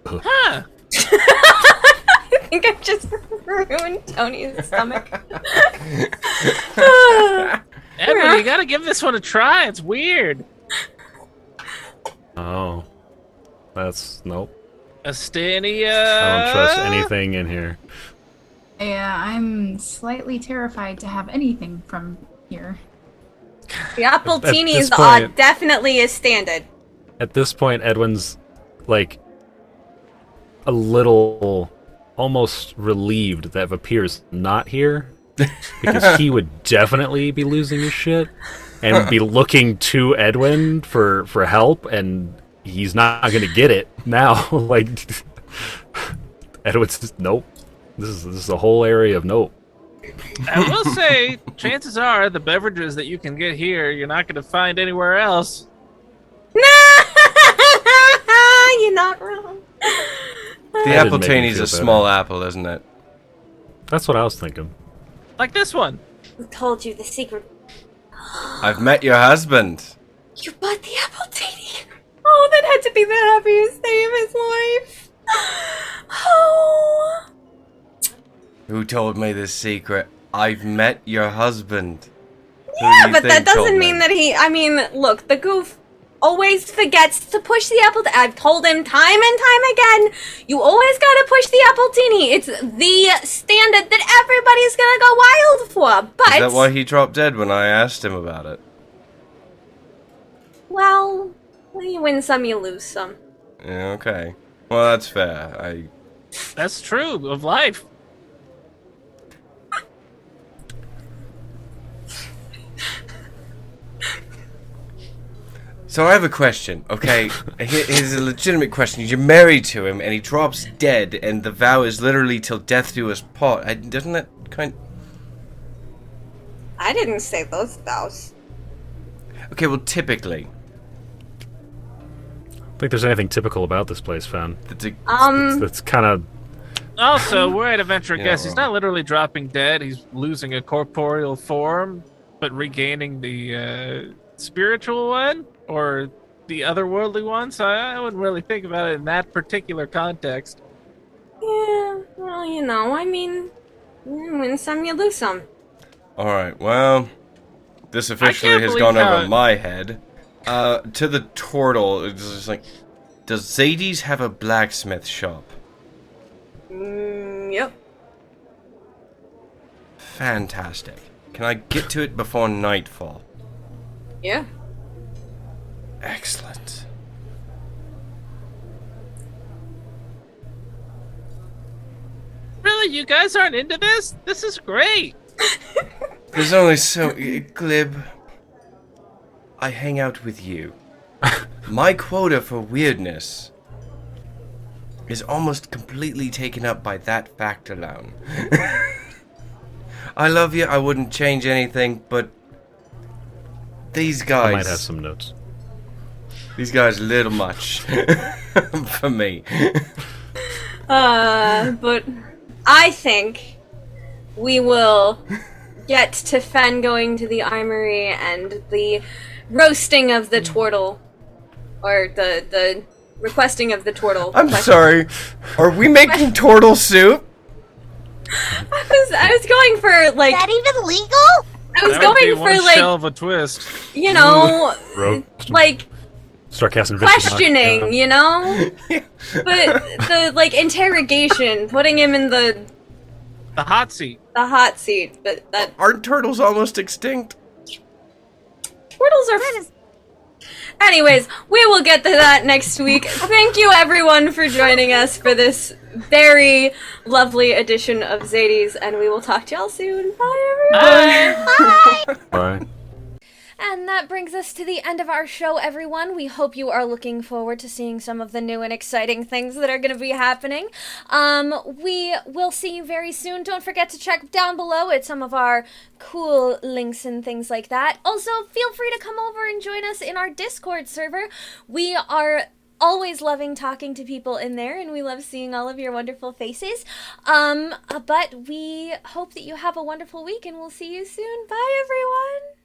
Huh.
I think I've just ruined Tony's stomach.
Edwin, you gotta give this one a try. It's weird.
Oh, that's nope.
Astinia.
I don't trust anything in here.
Yeah, I'm slightly terrified to have anything from here.
The apple
At
teeny
this
is
point-
definitely is standard.
At this point, Edwin's like a little almost relieved that Vahpyr's not here because he would definitely be losing his shit and be looking to Edwin for help, and he's not gonna get it now. Like Edwin's just nope. This is a whole area of nope.
I will say, chances are the beverages that you can get here, you're not going to find anywhere else.
You're not wrong.
The
That
apple
didn't make me
tainy's
feel
a
better.
small apple, isn't it?
That's what I was thinking.
Like this one.
Who told you the secret?
I've met your husband.
You bought the apple tainy. Oh, that had to be the happiest day of his life. Oh.
Who told me this secret? I've met your husband. Who do
Yeah,
you
but that
think told
doesn't
me?
mean that he. I mean, look, the goof always forgets to push the apple. I've told him time and time again. You always gotta push the apple teeny. It's the standard that everybody's gonna go wild for. But
Is that why he dropped dead when I asked him about it?
well, you win some, you lose some.
Yeah, okay. Well, that's fair.
That's true of life.
So I have a question, okay? Here's a legitimate question. You're married to him, and he drops dead, and the vow is literally till death do us part. Doesn't that kind...
I didn't say those vows.
Okay, well, typically...
I don't think there's anything typical about this place, Fen. That's kind of...
Also, we're at Adventure
Yeah,
Guess. He's
well.
not literally dropping dead. He's losing a corporeal form, but regaining the spiritual one or the otherworldly one. So I wouldn't really think about it in that particular context.
Yeah, well, you know, I mean, you win some, you lose some.
Alright, well... This officially
can't
has
believe
gone
how
over my head. To the turtle, it's just like... Does Xades have a blacksmith shop?
Yep.
Fantastic. Can I get to it before nightfall?
Yeah.
Excellent.
Really, you guys aren't into this? This is great.
There's only so... Glib... I hang out with you. My quota for weirdness is almost completely taken up by that fact alone. I love you, I wouldn't change anything, but... These guys...
I might have some notes.
These guys a little much for me.
But I think we will get to Fen going to the armory and the roasting of the turtle. Or the requesting of the turtle.
I'm sorry. Are we making turtle soup?
I was going for, like...
Is that even legal?
I was
That would be
going
one
for, like,
shell of a twist.
you know,
Roast.
like,
Start casting vicious
questioning,
knockdown.
you know? But the, like, interrogation, putting him in the
The hot seat.
but that...
Aren't turtles almost extinct?
Turtles are... Anyways, we will get to that next week. Thank you, everyone, for joining us for this very lovely edition of Xades, and we will talk to y'all soon. Bye, everyone!
Bye.
And that brings us to the end of our show, everyone. We hope you are looking forward to seeing some of the new and exciting things that are going to be happening. We will see you very soon. Don't forget to check down below at some of our cool links and things like that. Also, feel free to come over and join us in our Discord server. We are always loving talking to people in there, and we love seeing all of your wonderful faces. But we hope that you have a wonderful week, and we'll see you soon. Bye, everyone!